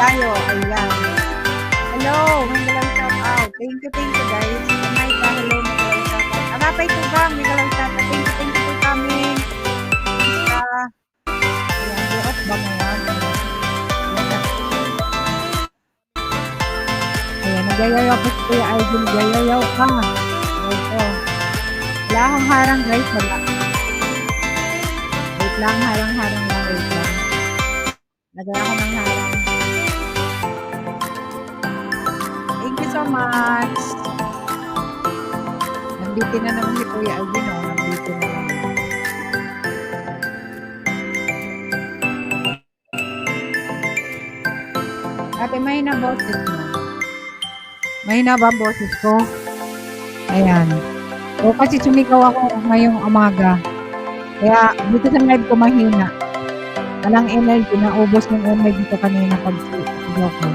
tayo. Ayan. Hello, Manggalang shout out. Thank you guys. Good night, hello, Manggalang shout out. Agapay tugang, Manggalang shout out. Thank you for coming. Basta. Ayan, di off ba ngayon? Ayan, nagayayaw pa si Kuya Idol. Nagayayaw ka. Ito. Wala akong harang guys. Wala. Wait lang, harang-harang lang. Wait lang. Lagay ako ng harang. Thank you so much. Nandito na naman si Kuya Alvin, oh. Nandito na naman. Ate, mahina boses mo. Mahina ba boses ko? Ayan. O, kasi sumigaw ako ngayong umaga. Kaya, dito sa live ko mahina. Walang energy, naubos ng energy ko kanina pag-sigaw ko.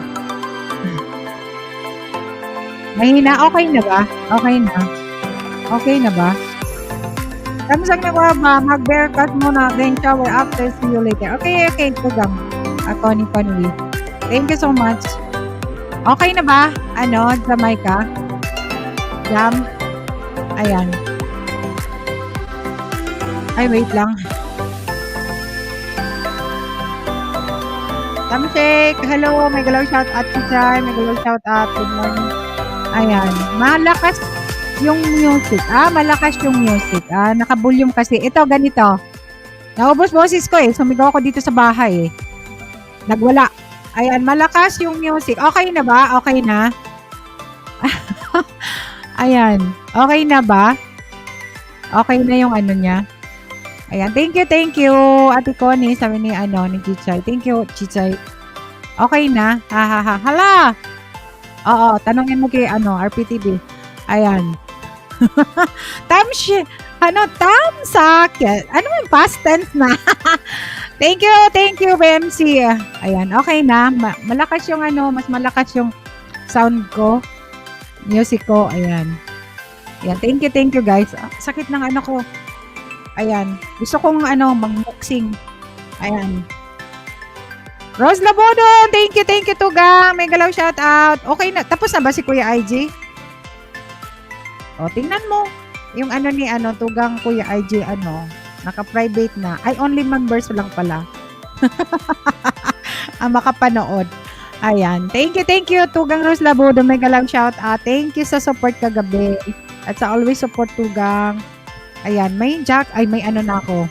Mahina, okay na ba? Okay na? Okay na ba? Kamusta na ba? Mag-haircut muna, then shower after, see you later. Okay, tugang. Ako ni Panwi. Thank you so much. Okay na ba? Ano, Jamaica? Jam? Ayan. Ay, wait lang. Tamshake, hello, may galaw shout out si Char, may galaw shout out, good morning. Ayan, malakas yung music. Malakas yung music. Naka-volume kasi. Ito, ganito. Naubos boses ko eh. Sumigaw ako dito sa bahay eh. Nagwala. Ayan, malakas yung music. Okay na ba? Okay na? Ayan, okay na ba? Okay na yung ano niya. Ayan, thank you. Ate Connie, sabi ni ni Chichay. Thank you, Chichay. Okay na? Hala! Oo, tanongin mo kay RPTV. Ayan. Tamsakit. Ano yung past tense na? Thank you, BMC. Ayan, okay na. Malakas yung mas malakas yung sound ko. Music ko, ayan. Ayan, thank you guys. Sakit ng ko. Ayan. Gusto kong mag-boxing. Ayan. Rose Labodo, thank you Tugang. May galaw shout out. Okay na. Tapos na ba si Kuya IG? O, tingnan mo. Yung ni Tugang Kuya IG, naka-private na. Ay, only members lang pala. Makapanood. Ayan. Thank you Tugang Rose Labodo. May galaw shout out. Thank you sa support kagabi. At sa always support Tugang. Ayan, may Jack. Ay, may na ako.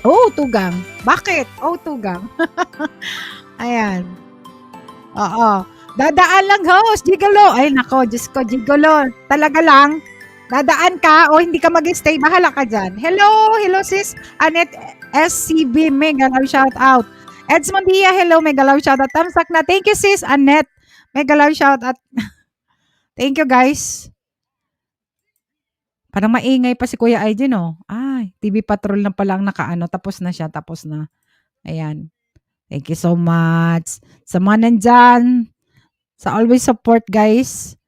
Oh, Tugang. Bakit? Oh, Tugang. Ayan. Oo. Dadaan lang, host. Gigolo. Ay, nako. Diyos ko, gigolo. Talaga lang. Dadaan ka o hindi ka mag-stay. Bahala ka dyan. Hello, sis. Annette SCB. May galaw shout out. Eds Mondia. Hello, may galaw shout out. Tamsak na. Thank you, sis. Annette. May galaw shout out. Thank you, guys. Parang maingay pa si Kuya ID, no? Ay, TV Patrol na pala ang tapos na siya, tapos na. Ayan. Thank you so much. Sa mga nandyan, sa always support, guys.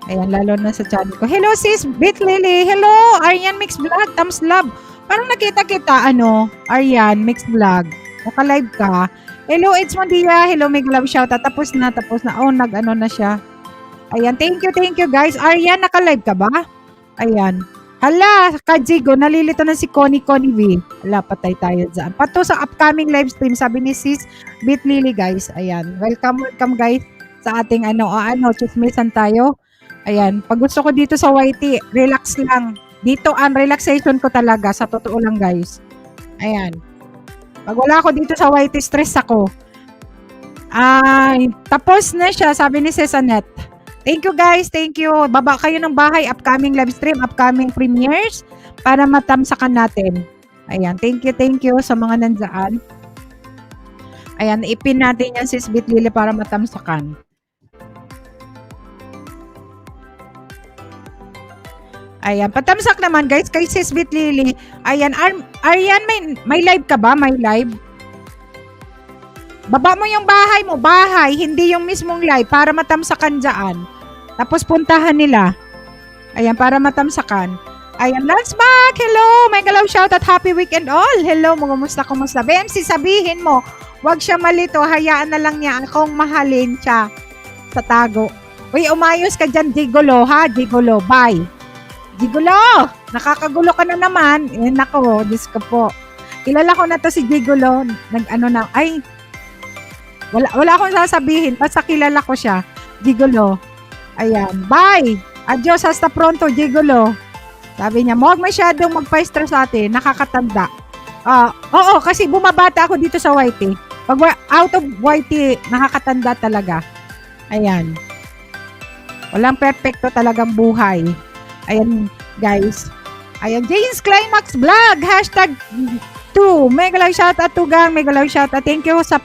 Ayan, lalo na sa channel ko. Hello, sis, Bit Lily. Hello, Aryan Mix Vlog, thumbs love. Parang nakita kita, Aryan Mix Vlog. Naka-live ka. Hello, it's Mondia. Hello, may love shoutout. Tapos na. Oh, na siya. Ayan, thank you, guys. Aryan, naka-live ka ba? Ayan. Hala, Kajigo, nalilito na si Connie V. Hala, patay tayo dyan. Pato sa upcoming live stream, sabi ni sis Bit Lily, guys. Ayan. Welcome, guys, sa ating chismisan tayo. Ayan. Pag gusto ko dito sa YT, relax lang. Dito, ang relaxation ko talaga. Sa totoo lang, guys. Ayan. Pag wala ako dito sa YT, stress ako. Ay, tapos na siya, sabi ni Sis Annette. Thank you, guys. Thank you. Baba kayo ng bahay. Upcoming live stream, upcoming premieres para matamsakan natin. Ayan. Thank you sa mga nandyan. Ayan. Ipin natin yan, sis Bit Lily, para matamsakan. Ayan. Patamsak naman, guys, kay sis Bit Lily. Ayan. Aryan, may live ka ba? May live? Baba mo yung bahay mo. Bahay. Hindi yung mismong live para matamsakan dyan. Tapos puntahan nila. Ayan, para matamsakan. Ayan, Lance back. Hello. May galaw shoutout. Happy weekend all. Hello, kumusta? BMC, sabihin mo. Wag siya malito, hayaan na lang niya akong mahalin siya sa tago. Uy, umayos ka dyan, Gigolo, ha? Gigolo, bye. Gigolo! Nakakagulo ka na naman. Eh, nako, Diyos ko po. Kilala ko na to si Gigolo. Nag-ano na, ay, wala akong sasabihin. Basta kilala ko siya. Gigolo. Ayan, bye! Adios, hasta pronto, Gigolo. Sabi niya, huwag masyadong magpa-stress sa atin, nakakatanda. Oo, kasi bumabata ako dito sa YT. Pag out of YT, nakakatanda talaga. Ayan. Walang perfecto talagang buhay. Ayan, guys. Ayan, James Climax Vlog, #2. Mega love shoutout Tugang, mega love shoutout. Thank you sa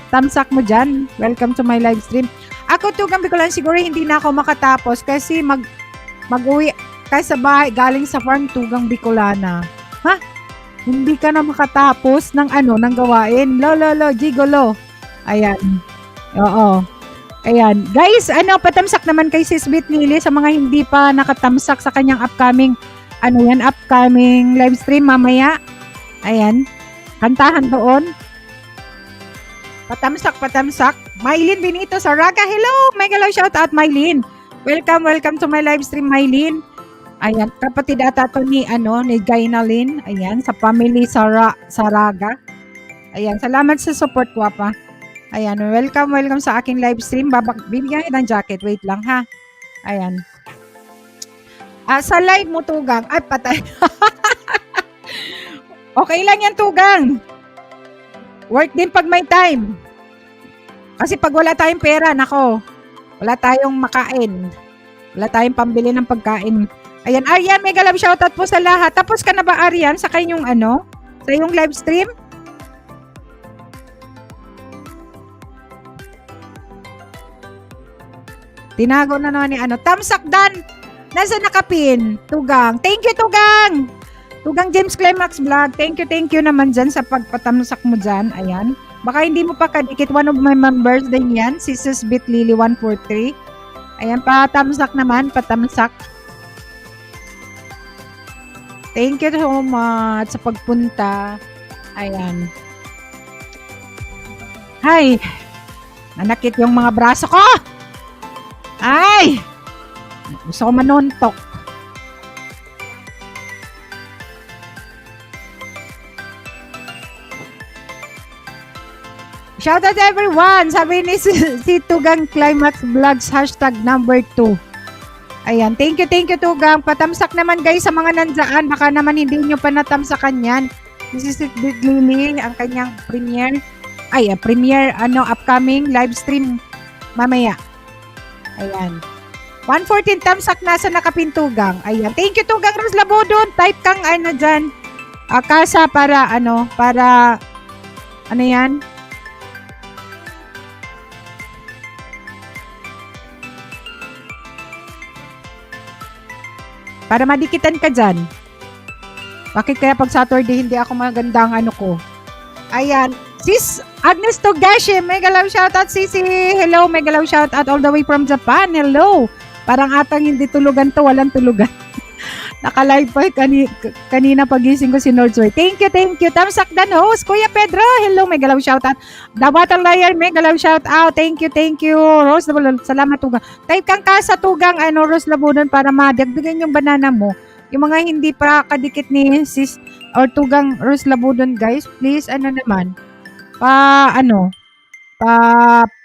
tamsak mo dyan. Welcome to my live stream. Ako Tugang Bicolan, siguro hindi na ako makatapos kasi mag-uwi ka sa bahay, galing sa farm Tugang Bicolana. Ha? Hindi ka na makatapos ng ng gawain. Lo, Gigolo. Ayan. Oo. Ayan. Guys, patamsak naman kay Sis Bit Lily sa mga hindi pa nakatamsak sa kanyang upcoming live stream mamaya. Ayan. Kantahan doon. Patamsak. Mylene Benito Saraga. Hello, mega love shout out Mylene. Welcome to my live stream Mylene. Ayan, kapatid ata to ni Gainalyn. Ayan, sa family Saraga. Ayan, salamat sa support ko pa. Ayan, welcome sa aking live stream. Bibigyan kita ng jacket. Wait lang ha. Ayan. Sa live mo Tugang. Ay, patay. Okay lang yan Tugang. Work din pag may time. Kasi pag wala tayong pera, nako, wala tayong makain. Wala tayong pambili ng pagkain. Ayan, Arian, mega love shoutout po sa lahat. Tapos ka na ba, Arian, sa kanyong sa iyong live stream? Tinago na naman ni Tamsak Dan. Nasa nakapin? Tugang. Thank you, Tugang. Tugang James Climax Vlog. Thank you naman dyan sa pagpatamsak mo dyan. Ayan. Baka hindi mo pa kadikit. One of my members din yan. Si Sis Bit Lily 143. Ayan, patamsak naman. Patamsak. Thank you so much sa pagpunta. Ayan. Ay, nanakit yung mga braso ko. Ay, gusto ko manuntok. Shoutout everyone. Sabi ni si Tugang Climax Vlogs #2. Ayan, thank you Tugang. Patamsak naman guys sa mga nandyan. Baka naman hindi nyo pa natamsakan yan. This is Lily, ang kanyang premiere. Upcoming live stream mamaya. Ayan. 114 tamsak na sa nakapintugang. Ayan. Thank you Tugang Ros Labudon. Type kang dyan. Kasa para yan? Para madikitan ka dyan. Bakit kaya pag Saturday hindi ako maganda ang ko? Ayan. Sis Agnes Togashi, mega love shoutout Sisi. Hello, mega love shoutout all the way from Japan. Hello. Parang atang hindi tulugan to, walang tulugan. Naka-live pa kanina pagising ko si Nordsway. Thank you. Tamsak Dan host, Kuya Pedro. Hello, mega love shoutout. The Battle Liar, mega love shoutout. Thank you. Rose Labunon, salamat Tugang. Type kang kasa Tugang, Rose Labunon para madagdagan yung banana mo. Yung mga hindi pa kadikit ni Sis or Tugang Rose Labunon, guys, please, naman.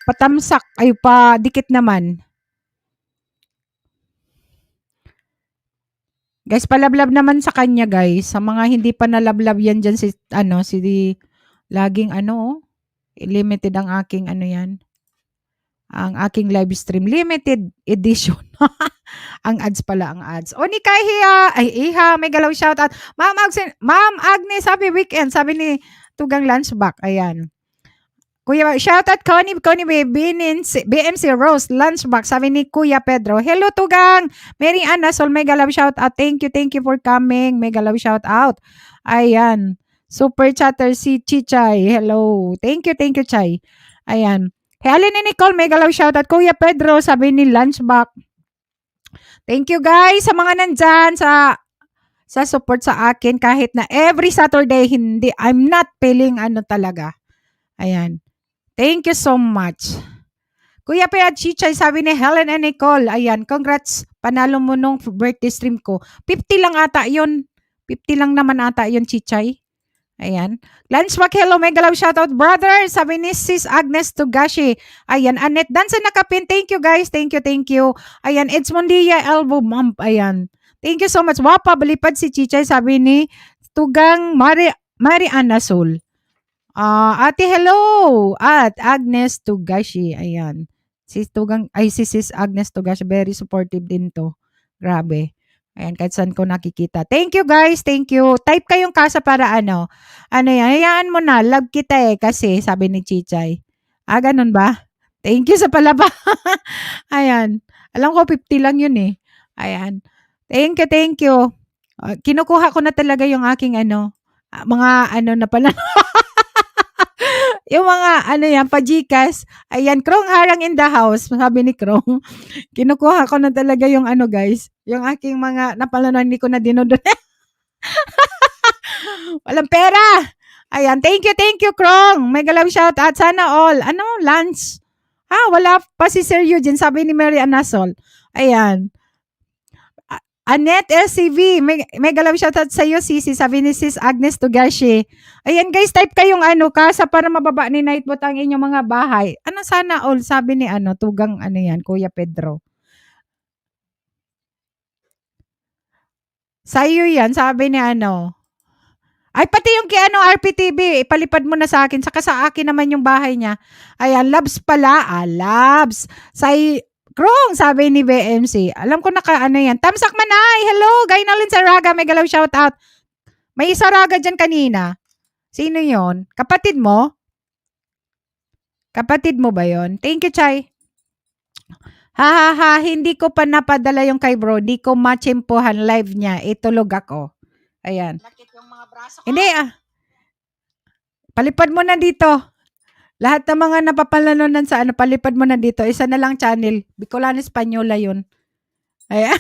Patamsak, pa dikit naman. Guys, palablab naman sa kanya, guys. Sa mga hindi pa nalablab yan dyan si laging limited ang aking ang aking live stream. Limited edition. Ang ads pala, ang ads. O ni Kahiya, Iha, may galaw shoutout. Ma'am Agnes, happy weekend. Sabi ni Tugang Lunchback. Ayan. Kuya, shoutout Connie BMC Rose Lunchbox. Sabi ni Kuya Pedro. Hello Tugang. Mary Anna Sol, mega love shoutout. Thank you for coming. Mega love shoutout. Ayan. Super chatter si Chichay. Hello. Thank you Chay. Ayan. Hey, Alin ni Nicole, mega love shoutout. Kuya Pedro, sabi ni Lunchbox. Thank you guys sa mga nandyan sa support sa akin kahit na every Saturday I'm not feeling talaga. Ayan. Thank you so much. Kuya Pe at Chichay, sabi ni Helen and Nicole, ayan, congrats, panalo mo nung birthday stream ko. 50 lang ata yun. 50 lang naman ata yun, Chichay. Ayan. Lance Mac, hello, mega love shoutout, brother. Sabi ni Sis Agnes Tugashi. Ayan, Annette Danza Nakapin. Thank you, guys. Thank you, thank you. Ayan, It's Mondia Elbow Mump. Ayan. Thank you so much. Wow, pabalipad si Chichay. Sabi ni Tugang Mari Ana Sol. Ate, hello. At Agnes Tugashi. Ayan. Si Sis Agnes Tugashi. Very supportive din to. Grabe. Ayan, kahit saan ko nakikita. Thank you, guys. Thank you. Type kayong kasa para ano yan, hayaan mo na. Love kita kasi, sabi ni Chichay. Ganun ba? Thank you sa palaba. Ayan. Alam ko, 50 lang yun eh. Ayan. Thank you, thank you. Kinukuha ko na talaga yung aking mga na pala. Yung mga yan, pajikas. Ayan, Krong Harang in the house. Sabi ni Krong. Kinukuha ko na talaga yung guys. Yung aking mga napalanan, hindi ko na dinodon. Walang pera. Ayan, thank you, Krong. Mega love shout out. Sana all. Lunch? Wala pa si Sir Eugene. Sabi ni Mary Anasol. Ayan. Annette LCV, mega love shoutout sa iyo, Sisi. Sabi ni Sis Agnes Tugashi. Ayan guys, type kayong kasa para mababa ni Nightbot ang inyong mga bahay. Sana all, sabi ni Tugang yan, Kuya Pedro. Sa iyo yan, sabi ni Ay, pati yung kay RPTV, ipalipad mo na sa akin. Saka sa akin naman yung bahay niya. Ayan, Labs pala. Labs. Krong, sabi ni BMC. Alam ko yan. Tamsak Manay, hello. Gainalin Saraga, mega love shout out. May Saraga dyan kanina. Sino yon? Kapatid mo? Kapatid mo ba yon? Thank you, Chay. Hindi ko pa napadala yung kay bro. Di ko machimpuhan live niya. Itulog ako. Ayan. Hindi palipad mo na dito. Lahat ng mga napapalanunan sa palipad mo na dito. Isa na lang channel. Bicolana Española yun. Ayan.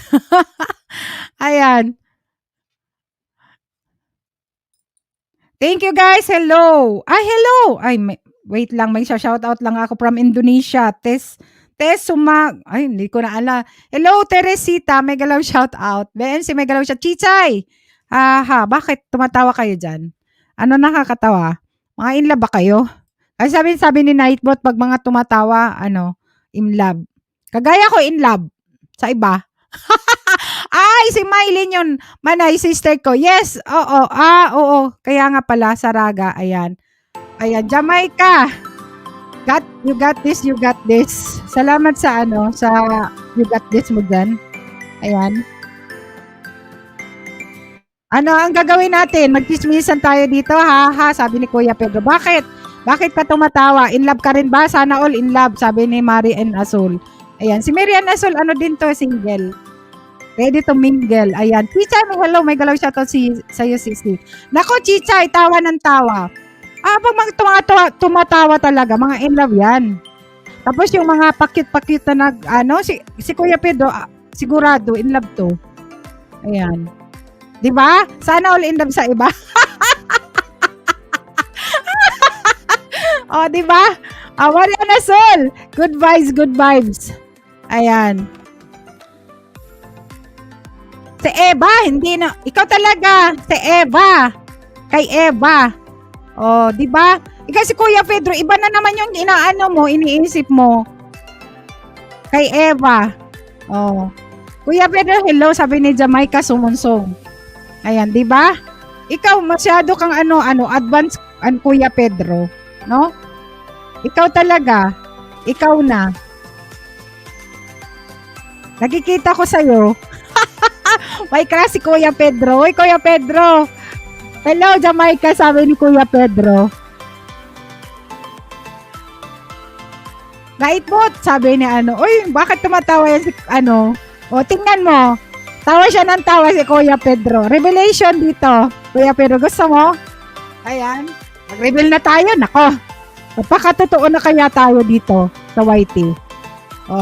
Ayan. Thank you guys. Hello. Hello. Wait lang. May shoutout lang ako from Indonesia. Tess Sumag. Hindi ko na ala. Hello, Teresita. Mega love shoutout. BNC, mega love shout. Chichay. Bakit tumatawa kayo dyan? Ano nakakatawa? Mga in love ba kayo? Ay, sabi ni Nightbot, pag mga tumatawa, in love. Kagaya ko in love. Sa iba. Ay, si Mylene yun. Manay, sister ko. Yes, oo. Oo. Kaya nga pala, Saraga. Ayan. Jamaica. You got this. Salamat sa sa you got this mo dyan. Ayan. Ang gagawin natin? Magchismisan tayo dito, sabi ni Kuya Pedro. Bakit ka tumatawa? In love ka rin ba? Sana all in love, sabi ni Mary Ann Azul. Ayan, si Mary Ann Azul, din to, single. Ready to mingle. Ayan, Chichay, hello, may galaw shoutout sa'yo, sisi. Nako, Chichay, tawa ng tawa. Pag mga tumatawa talaga, mga in love yan. Tapos yung mga pakit-pakit na si Kuya Pedro, sigurado, in love to. Ayan. Diba? Sana all in love sa iba. Diba? Wala na, Sol. Good vibes. Ayan. Si Eva, hindi na. Ikaw talaga. Si Eva. Kay Eva. Diba? Ikaw si Kuya Pedro, iba na naman yung iniisip mo. Kay Eva. Kuya Pedro, hello, sabi ni Jamaica Sumunsong. Ayan, diba? Ikaw, masyado kang advance Kuya Pedro. No? Ikaw talaga. Ikaw na. Nakikita ko sa'yo. May crush si Kuya Pedro. Uy, Kuya Pedro. Hello, Jamaica, sabi ni Kuya Pedro. Nightbot, sabi ni uy, bakit tumatawa yan si tingnan mo. Tawa siya ng tawa si Kuya Pedro. Revelation dito. Kuya Pedro, gusto mo? Ayan. Mag-reveal na tayo. Nako. Napakatotoo na kaya tayo dito sa YT.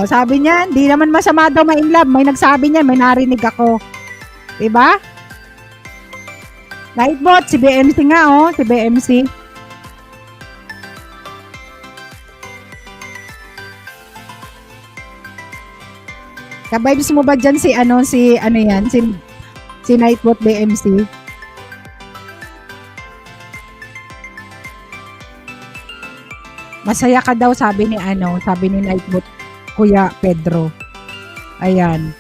Sabi niya, hindi naman masama daw ma-in love. May nagsabi niya, may narinig ako. Diba? Nightbot, si BMC nga, si BMC. Ka-vibes mo ba dyan si ano yan, si Nightbot BMC? Masaya ka daw sabi ni Nightbot Kuya Pedro. Ayan.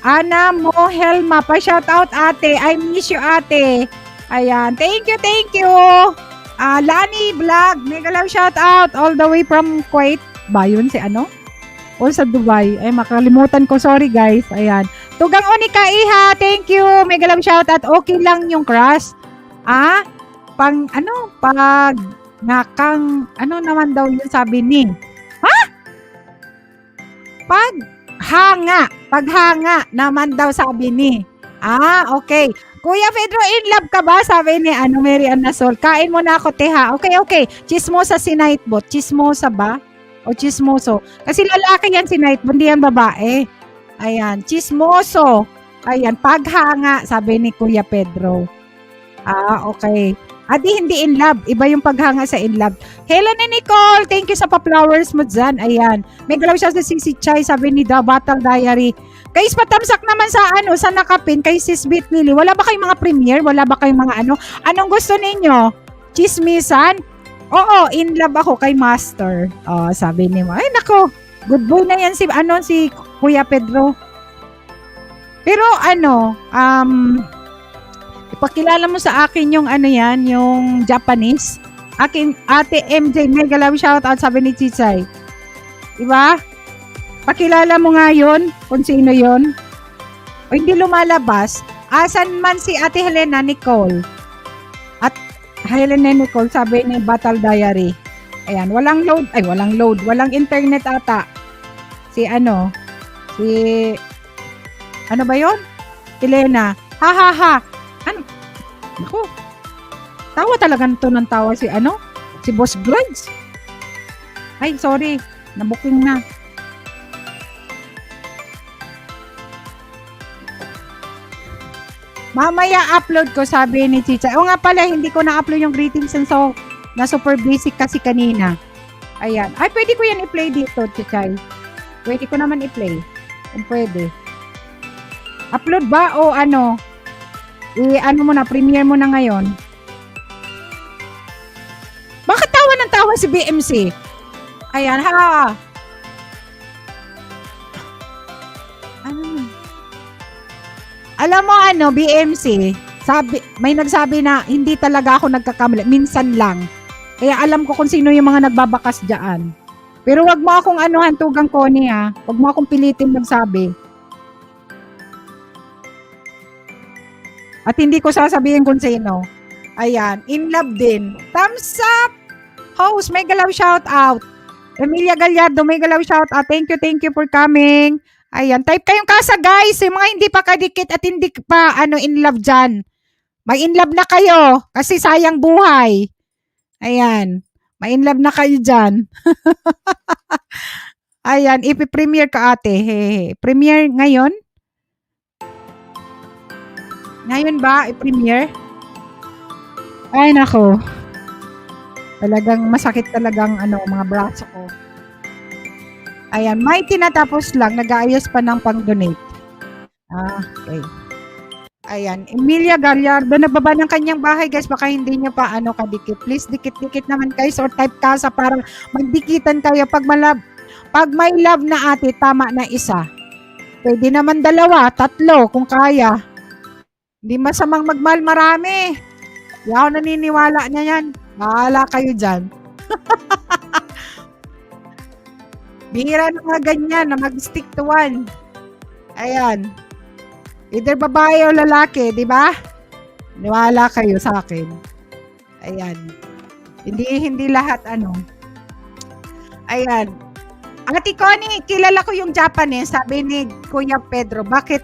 Ana Mohelma, pa-shoutout ate. I miss you ate. Ayan. Thank you. Lani Vlog, mega love shoutout all the way from Kuwait. Ba yun si ano? O sa Dubai. Ay, makalimutan ko. Sorry guys. Ayan. Tugang Onika Iha, thank you. Mega love shoutout. Okay lang yung crush. Pag nakang, ano naman daw yun sabi ni? Paghanga naman daw sabi ni. Okay. Kuya Pedro, in love ka ba? Sabi ni Mary Ann Nasol. Kain mo na ako, teha. Okay. Chismosa si Nightbot. Chismosa ba? O chismoso? Kasi lalaki yan si Nightbot, hindi yan babae. Ayan, chismoso. Ayan, paghanga, sabi ni Kuya Pedro. Okay. Di hindi in love. Iba yung paghanga sa in love. Helen and Nicole, thank you sa pa-flowers mo dyan. Ayan. May galaw siya sa Sisi Chai, sabi ni The Battle Diary. Guys, patamsak naman sa nakapin, kay Sis Bit Lily. Wala ba kayong mga premiere? Wala ba kayong mga ano? Anong gusto ninyo? Chismisan? Oo, in love ako kay Master. Sabi ni mo. Ay, nako. Good boy na yan si Kuya Pedro. Pero ipakilala mo sa akin yung yung Japanese. Ate MJ, mega love shoutout, sabi ni Chichay. Diba? Pakilala mo nga yun, kung sino yun. O hindi lumalabas. Asan man si Ate Helena Nicole? At Helena Nicole, sabi ni Battle Diary. Ayan, walang load. Walang internet ata. Ano ba yun? Helena. Ha. Naku. Tawa talaga to ng tawa si Boss Glides. Ay, sorry. Nabuking na. Mamaya upload ko, sabi ni Chicha. O nga pala, hindi ko na-upload yung greetings and so na super basic kasi kanina. Ayan. Ay, pwede ko yan i-play dito, Chichay. Pwede ko naman i-play. Kung pwede. Upload ba o premiere mo na ngayon. Bakit tawa ng tawa si BMC? Ayan, ha. Alam mo BMC, may nagsabi na hindi talaga ako nagkakamali, minsan lang. Kaya alam ko kung sino yung mga nagbabakas diyan. Pero wag mo akong tugang Connie ha. Wag mo akong pilitin magsabi. At hindi ko sasabihin kung sino. Ayan, in love din. Thumbs up! Host, mega love shout out. Emilia Gallardo, mega love shout out. Thank you for coming. Ayan, type kayong kasa guys. Yung mga hindi pa kadikit at hindi pa in love dyan. May in love na kayo kasi sayang buhay. Ayan, may in love na kayo dyan. Ayan, ipi-premiere ka ate. Premiere ngayon? Ngayon ba i-premiere? Ay nako. Talagang masakit talagang mga braso ko. Ayan, may tinatapos lang, nag-aayos pa ng pang-donate. Okay. Ayan, Emilia Gallardo, nababa ng kanyang bahay guys, baka hindi nyo pa kadikit. Please, dikit-dikit naman guys or type kasa para magdikitan kayo. Pag may love na ate, tama na isa. Pwede naman 2, 3 kung kaya. Hindi masamang magmahal marami. Hindi ako naniniwala na yan. Bahala kayo dyan. Bihira na mga ganyan na mag-stick to one. Ayan. Either babae o lalaki, di ba? Niwala kayo sa akin. Ayan. Hindi lahat Ayan. Ate Connie, kilala ko yung Japanese. Sabi ni Kuya Pedro, bakit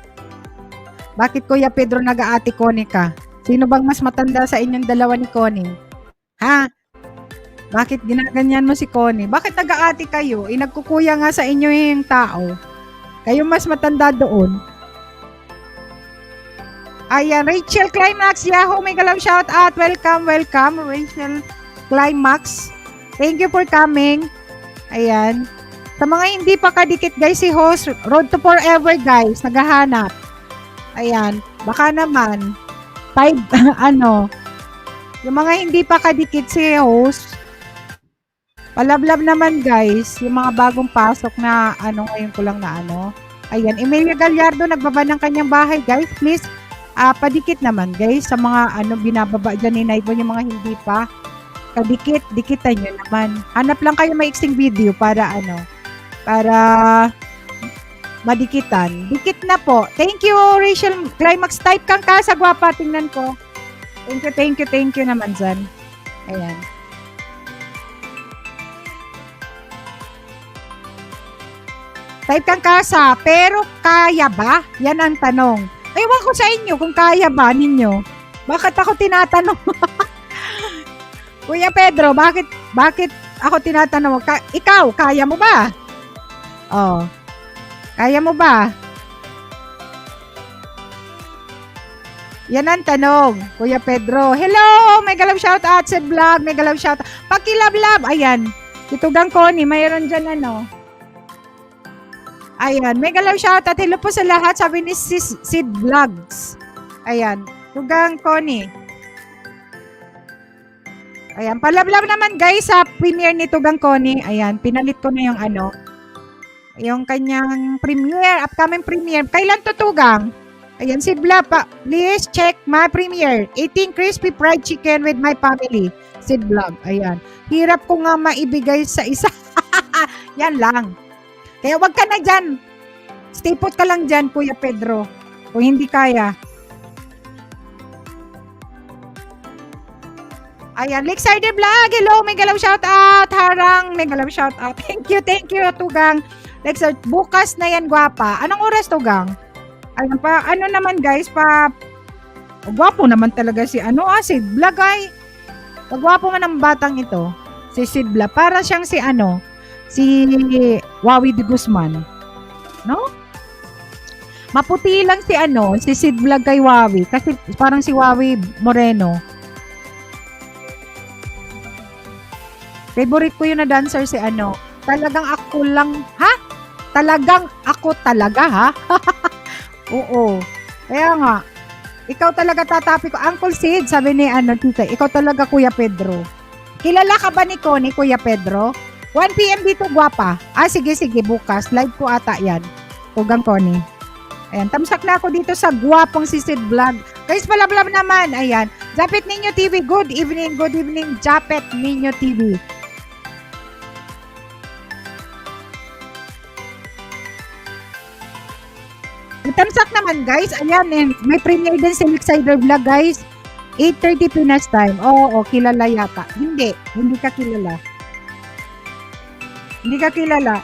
Kuya Pedro nag-aati Connie ka? Sino bang mas matanda sa inyong dalawa ni Connie? Ha? Bakit ginaganyan mo si Connie? Bakit nag-aati kayo? Nagkukuya nga sa inyo yung tao. Kayo mas matanda doon. Ayan, Rachel Climax, Yahoo, may galang shout out. Welcome, Rachel Climax. Thank you for coming. Ayan. Sa mga hindi pa kadikit guys si host, Road to Forever guys, naghahanap. Ayan, baka naman 5 ano, yung mga hindi pa kadikit si host, palablab naman guys, yung mga bagong pasok na ano ngayon ko lang na ano. Ayan, Emilia Gallardo nagbaba ng kanyang bahay guys. Please, padikit naman guys sa mga ano binababa dyan ni Naivon, yung mga hindi pa kadikit, dikitan nyo naman. Hanap lang kayo maiksing video para ano, para madikitan. Dikit na po. Thank you, Rachel Climax. Type kang ka sa gwapa. Tingnan ko. Thank you naman dyan. Ayan. Type kang kasa, pero kaya ba? Yan ang tanong. Ewan ko sa inyo kung kaya ba ninyo. Bakit ako tinatanong? Kuya Pedro, bakit ako tinatanong? Ikaw, kaya mo ba? Oh. Kaya mo ba? Yan ang tanong, Kuya Pedro. Hello! May galaw shout out sa vlog. May galaw shout out. Pakilablab. Ayan. Titugang Connie, mayroon dyan ano. Ayan. May galaw shout out. Hello po sa lahat. Sabi ni Sid Vlogs. Ayan. Tugang Connie. Ayan. Palablab naman guys sa premiere ni Tugang Connie. Ayan. Pinalit ko na yung ano. Yung kanyang premiere. Upcoming premiere. Kailan tutugang? Ayan, si Bla pa. Please check my premiere. Eating crispy fried chicken with my family. Sid Vlog. Ayan. Hirap ko nga maibigay sa isa. Yan lang. Kaya wag ka na dyan. Stay put ka lang dyan, Kuya Pedro. Kung hindi kaya. Ayan. Lakeside Vlog. Hello. May galaw shout out. Harang. May galaw shout out. Thank you, Tugang. Lakeside. Bukas na yan, gwapa. Anong oras, Tugang? Ayan pa, ano naman guys, gwapo naman talaga si Sid Vlog ay. Gwapo man ang batang ito, si Sid Vlog. Para siyang si si Wawi de Guzman. No? Maputi lang si Sid Vlog kay Wawi. Kasi parang si Wawi Moreno. Favorite ko yun na dancer si Talagang ako lang, ha? Talagang ako talaga, ha? Oo. Kaya nga, ikaw talaga tatapi ko. Uncle Sid, sabi ni tita, ikaw talaga Kuya Pedro. Kilala ka ba ni Connie, Kuya Pedro? 1 PM dito, gwapa. Sige, bukas. Live ko ata yan. Tugang Connie. Ayan, tamsak na ako dito sa gwapong si Sid Vlog. Guys, palablab naman. Ayan. Japet Ninyo TV, good evening, Japet Ninyo TV. Tamsak naman guys, ayan, may premiere din si Lakeside Vlog guys, 8:30 Pinas time. Oo, kilala yata. Hindi ka kilala.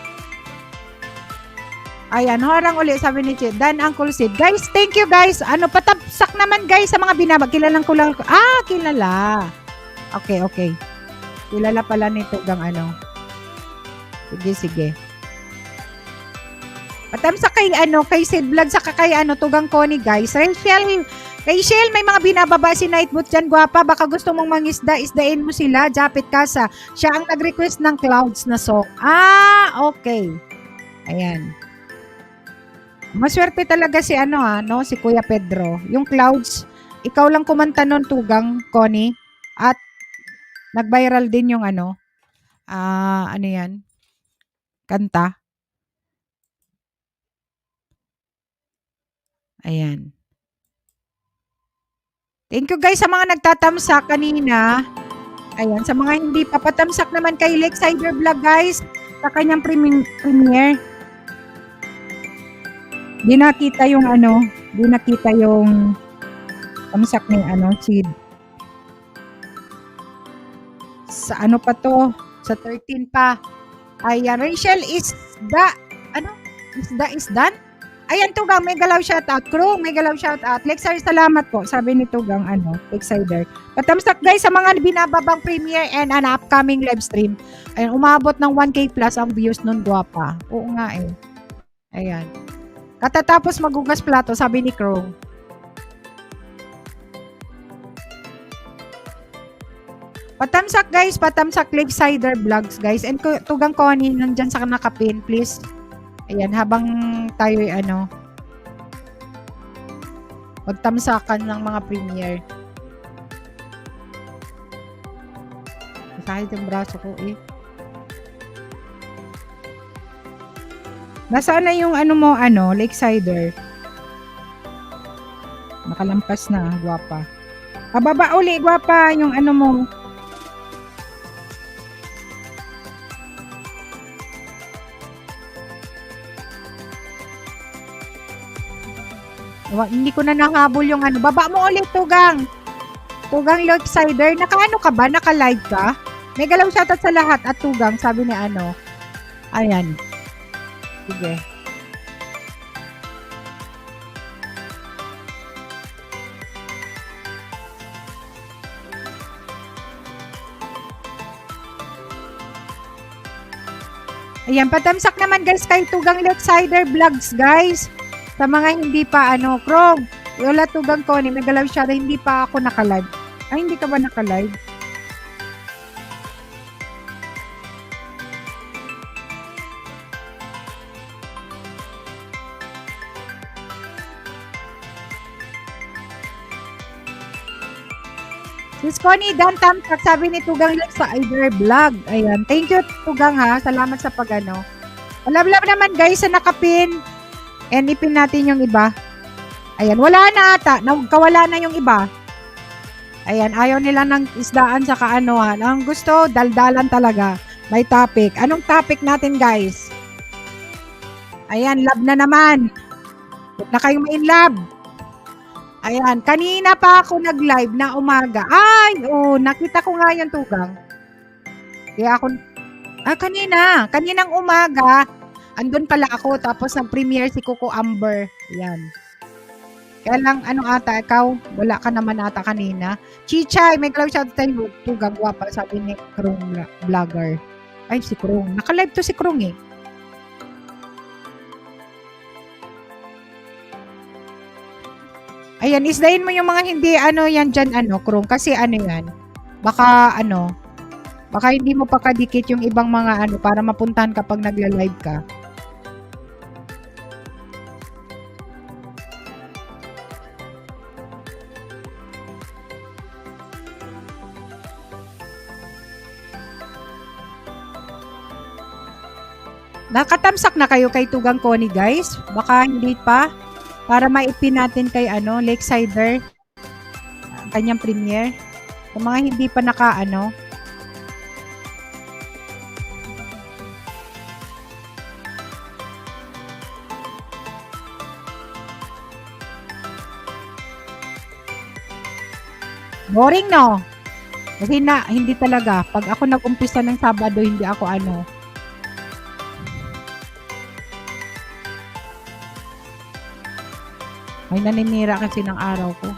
Ayan, harang uli, sabi ni Chid. Dan Uncle Sid. Guys, thank you guys. Patamsak naman guys sa mga binabag. Kilalang ko lang. Kilala. Okay. Kilala pala nito gang Sige. Patamsak kay Sid Vlog saka kay Tugang Connie guys. Kay Shell, may mga binababa si Nightbot dyan, gwapa. Baka gusto mong mangisda, isdain mo sila. Japit Kasa. Siya ang nag-request ng Clouds na song. Okay. Ayan. Maswerte talaga si si Kuya Pedro. Yung Clouds, ikaw lang kumanta nun, Tugang Connie. At nag-viral din yung yan? Kanta. Ayan. Thank you guys sa mga nagtatamsak kanina. Ayan, sa mga hindi papatamsak naman kay Lakeside Vlog guys, sa kanyang premiere. Di nakita yung tamsak ni Sid. Sa pa to? Sa 13 pa. Ayan, Rachel is done? Ayan, Tugang, may galaw shoutout. Crew, may galaw shoutout. Lexar, salamat po. Sabi ni Tugang, Lexider. Patamsak guys sa mga binababang premiere and an upcoming live stream. Ayan, umabot ng 1K plus ang views nun, guwapa. Oo nga eh. Ayan. Katatapos magugas plato, sabi ni Crew. Patamsak guys, patamsak Lakesider Vlogs guys. And Tugang Connie, nandyan sa nakapin, please. Ayan, habang tayo magtamsakan ng mga premiere. Masahid yung braso ko eh. Nasaan na yung mo, Lakesider? Nakalampas na, guwapa. Pababa uli, guwapa, yung mo. Hindi ko na nahabol yung Baba mo ulit, Tugang. Tugang Lakesider. Naka-ano ka ba? Naka-live ka? May galaw shoutout sa lahat at Tugang, sabi ni Ayan. Sige. Ayan, patamsak naman guys kay Tugang Lakesider Vlogs, guys. Sa mga hindi pa, Krog, wala Tugang Connie, may galaw siya na hindi pa ako naka-live. Ay, hindi ka ba naka-live? Sis Connie, Dan Tamsak, sabi ni Tugang Lakesider Vlog. Ayan, thank you Tugang ha, salamat sa pag-ano. Love naman guys sa nakapin. And ipin natin yung iba. Ayan, wala na ata. Nagkawala na yung iba. Ayan, ayaw nila ng isdaan sa kaanohan. Ang gusto, daldalan talaga. May topic. Anong topic natin, guys? Ayan, love na naman. Huwag na kayong ma-in love. Ayan, kanina pa ako nag-live na umaga. Ay, nakita ko nga yung Tugang. Kaya ako, kaninang umaga, andun pala ako, tapos nag-premiere si Coco Amber. Ayan. Kaya lang, ata, ikaw, wala ka naman ata kanina. Chichay, may galaw shout tayo, Tugang, guwapa, sabi ni Krong Vlogger. Ay, si Krong. Naka-live to si Krong eh. Ayan, isdahin mo yung mga hindi, yan dyan, Krong. Kasi yan, baka hindi mo pa kadikit yung ibang mga para mapuntahan kapag nagla-live ka. Nakatamsak na kayo kay Tugang Connie, guys? Baka hindi pa. Para maipin natin kay Lakesider. Ang kanyang premiere. Kung mga hindi pa boring, no? Kasi hindi talaga. Pag ako nag-umpisa ng Sabado, hindi ako May naninira kasi ng araw ko.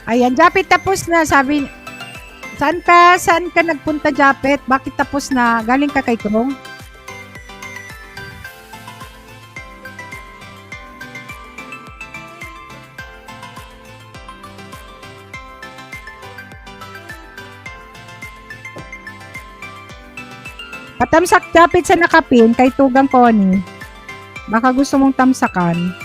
Ayan, Japet tapos na. Sabi, saan ka nagpunta, Japet? Bakit tapos na? Galing ka kay Krong? Patamsak Japet sa nakapin kay Tugang Connie. Baka gusto mong tamsakan.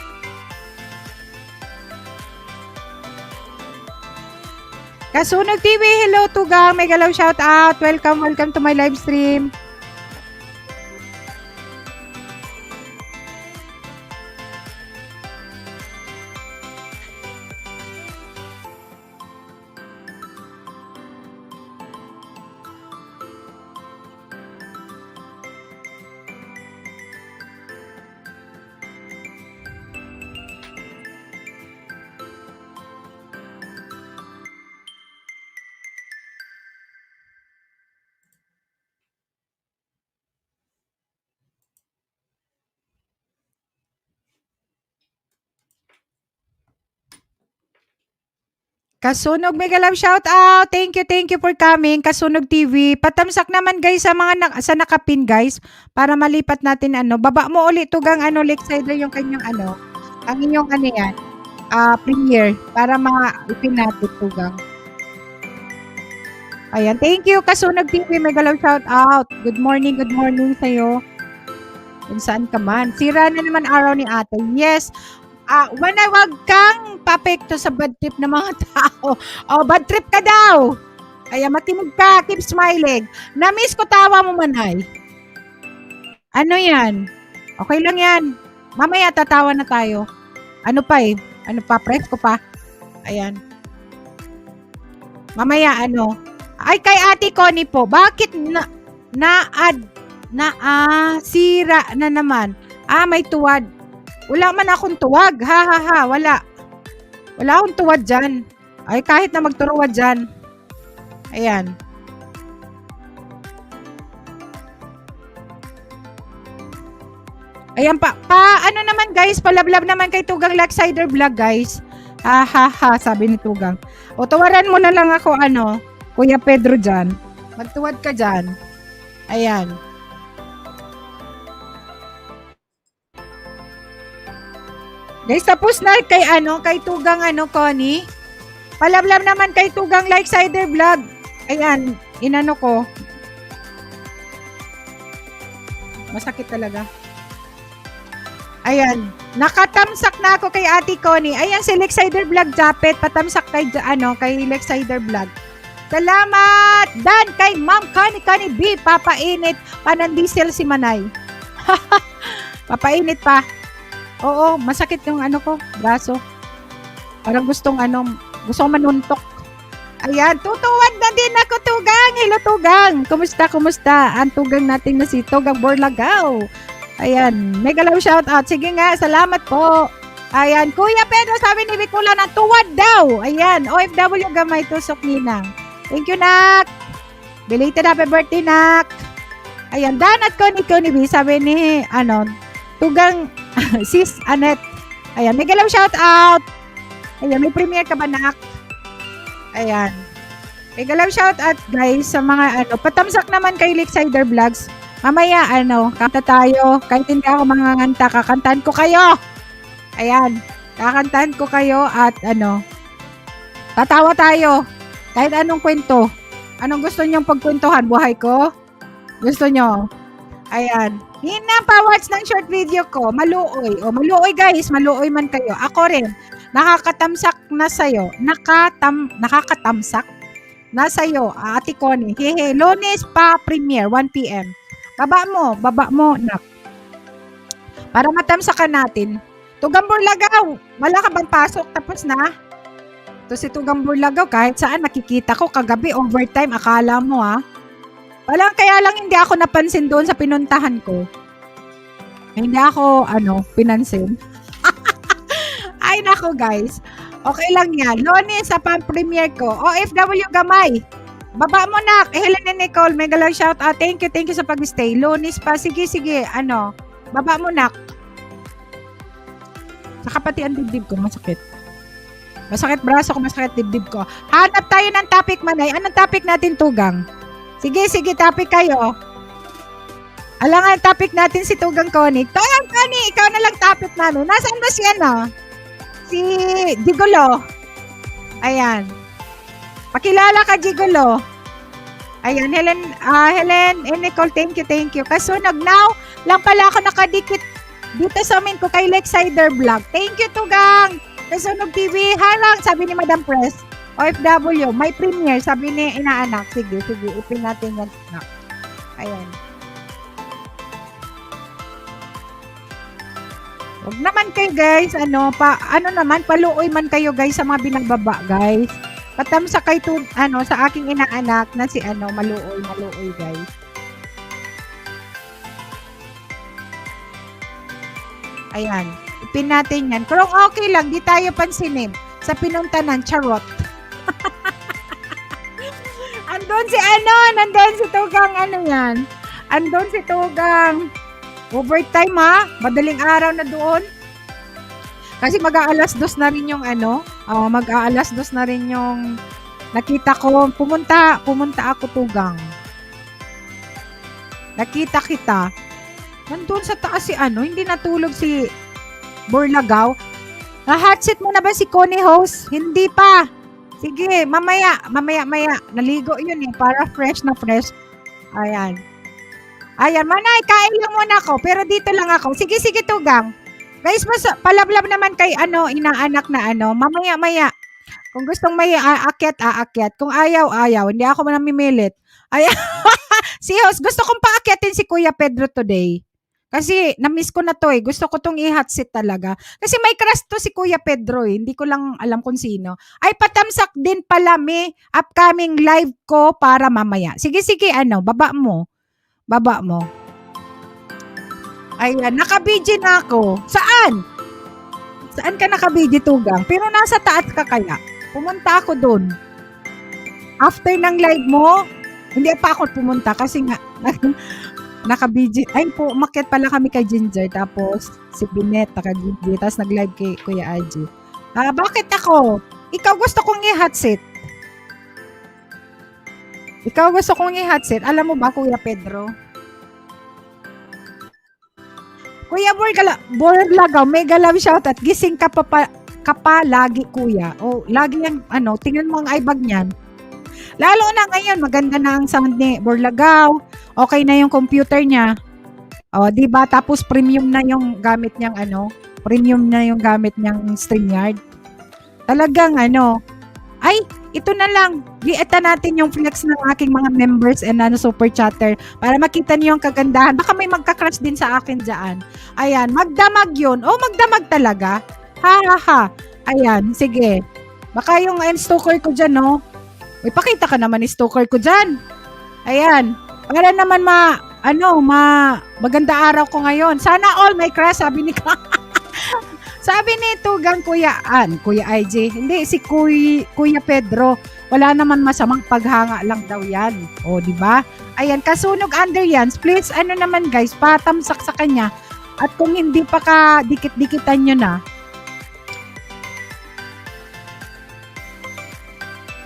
Kasunog TV, hello Tugang, may galaw shout out. Welcome to my live stream. Kasunog, mega love shout out. Thank you for coming. Kasunog TV. Patamsak naman guys sa mga sa nakapin guys para malipat natin Baba mo ulit Tugang Lakesider yung kanyang ang inyong yan. premiere para ma-ipin natin tugang. Ayan, thank you Kasunog TV, mega love shout out. Good morning sa'yo. Kung saan ka man. Sira na naman araw ni ate. Yes. Wag kang papekto sa bad trip ng mga tao. Bad trip ka daw. Ayan, makinig ka. Keep smiling. Na-miss ko tawa mo, Manay. Ano yan? Okay lang yan. Mamaya tatawa na tayo. Ano pa eh? Ano pa? Presko pa. Ayan. Mamaya ano? Ay, kay Ate Connie po. Bakit sira na naman? May tuwad. Wala man akong tuwag. Ha. Wala. Wala akong tuwad dyan. Ay, kahit na magturuwad dyan. Ayan. Ayan pa. Ano naman guys, palablab naman kay Tugang Lakesider Vlog guys. Ha, sabi ni Tugang. Tuwaran mo na lang ako Kuya Pedro dyan. Magtuwad ka dyan. Ayan. Guys, tapos na kay Tugang Connie. Palablab naman kay Tugang Lakesider Vlog. Ayan, inano ko. Masakit talaga. Ayan, nakatamsak na ako kay Ate Connie. Ayan si Lakesider Vlog Japet, patamsak kay Lakesider Vlog. Salamat! Dan kay Ma'am Connie B, papainit panandisel si Manay. Papainit pa. Oo, masakit yung braso. Parang gusto manuntok. Ayan, tutuwad na din ako, Tugang. Hello, Tugang. Kumusta? Ang Tugang natin na si Tugang Borlagaw. Ayan, mega love shout out. Sige nga, salamat po. Ayan, Kuya Pedro, sabi ni Bicula na tuwad daw. Ayan, OFW gamay tusok ninang. Thank you, Nak. Belated happy birthday, Nak. Ayan, Dan at Connie B, sabi ni, Tugang, Sis Anet. Ayan, mega love shout out. Ayan, may premiere ka ba, Nak? Ayan. Mega love shout out, guys, sa mga, patamsak naman kay Lakesider Vlogs. Mamaya, kanta tayo. Kahit hindi ako manganganta, kakantahan ko kayo. Ayan, kakantahan ko kayo at tatawa tayo. Kahit anong kwento. Anong gusto nyong pagkwentuhan? Buhay ko? Gusto nyo? Ayan. Hina pa-watch ng short video ko. Maluoy. Maluoy guys. Maluoy man kayo. Ako rin. Nakakatamsak na sa'yo. Nakakatamsak na sa'yo. Ate Connie. Hehe. Lunes pa premiere. 1 p.m. Baba mo, Nak. Para matamsakan natin. Tugang Borlagaw. Wala ka bang pasok? Tapos na? Ito si Tugang Borlagaw. Kahit saan nakikita ko kagabi overtime. Akala mo kaya lang hindi ako napansin doon sa pinuntahan ko. Hindi ako, pinansin. Ay, nako guys. Okay lang yan. Lunes sa pang-premiere ko. OFW gamay. Baba mo, Nak. Helen and Nicole, mega lang shout out. Thank you sa pag-stay. Lunes pa. Sige. Baba mo, Nak. Saka pati ang dibdib ko, masakit. Masakit braso ko, masakit dibdib ko. Hanap tayo ng topic, Manay. Anong topic natin, Tugang? Sige, topic kayo. Alangan, topic natin si Tugang Connie. Tugang Connie, ikaw na lang topic namin. Nasaan ba si Si Gigolo. Ayan. Pakilala ka, Gigolo. Ayan, Helen and Nicole, thank you. Kasunog now, lang pala ako nakadikit dito sa amin ko kay Lakesider Vlog. Thank you, Tugang. Kasunog TV, harang, sabi ni Madam Press. OFW, may premiere, sabi ni inaanak. Sige, ipin natin yan. Ayan. Huwag naman kayo guys, paluoy man kayo guys sa mga binagbaba guys. Patamsa kay sa aking inaanak na si maluoy guys. Ayan, ipin natin yan. Pero okay lang, di tayo pansinin sa pinuntanan, charot. Nandun si Tugang, yan. Andun si Tugang. Overtime madaling araw na doon. Kasi mag-aalas 2 na rin yung mag-aalas 2 na rin yung nakita ko. Pumunta ako, Tugang. Nakita kita. Nandun sa taas si hindi natulog si Borlagaw. Na-hot seat mo na ba si Connie host? Hindi pa. Sige, mamaya. Naligo yun eh, para fresh na fresh. Ayan. Ayan, Manay, kain lang muna ako, pero dito lang ako. Sige, Tugang. Guys, mas palablab naman kay inaanak na mamaya-maya. Kung gustong may aakyat. Kung ayaw. Hindi ako namimilit. Ayan. Si host, gusto kong paakyatin si Kuya Pedro today. Kasi na-miss ko na to eh. Gusto ko tong i-hot seat talaga. Kasi may crush to si Kuya Pedro eh. Hindi ko lang alam kung sino. Ay, patamsak din pala may upcoming live ko para mamaya. Sige, baba mo. Ayan, naka-BG na ako. Saan? Saan ka naka-BG, Tugang? Pero nasa taas ka kaya? Pumunta ako doon. After ng live mo, hindi pa ako pumunta kasi nga naka-BG. Ay po, umakyat pala kami kay Ginger. Tapos si Binet, naka-Ginger. Tapos nag-live kay Kuya Aji. Bakit ako? Ikaw gusto kong i-hot seat. Alam mo ba, Kuya Pedro? Kuya Borlagaw, mega love shoutout. Gising ka pa lagi, kuya. O, lagi yan, tingnan mo ang ibag niyan. Lalo na ngayon, maganda na ang sound ni Borlagaw. Okay na yung computer niya. O, di ba? Tapos premium na yung gamit niyang StreamYard. Talagang ay, ito na lang. Lieta natin yung flex ng aking mga members and super chatter para makita niyo yung kagandahan. Baka may magka-crush din sa akin dyan. Ayan, magdamag yun. Magdamag talaga. Ha. Ayan, sige. Baka yung stalker ko dyan, no? Uy, pakita ka naman ni stalker ko dyan. Ayan. Para naman maganda araw ko ngayon. Sana all may crush, sabi ni Sabi ni Tugang Kuya IJ, hindi, si Kuya Pedro, wala naman masamang paghanga lang daw yan. O, di ba? Ayan, kasunog under yan. Please, naman guys, patamsak sa kanya. At kung hindi pa ka dikit-dikitan nyo na,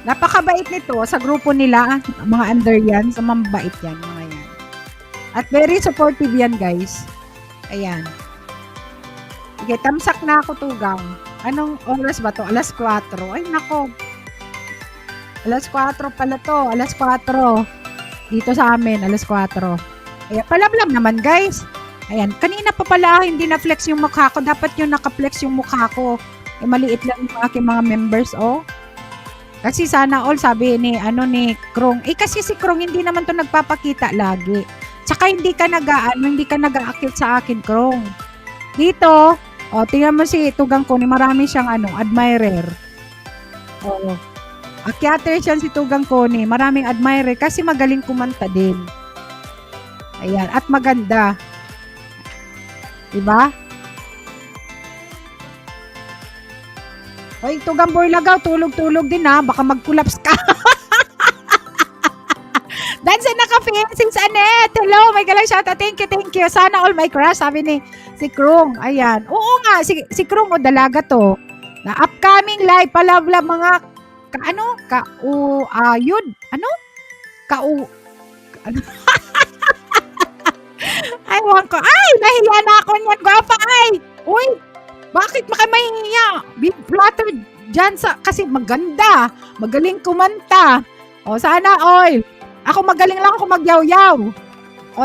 napakabait nito sa grupo nila, mga under yan, sa mambait yan, mga yan. At very supportive yan, guys. Ayan. Sige, tamsak na ako, Tugang. Anong oras ba to? 4:00. Ay, nako. 4:00 pala to. 4:00. Dito sa amin, 4:00. Ayan, palablam naman, guys. Ayan, kanina pa pala, hindi na-flex yung mukha ko. Dapat yung naka-flex yung mukha ko. Maliit lang yung aking mga members, oh. Kasi sana all, sabi ni Krong. Kasi si Krong, hindi naman to nagpapakita lagi. Tsaka hindi ka nag-aakit sa akin, Krong. Dito, tingnan mo si Tugang ko, marami siyang admirer. Akyater siya si Tugang ko, maraming admirer kasi magaling kumanta din. Ayan, at maganda. Diba? Hoy, Tugang Borlagaw, tulog-tulog din ha, baka mag-collapse ka. Dansa naka-fencing sa Anet. Hello, may galang shoutout. Thank you. Sana all my crush, sabi ni si Krong. Ayan. Oo nga, si Krong dalaga to. Na upcoming live pala mga Ay, wang ko. Ay, nahiya na ako niyan, gwapa ay. Uy, bakit makamahiya? Be flattered dyan kasi maganda. Magaling kumanta. Sana all. Ako magaling lang ako magyaw-yaw.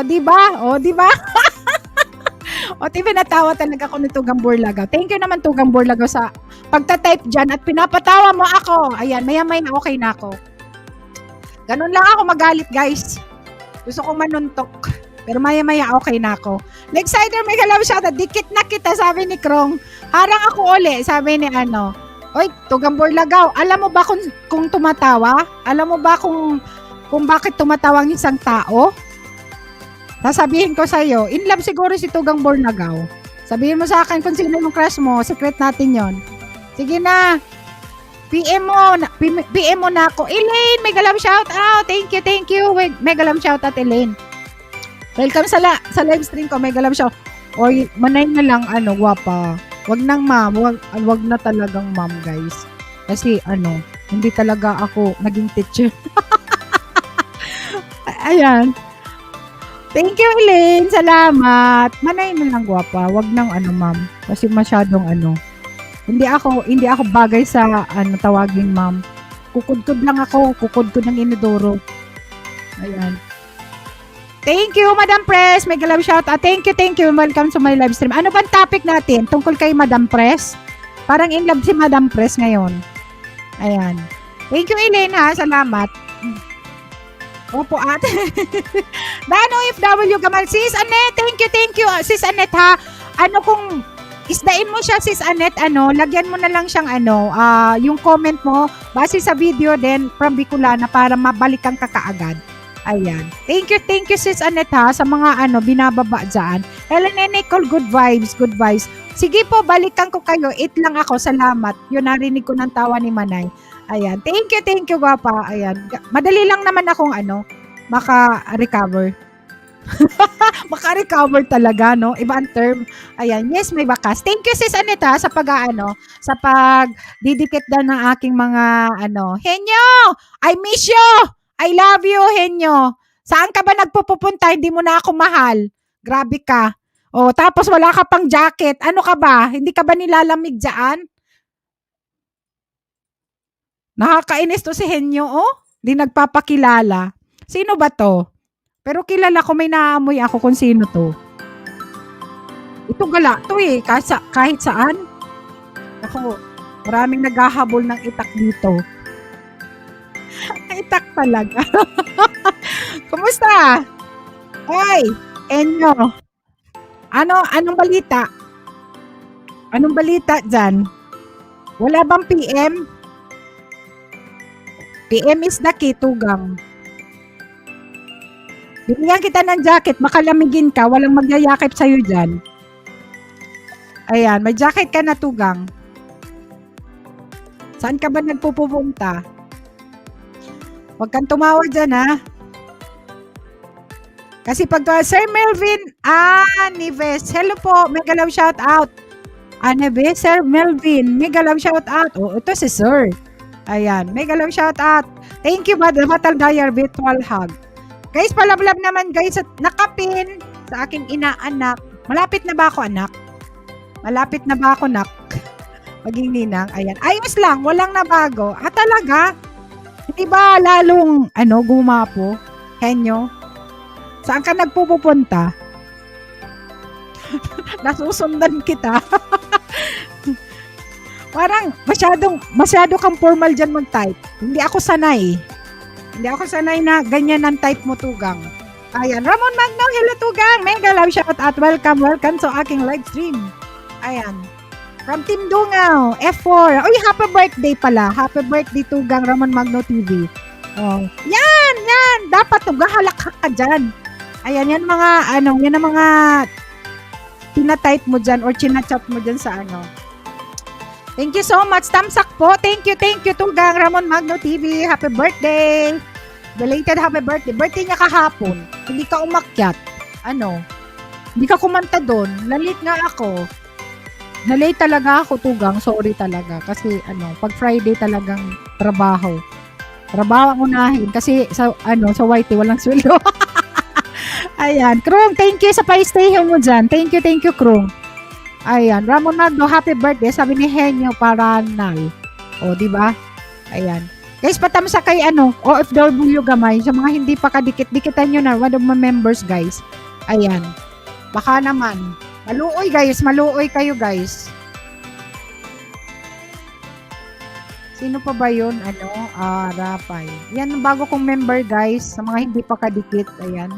Di ba? Pinatawa talaga ako ni Tugang Borlagaw. Thank you naman, Tugang Borlagaw, sa pagta-type dyan at pinapatawa mo ako. Ayan, maya-maya na okay na ako. Ganun lang ako magalit, guys. Gusto kong manuntok. Pero maya-maya okay na ako. Lexider, may galaw siya. Dikit na kita, sabi ni Krong. Harang ako uli, sabi ni Oy, Tugang Borlagaw, alam mo ba kung tumatawa? Alam mo ba kung bakit tumatawa ang isang tao? Sasabihin ko sa'yo, in love siguro si Tugang Borlagaw. Sabihin mo sa akin kung sino yung crush mo, secret natin yon. Sige na, PM mo na ako. Elaine, may galam shout out. Thank you. May galam shout out, Elaine. Welcome sa live stream ko, may galam shout. Oy, manay na lang, gwapa. Wag nang ma'am, wag na talagang ma'am, guys. Kasi hindi talaga ako naging teacher. Ayan. Thank you, Elaine. Salamat. Manay na lang, gwapa. Wag nang ma'am. Kasi masyadong Hindi ako bagay sa ano tawagin ma'am. Kukudkod lang ako, kukudkod ng inodoro. Ayan. Thank you, Madam Press. Mega love shout out. Thank you. Welcome to my live stream. Ano bang topic natin? Tungkol kay Madam Press? Parang in love si Madam Press ngayon. Ayan. Thank you, Elaine, ha. Salamat. Opo, ate. Dano FW Gamal. Sis Annette, thank you. Sis Annette, ha. Ano kung isdain mo siya, Sis Annette, lagyan mo na lang siyang yung comment mo, base sa video din, from Bicolana, para mabalikan ka kaagad. Ayan. Thank you, Sis Annette, ha, sa mga binababa dyan. Helen and Nicole, good vibes. Sige po, balikan ko kayo. It lang ako, salamat. Yun, narinig ko ng tawa ni Manay. Ayan. Thank you, guwapa. Ayan. Madali lang naman akong maka-recover. Maka-recover talaga, no? Iba ang term. Ayan. Yes, may bakas. Thank you, Sis Annette, ha, sa sa pag-didikit daw ng aking mga, Henyo! I miss you! I love you, Henyo. Saan ka ba nagpupunta? Hindi mo na ako mahal. Grabe ka. Oh, tapos wala ka pang jacket. Ano ka ba? Hindi ka ba nilalamig dyan? Nakakainis to si Henyo, oh. Di nagpapakilala. Sino ba to? Pero kilala ko, may naamoy ako kung sino to. Ito gala to eh. Kahit saan. Ako, maraming naghahabol ng itak dito. Itak talaga. Kumusta? Hoy, Enyo. Anong balita? Anong balita dyan? Wala bang PM? PM is the key, tugang. Binigyan kita ng jacket, makalamigin ka, walang magyayakip sa'yo dyan. Ayan, may jacket ka na, tugang. Saan ka ba nagpupunta? Huwag kang tumawa dyan, ha? Kasi pag Sir Melvin Nives, hello po, mega love shout out. Nives, Sir Melvin, mega love shout out. Oh, ito si Sir. Ayan, mega love shout out. Thank you, Batal Gayar, virtual hug. Guys, palablab naman guys at nakapin sa aking inaanak. Malapit na ba ako, anak? Malapit na ba ako, nak? Maging ninang. Ayan, ayos lang, walang nabago. Talaga? Hindi ba lalong, gumapo? Henyo? Saan ka nagpupunta? Nasusundan kita. Parang masyado kang formal dyan mag-type. Hindi ako sanay. Hindi ako sanay na ganyan ang type mo, tugang. Ayan, Ramon Magno, hello tugang. Mega love shout out. Welcome sa aking live stream. Ayan. From Team Dungaw, F4. Uy, happy birthday pala. Happy birthday tugang, Ramon Magno TV. Oh. Yan. Dapat gahalak ka dyan. Ayan, yan ang mga tina-type mo dyan or chinachat mo dyan sa Thank you so much. Tamsak po. Thank you, tugang, Ramon Magno TV. Happy birthday. Belated happy birthday. Birthday niya kahapon. Hindi ka umakyat. Hindi ka kumanta doon. Nalit nga ako. Nalate talaga ako, tugang. Sorry talaga. Kasi, pag Friday talagang trabaho. Trabaho ang unahin. Kasi, sa YT, walang sweldo. Ayan. Krong, thank you sa pa-stay mo dyan. Thank you, Krong. Ayan. Ramon Magno, happy birthday. Sabi ni Henyo Paranal. O, diba? Ayan. Guys, patamsa kay OFW Gamay. Sa mga hindi pa kadikit-dikitan nyo na. One of my members, guys. Ayan. Baka naman. Maluoy, guys. Maluoy kayo, guys. Sino pa ba yun? Rapay. Yan, bago kong member, guys. Sa mga hindi pa kadikit. Ayan.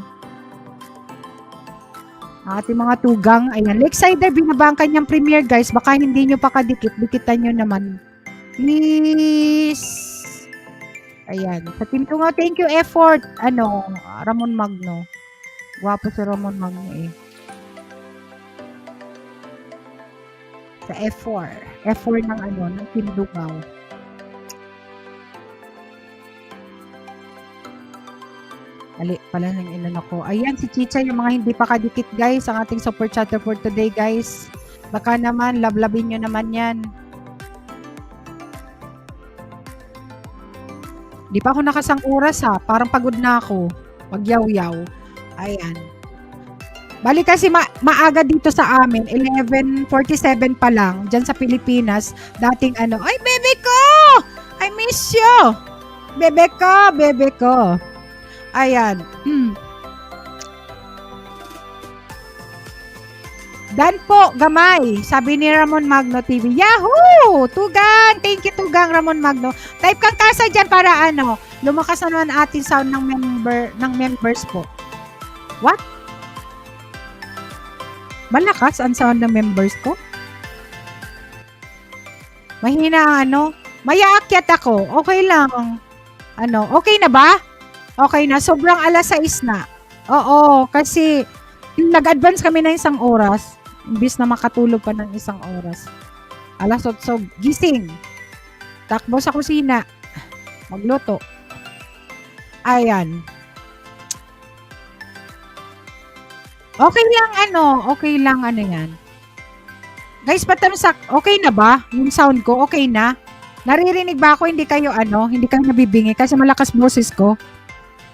Ating mga tugang. Ayan. Lakesider, binaba ang kanyang premiere, guys. Baka hindi nyo pa kadikit. Dikitan nyo naman. Please. Ayan. Sa Team Tungaw, thank you, effort. Ramon Magno. Gwapo si Ramon Magno eh. Sa F4. F4 ng Team Tungaw. Ali, pala ng ilan ako. Ayan, si Chicha, yung mga hindi pa kadikit, guys. Ang ating super chatter for today, guys. Baka naman, lablabin nyo naman yan. Di pa ako nakasang oras, ha. Parang pagod na ako. Pagyaw-yaw. Ayan. Bali kasi maaga dito sa amin, 11:47 pa lang, dyan sa Pilipinas, dating ano, ay, bebe ko! I miss you! Bebe ko, bebe ko. Ayan. Dan po, gamay. Sabi ni Ramon Magno TV. Yahoo! Tugang! Thank you, Tugang Ramon Magno. Type kang kasa dyan para ano, lumakas na naman ating sound ng members po. What? Malakas ang sound ng members ko? Mahina ang ano? Mayaakyat ako. Okay lang. Ano, okay na ba? Okay na. Sobrang alas 6 na. Oo, kasi nag-advance kami na isang oras. Imbis na makatulog pa ng isang oras. Alas 8, gising. Takbo sa kusina. Magluto. Ayan. Okay lang ano yan. Guys, patamsak, okay na ba? Yung sound ko, okay na? Naririnig ba ako? Hindi kayo nabibingi kasi malakas boses ko.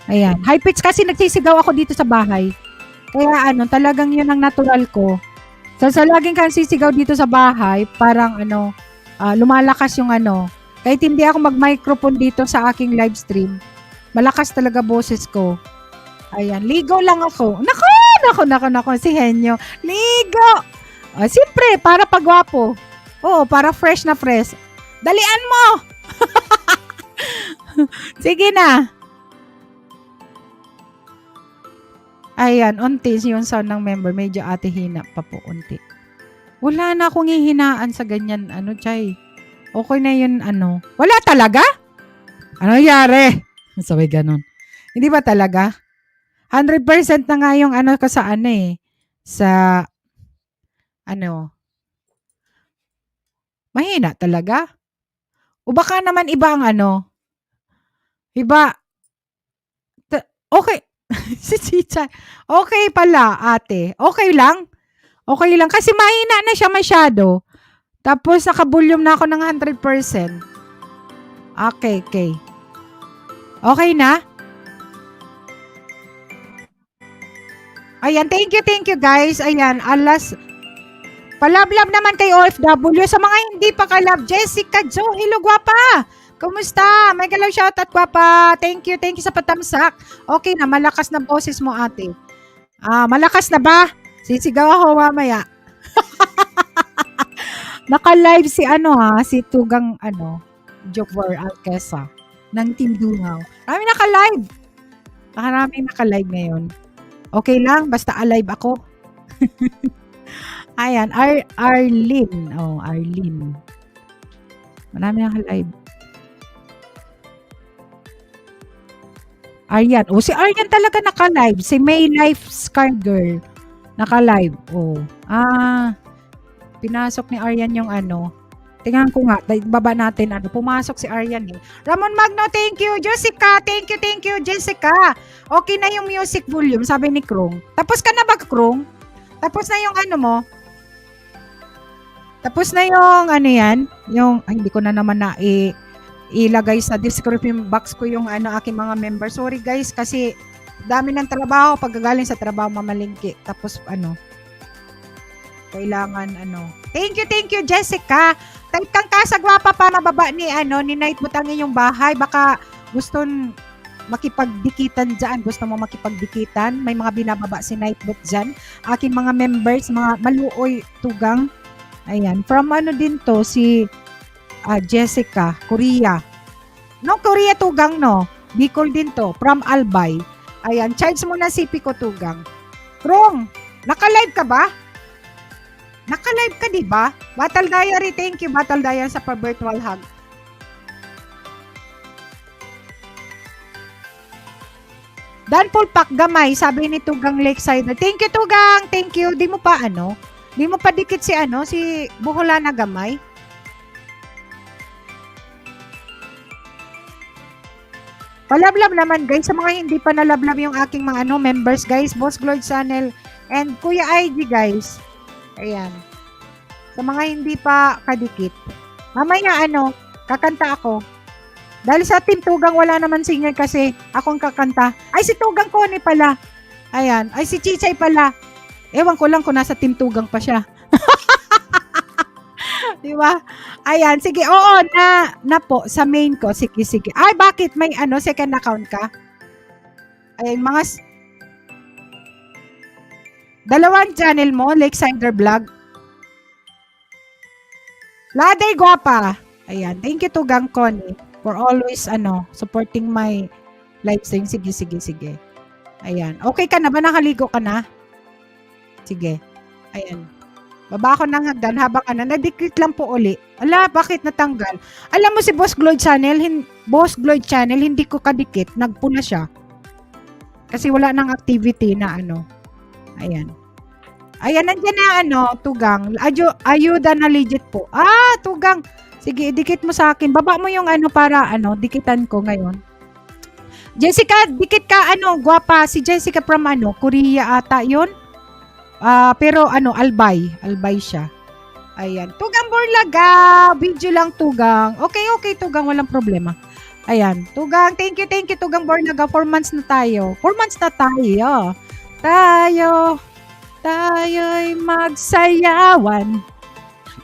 Ayan. High pitch kasi nagsisigaw ako dito sa bahay. Kaya talagang yun ang natural ko. So, sa laging kang sisigaw dito sa bahay, parang lumalakas yung kahit hindi ako mag-microphone dito sa aking live stream, malakas talaga boses ko. Ayan, ligo lang ako. Nako, si Henyo. Ligo! Siyempre, para pagwapo. Oo, para fresh na fresh. Dalian mo! Sige na. Ayan, unti yung sound ng member. Medyo hina pa po, unti. Wala na akong hihinaan sa ganyan, Chay. Okay na yun, Wala talaga? Ano nangyari? Sabay ganun. Hindi ba talaga? 100% na nga yung ko sa sa mahina talaga? O baka naman iba ang iba, okay. Si Chicha. Okay pala, ate. Okay lang? Okay lang. Kasi mahina na siya masyado. Tapos, naka-volume na ako ng 100%. Okay. Okay na? Ayan, thank you guys. Ayan, palablab naman kay OFW. Sa mga hindi pa kalab, Jessica Jo, hello gwapa. Kumusta? May galaw shoutout gwapa. Thank you sa patamsak. Okay na, malakas na boses mo ate. Malakas na ba? Sisigaw ako mamaya. Naka-live si si Tugang Jokwer Alquesa ng Team Dungaw. Marami naka-live. Maraming naka-live ngayon. Okay lang, basta alive ako. Ayan, Arlene. Arlene. Marami naka-live. Aryan. Si Aryan talaga naka-live. Si May Life Scar Girl. Naka-live. Pinasok ni Aryan yung Tingnan ko nga. Baba natin. Pumasok si Aryan eh. Ramon Magno, thank you. Jessica, thank you, Jessica. Okay na yung music volume, sabi ni Krong. Tapos ka na ba, Krong? Tapos na yung mo? Tapos na yung yan? Yung, hindi ko na naman ilagay sa description box ko yung aking mga members. Sorry guys, kasi dami ng trabaho. Pagkagaling sa trabaho, mamalingki. Tapos kailangan Thank you, Jessica. Type kang kasagwapa pa mababa ni Night Butangin yung bahay. Baka gusto makipagdikitan dyan. Gusto mo makipagdikitan. May mga binababa si Nightbot dyan. Aking mga members, mga maluoy tugang. Ayan. From din to, si Jessica, Korea. No, Korea tugang, no? Bicol din to. From Albay. Ayan. Charge mo na CP ko tugang. Krong, naka-live ka ba? Naka-live ka, di ba? Battle Diary, thank you, Battle Diary, sa pa-virtual hug. Dan Pulpak Gamay, sabi ni Tugang Lakeside. Thank you, Tugang. Thank you. Di mo pa Di mo pa dikit si si Buholana Gamay. Palablab naman, guys. Sa mga hindi pa nalablab yung aking mga members, guys. Boss Gloyd Channel and Kuya IG, guys. Ayan. Sa mga hindi pa kadikit. Mamaya kakanta ako. Dahil sa Team Tugang wala naman singer kasi akong kakanta. Ay, si Tugang Connie pala. Ayan. Ay, si Chichay pala. Ewan ko lang kung nasa Team Tugang pa siya. 'Di ba? Ayan, sige, oo, na po sa main ko. Sige, sige. Ay, bakit may ano, second account ka? Ay, dalawang channel mo, Lakesider Vlog. Laday Guapa. Ayan, thank you Tugang Connie for always supporting my live stream. Sige, sige, sige. Ayan. Okay ka na ba? Nakaligo ka na? Sige. Ayan. Baba ako ng hagdan habang nadikit lang po uli. Ala, bakit natanggal? Alam mo si Boss Gloyd Channel, hindi ko kadikit. Nagpuna siya. Kasi wala nang activity na Ayan. Ayan, nandiyan na Tugang. Ayuda na legit po. Ah, Tugang. Sige, idikit mo sa akin. Baba mo yung para dikitan ko ngayon. Jessica, dikit ka guwapa. Si Jessica from Korea ata 'yon. Pero Albay siya. Ayan. Tugang Borlaga. Video lang Tugang. Okay, Tugang, walang problema. Ayan. Tugang, thank you Tugang Borlaga. 4 months na tayo. 4 months na tayo. Tayo'y magsayawan.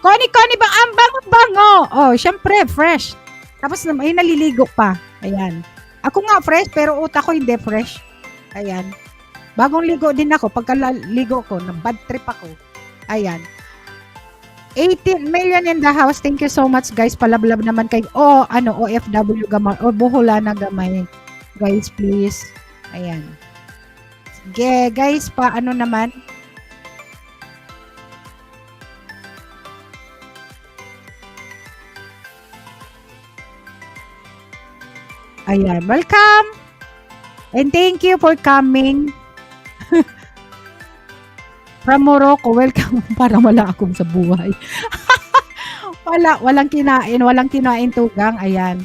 Connie ba? Ang bango-bango. Oh, syempre, fresh. Tapos may naliligo pa. Ayan. Ako nga fresh, pero utak ko hindi fresh. Ayan. Bagong ligo din ako. Pagkaligo ko, bad trip ako. Ayan. 18 million in the house. Thank you so much, guys. Palablab naman kay OFW gamay. O, Buholana gamay. Guys, please. Ayan. Sige, guys, naman. Ayan, welcome! And thank you for coming. From Morocco, welcome. Parang wala akong sa buhay. walang kinain Tugang. Ayan.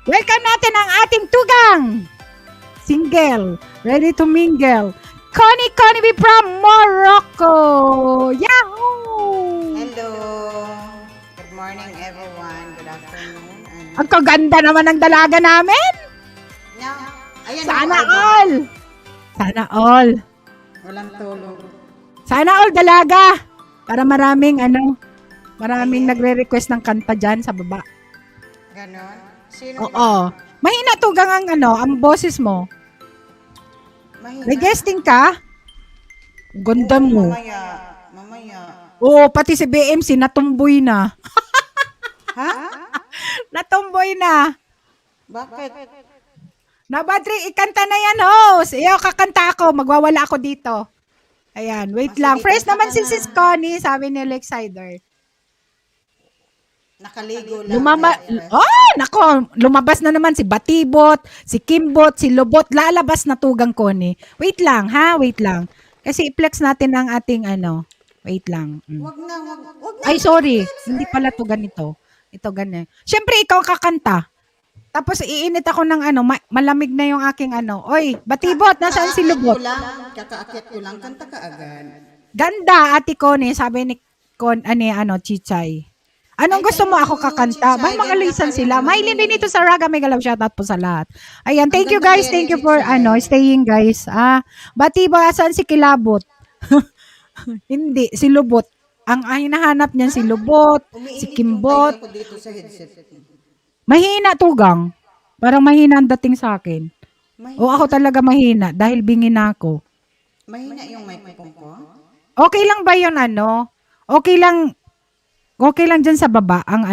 Welcome natin ang ating Tugang! Single, ready to mingle. Connie from Morocco! Yahoo! Hello! Good morning everyone. Good afternoon. Ang kaganda naman ng dalaga namin! No, ayan, Sana all! Sana all! Walang tulog. Sana all dalaga! Para maraming nagre-request ng kanta dyan sa baba. Ganon? Sino Oo. Mahina Tugang ang boses mo. Mahina? May guesting ka? Ganda mo. Mamaya. Oo, pati si BMC natumboy na. Ha? Natumboy na. Bakit? Nabadri, ikanta na yan, host. Iyo, kakanta ako. Magwawala ako dito. Ayan, wait lang. Fresh naman si Sis Connie, sabi ni Lakesider. Nakaligo lang. Nako, lumabas na naman si Batibot, si Kimbot, si Lobot. Lalabas na Tugang Connie. Wait lang, ha? Wait lang. Kasi i-flex natin ang ating Wait lang. Wag na. Ay, sorry. Hindi pala to ganito. Ito ganyan. Siyempre, ikaw kakanta. Tapos iinit ako ng malamig na yung aking Oy, Batibot, nasaan si Lubot? Kakaakit ko lang, kanta ka agad. Ganda, Ate Connie, sabi ni Chichay. Anong gusto mo ako kakanta? Ba, magalisan sila. Maylin din ito sa Raga. May galaw shoutout po sa lahat. Ayan, thank you guys. Thank you for staying guys. Batibot, saan si Kilabot? Hindi, si Lubot. Ang hinahanap niyan si Lubot, si Kimbot. Ako dito sa headset. Mahina Tugang. Parang mahina ang dating sa akin. O ako talaga mahina dahil bingin ako. Mahina yung microphone ko? Okay lang ba yun Okay lang dyan sa baba ang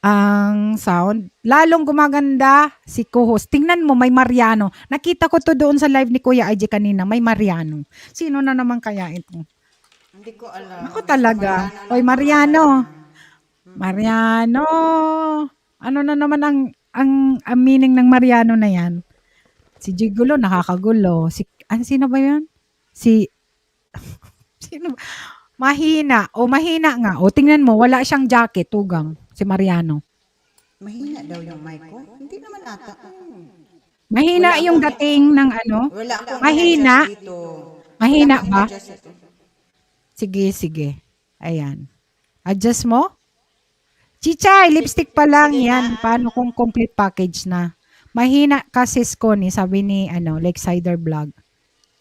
ang sound. Lalong gumaganda si co-host. Tingnan mo, may Mariano. Nakita ko to doon sa live ni Kuya IJ kanina. May Mariano. Sino na naman kaya ito? Hindi ko alam. Ako talaga. Oy, Mariano. Mariano. Ano na naman ang meaning ng Mariano na yan? Si Gigulo, nakakagulo. Sino ba yan? Sino ba? Mahina. Mahina nga. Tingnan mo, wala siyang jacket, Tugang. Si Mariano. Mahina daw yung mic ko? Hindi naman ata. Mahina yung dating ng Wala akong mahina. dito. Mahina ba? Sige. Ayan. Adjust mo? Chichay, lipstick pa lang yan. Paano kung complete package na? Mahina kasi Connie, sabi ni Lakesider Vlog.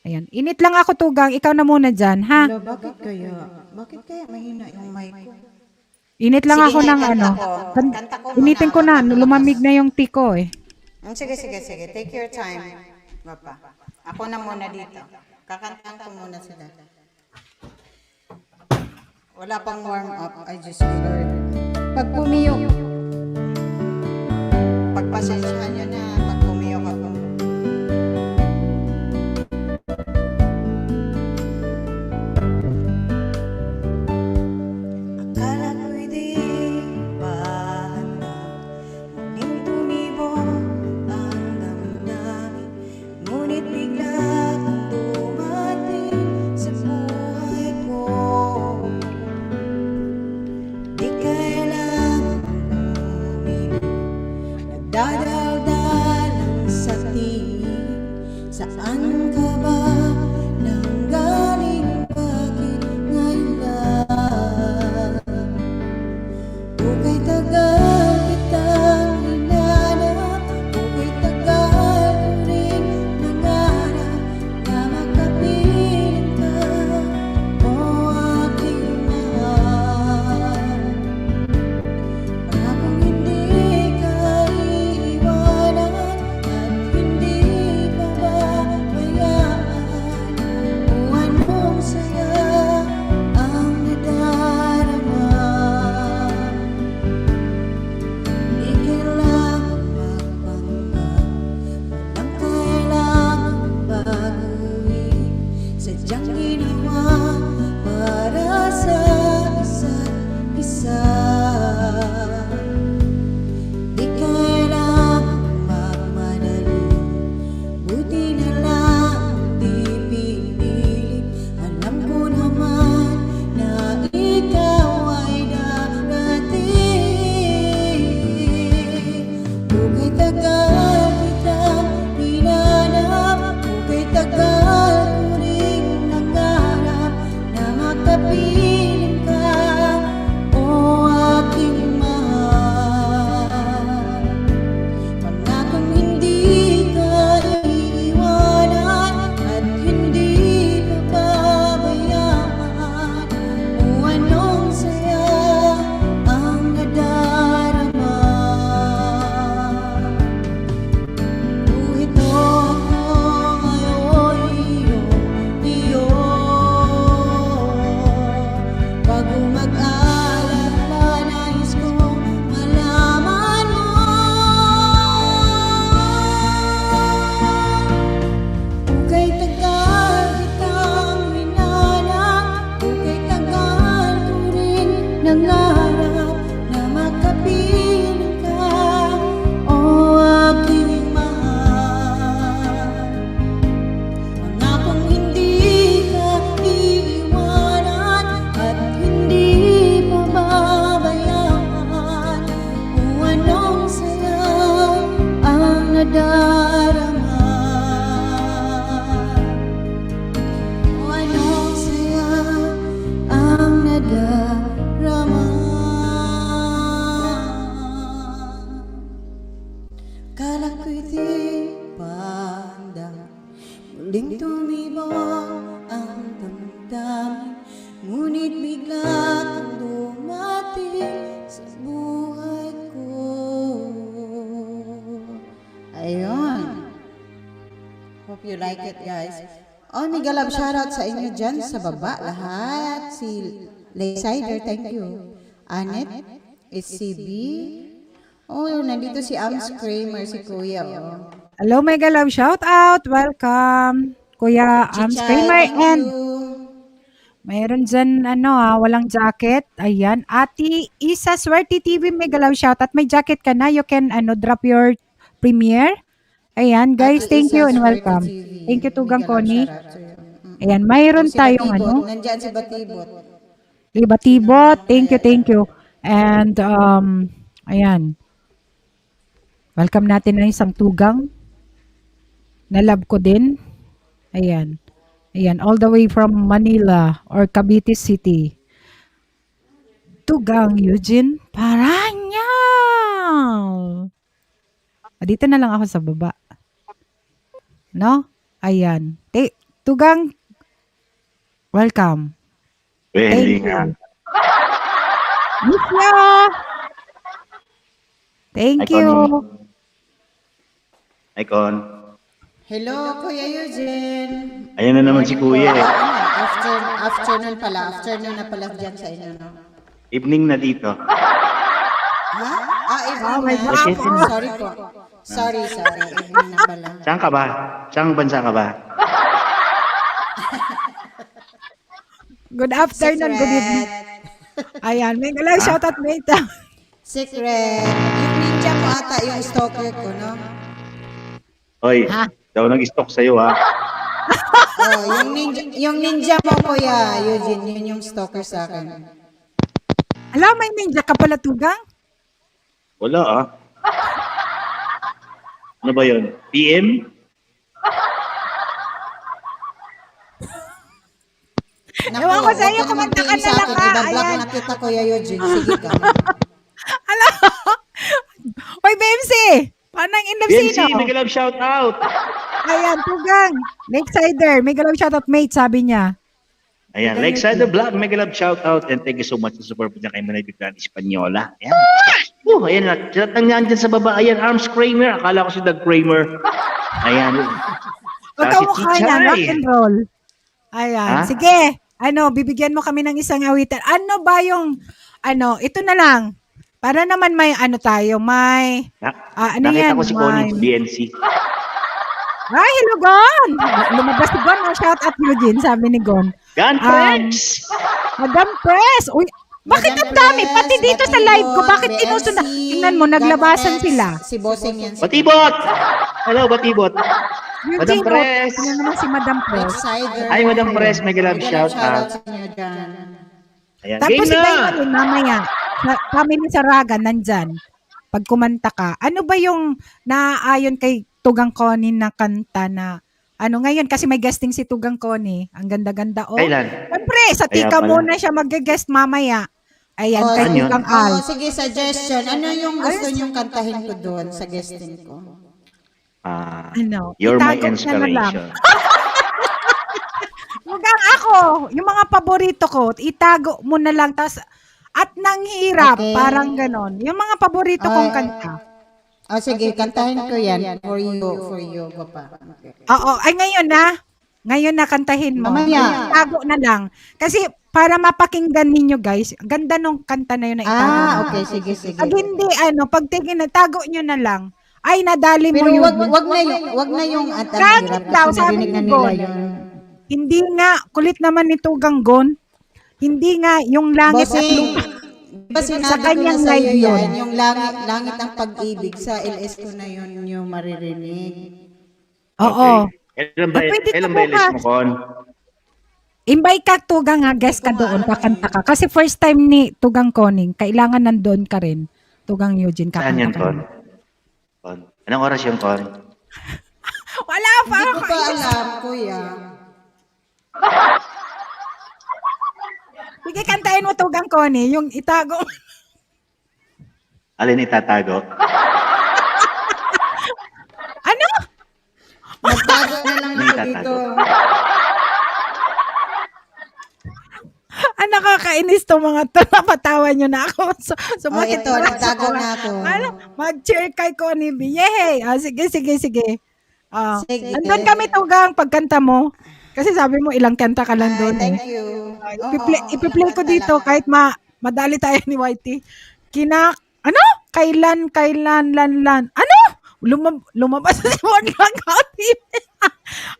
Ayan. Init lang ako, Tugang. Ikaw na muna dyan, ha? Hello, bakit kaya? Bakit kaya mahina yung mic ko? Init lang Sige ako nga, ng ikanta ano. ko. Kan- Kanta ko muna Initin ko habang na. Lumamig malakas. na yung tiko eh. Sige, sige, sige. Take your time. Papa. Ako na muna dito. Kakantahan ko muna sila. Wala pang warm up. I just Lord. Pag pumiyok, pagpasensyahan nyo na. Pag pumiyok ako. Akala ko'y di pa handa, muling tumibok ang damdamin, ngunit bigla kang dumating sa buhay ko. Di kailangan bumili, nagdadaldalang sa tingin. Saan ka ba nanggaling? Bakit ngayon lang? Ukay tagal kitang hinanap, ukay tagal ko rin nangarap na makapiling ka, o aking mahal. Pangakong hindi ka iiwanan at hindi pababayaan, kung anong saya ang nadarama. Di kailangang magpanggap, walang kailangang baguhin, sadyang ginawa para sa isa't isa. Di kailangang magmadali, buti na lang di pinilit. Alam ko naman na ikaw ay darating. Ukay tagal kitang hinanap, ukay tagal ko rin nangarap na makapiling ka, o aking mahal. Pangakong hindi ka iiwanan at hindi pababayaan, kung anong saya ang nadarama. Ito ako ngayon, iyo. Bago mag-alap na nais kong malaman mo, ukay tagal kitang hinanap, ukay tagal ko rin nangarap na makapiling ka, o aking mahal. Pangakong hindi ka iiwanan at hindi pababayaan, kung anong saya ang nadarama. Kung anong saya ang nadarama. Kala ko'y di pa handa, muling tumibok ang damdamin, ngunit bigla kang dumating sa buhay ko. Ayun. Hope you like it, guys. Oh, mega love shoutout sa inyo dyan sa baba lahat. Si Laysider, thank you. Anet, SCB. Oh, nandito si Ams Kramer, si Kuya. Oh. Hello, mega love. Shout out. Welcome. Kuya Arms Chichay, Kramer. thank And you. mayroon dyan, walang jacket. Ayan. Ati Isa Swerte TV, mega love. Shout out. May jacket ka na. You can, drop your premiere. Ayan, guys. Ate Thank you Isa, and Swerte welcome. TV. Thank you, Tugang Mega love Connie. shoutout to you. Ayan, mayroon Si tayong, Batibot, nandyan si Batibot. Batibot. Thank you, thank you. And, ayan. Welcome natin ang isang tugang na love ko din. Ayan. Ayan, all the way from Manila or Cavite City. Tugang Eugene Paranaw. Dito na lang ako sa baba. No? Ayan. Tugang, welcome. Hindi Thank nga. you. Miss ya! Thank Icon. you. Icon. Hello, Kuya Eugene. Ayan na naman si Kuya eh. Afternoon pala. Afternoon na pala dyan sa inyo, no? Evening na dito. Ha? Evening my na. God. Sorry po. Sorry. Evening na pala. Saan ka ba? Saan bansa ka ba? Good afternoon, good evening. Ayan, may galang shoutout mate. Secret. Yung ninja mo ata yung stalker ko, no? Hoy, Ha? daw nag-stalk sa'yo ha. Oh, yung ninja mo, Kuya Eugene, yun yung stalker sa akin. Alam, may ninja ka pala, Tugang? Wala ah. Ano ba yun? PM? Ewan ko sa'yo, kumanta ka na lang, ha? Ibablock Ayan. na kita, Kuya Eugene. Sige ka. Alam, Hoy, BMC! Panang in love BMC, sino? may galab shout out. Ayan, Tugang. Lakesider, may galang shoutout mate, sabi niya. Ayan, Lakeside the Vlog, may galab shout out and thank you so much sa support po niya kay Manay Biglan Espanyola. Ayan. Ayan na. Sinatang niyan dyan sa baba. Ayan, Arms Kramer. Akala ko si Doug Kramer. Ayan. Magkamukha Si niya, Chichay. rock and roll. Ayan, Ha? sige. Bibigyan mo kami ng isang awitan. Ano ba yung, ito na lang. Para naman may tayo, may, ano Nakita yan? ko si Connie sa BNC. Ay, hello, Gon! Lumabas si Gon, shout out Eugene, sabi ni Gon. Gun Press! Madam Press! Uy, bakit ang dami? Pati dito sa live ko, bakit inusunod? Tingnan mo, naglabasan sila. Si Bossing yan. Batibot! Hello, Batibot. Madam Eugene, Press! tingnan naman si Madam Press. Cider. Ay, Madam Press, may galab shout out. sa inyo dyan. Ayan, Tapos game si Kayo na! rin, mamaya, kami ni Saraga, nandyan. Pag kumanta ka, ano ba yung naaayon kay Tugang Connie na kanta na, ngayon, kasi may guesting si Tugang Connie. Ang ganda-ganda, oh. Kailan? Siyempre, sa Kaya tika pala. muna siya mag-guest mamaya. Ayan, Oh, kay ano yun? Tugang Al. Sige, suggestion. Ano yung gusto niyong kantahin ko doon sa guesting ko? You're my itago niya na lang. inspiration. Tugang ako, yung mga paborito ko, itago mo na lang. At nang hirap, Okay. parang ganon. Yung mga paborito kong Ay, kanta. Oh, sige, kantahin ko yan. For you, Papa. Okay. Oo, ay ngayon na. Ngayon na kantahin mo. Mamaya. Itago na lang. Kasi para mapakinggan ninyo guys, ganda nung kanta na yun na itago. Okay, sige. Pag hindi, pag tago nyo na lang, ay nadali mo Pero yun. wag na yung at ang Kahit hirap daw, kasi sabi narinig na ni nila Gon. yun. Hindi nga, kulit naman ni Tugang Gon. Hindi nga, yung langit at Bossing, lupa. ba Sa sinabi ko na kanyang sa iyo live yun. yan, yung langit ang pag-ibig sa LS ko na yun yung maririnig. Oo. Okay. Kailan ba, Pwede ka kailan ba ilis mo, bukas. Con? Invite ka, Tugang, ha, guest ka doon, kakanta ka. Kasi first time ni Tugang Koning, kailangan nandun ka rin. Tugang Eugene, Saan yan, kakanta ka. Con? Con? Anong oras yung Con? Wala pa Hindi ako. ko pa alam, kuya. Sige, kantahin mo Tugang Connie, yung itago. Alin itatago? Ano? Magtago na lang May ako tatago. dito. Nakakainis to mga to. Napatawa nyo na ako. Sumakit ito, nagtago na ako. Mag-cheer kay Connie B. Yay! Sige. Sige. Andun kami Tugang pagkanta mo. Kasi sabi mo ilang kanta ka lang Ay, doon. thank you. Ipi-play ko dito kahit madali tayo ni Whitey. Kailan, lan. Lumabas na si Ward lang TV.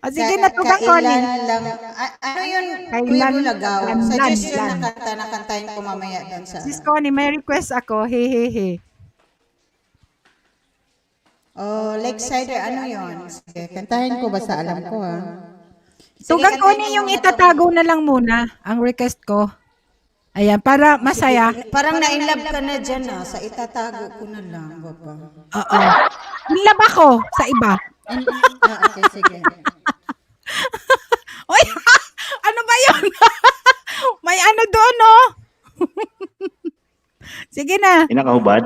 Sige na Tugang Connie. Kailan lang. Ano yun? Kailan Kuya Bulagaw. lan. Suggestion na kanta na kantahin ko mamaya doon sa... Sis Connie, may request ako. He. Oh, Lakesider, ano yun? Sige, kantahin ko basta alam ko ha. Tugang Connie, yung itatago na lang muna ang request ko. Ayan, para masaya. Parang na-inlove ka na dyan sa itatago ko na lang, Papa. Oo. Nilab ako sa iba. Okay, sige. Oy, ano ba yun? May ano doon, no? Sige na. Inakahubad?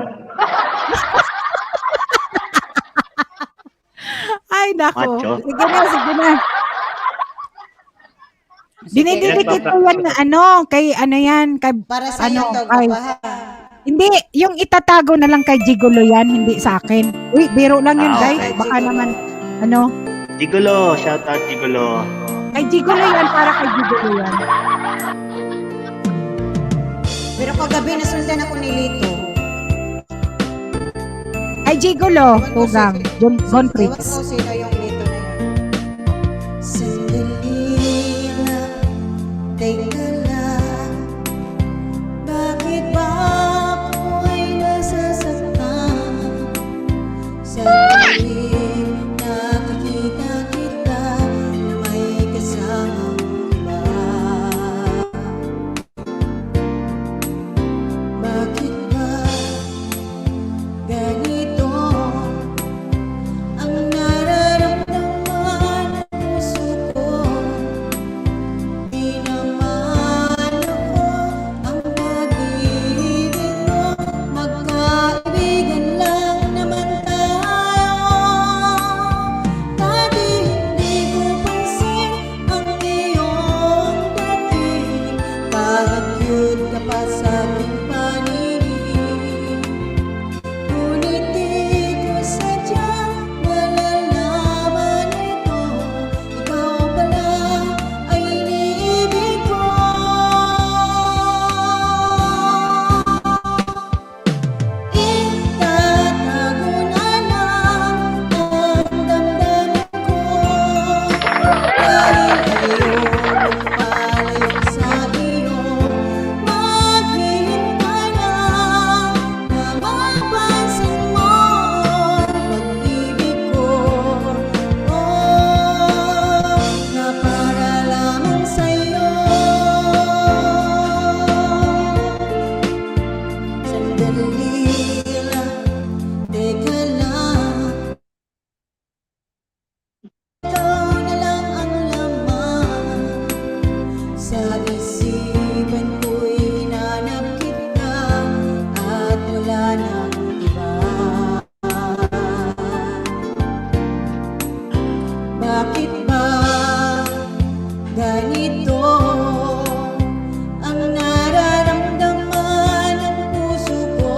Ay, nako. Macho. Sige na. Dinididikit ko yan na kay yan, kay Para sa iyo to, kay, Papa. hindi, yung itatago na lang kay Gigolo yan, hindi sa akin. Uy, biro lang yun, guys. Okay. Baka naman, Gigolo, shout out Gigolo. kay Gigolo yan, para kay Gigolo yan. Pero kagabi nasundan ako ni Lito. Kay Gigolo, Ewan ko Tugang, si- John Ewan Gonfritz. ko sino yung Lito na yun. Sandali lang, teka lang. Bakit ba ako'y nasasaktan? Sandali, nakikita kita na may kasamang iba. Bakit ba ganito ang nararamdaman ng puso ko? Di naman ako ang pag-ibig mo, magkaibigan lang naman tayo. Dati hindi ko pansin ang iyong dating, kahit cute ka pa sa aking paningin. Ngunit di ko sadyang malalaman ito, ikaw pala ay iniibig ko. Itatago na lang ang damdamin ko, dahil ayokong malayo sa iyo. Maghihintay lang na mapansin mo ang pag-ibig ko, na para lamang sa'yo. Sandali lang, teka lang. Ikaw na lang ang laman sa isipan ko'y hinanap kita at wala nang iba. Bakit ba ganito ang nararamdaman ng puso ko?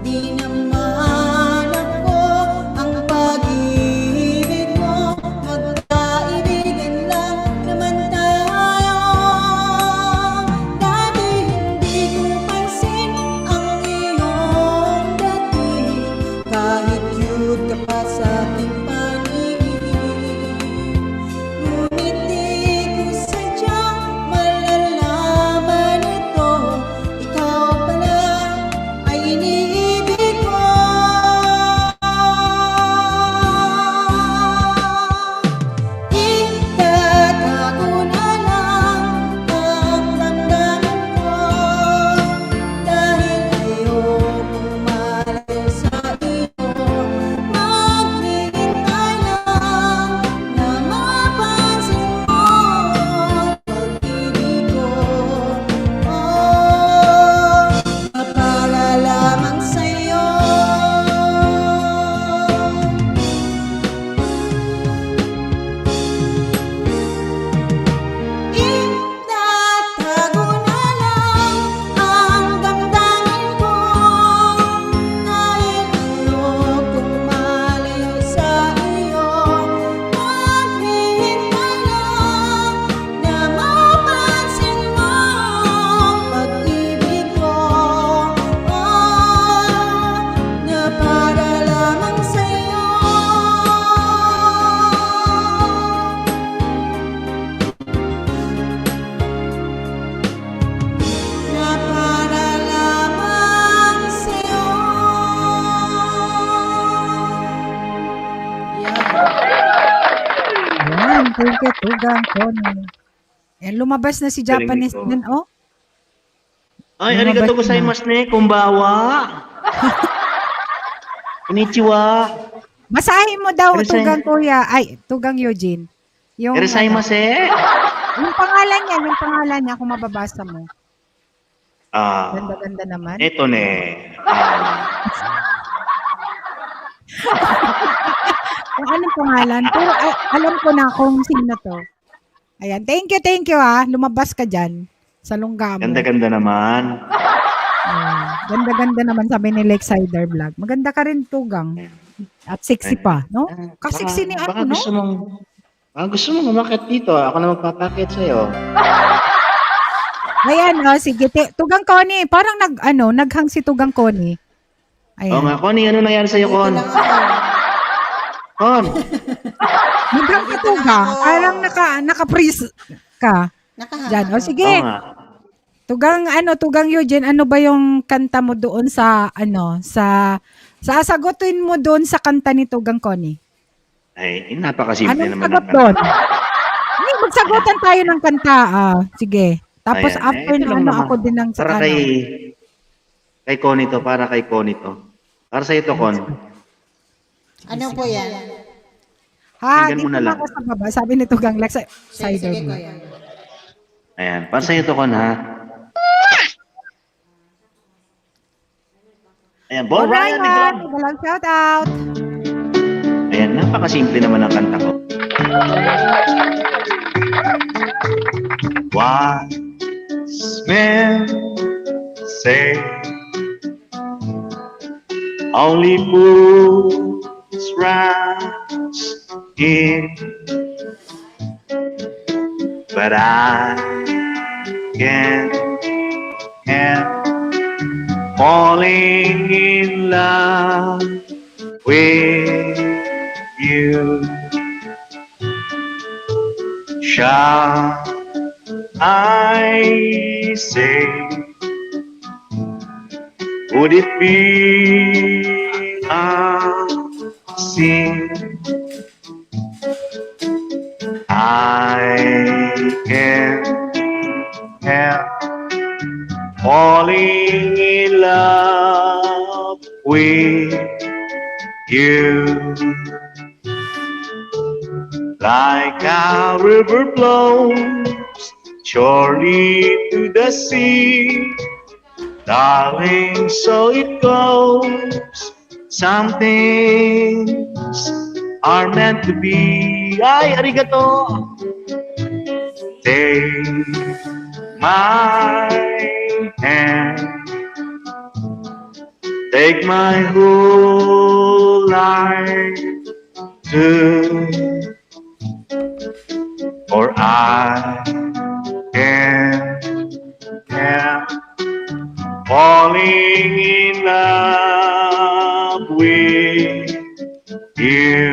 Di naman ako ang pag-ibig mo, magkaibigan lang naman tayo. Dati hindi ko pansin ang iyong dating, kahit cute ka pa sa aking paningin. Ngunit di ko sadyang malalaman ito, ikaw pala ay iniibig ko. Itatago na lang ang damdamin ko, dahil ayokong malayo sa iyo. Maghihintay lang na mapansin mo ang pag-ibig ko, na para lamang sa'yo. Itatago na lang ang damdamin ko, dahil ayokong malayo sa iyo. Maghihintay lang na mapansin mo ang pag-ibig ko, na para lamang sa'yo. Na para lamang sa'yo. Yan, thank you, Tugang, Tony. Lumabas na si Galing Japanese nito. din, Ay, Lumabas arigato na. gozaimasu ne, kumbawa. Konnichiwa. Basahin mo daw, Erasay- Tugang Kuya. Ay, Tugang Eugene. Yung, Erasaimasu. yung pangalan niya, kung mababasa mo. Ganda-ganda naman. Eto ne. Kung anong pangalan, pero alam ko na kung sino to. Ayan, thank you lumabas ka dyan sa lungga mo. Ganda-ganda naman. Ganda-ganda naman sabi ni Lakesider Vlog. Maganda ka rin, Tugang. At sexy pa, no? Kasexy ni Baka ano, no? gusto mong umakyat dito. Ako na magpapakit sa'yo. Ayan, sige. Tugang Connie, parang naghang si Tugang Connie. Oo nga, Ayan. Connie, ano nangyari sa'yo, Dito Con? lang ako. Con! Naghang ka, Tugang. Parang naka-freeze ka. Nakahanga. Dyan. O, sige. Oo nga. Tugang Eugene, ano ba yung kanta mo doon sasagutin mo doon sa kanta ni Tugang Connie? Ay, napakasimple Anong naman. sagot doon? Hindi, magsagutan tayo ng kanta. Sige. Tapos Ayan, after ito na lang naman. ako din ng Para kay Connie to, para kay Connie to. Para sa'yo to, Con. Ano po yan? Ha, Tingnan dito mo na na lang. ako sa baba. Sabi ni Tugang Lex, Sige, cider sige, mo. kuya. Ayan, para sa'yo to, Con, ha? Ayan, Bon Ryan, Alright, walang shout out. Ayan, napakasimple naman ang kanta ko. Wise men say only fools rush in, but I can't help falling in love with you. Shall I say, would it be a sin? I can't help falling in love with you. Like a river flows surely to the sea, darling, so it goes. Some things are meant to be. Ay, arigato. Take my hand, take my whole life too, for I can't help falling in love with you.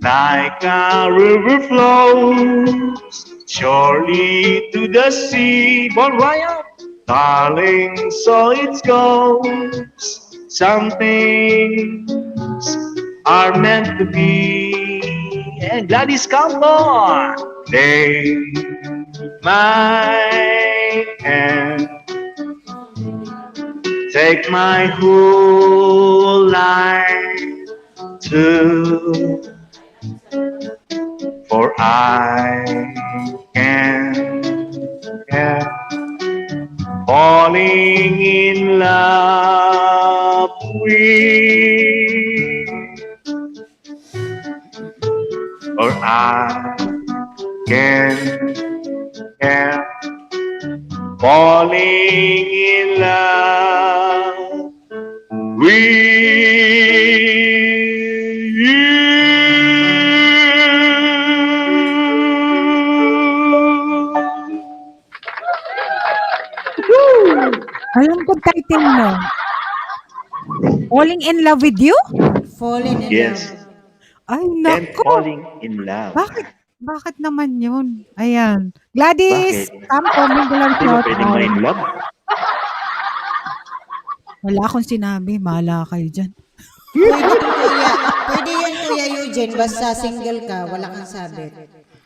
Like a river flows surely to the sea. Bon Ryan, darling, so it goes. Some things are meant to be. And Gladys Campo, take my hand, take my whole life too, for I can't help falling in love with, or I can't help falling in love with you. Alam ko title mo. Falling in love with you? Falling in Yes, love. Ay, and nako. falling in love. Bakit naman yun? Ayan. Gladys, Bakit? Campo, may walang Hindi mo shout pwedeng out. ma-in love? Wala akong sinabi. Mahala kayo dyan. Pwede yan, Kuya Eugene. Basta single ka, wala kang sabit.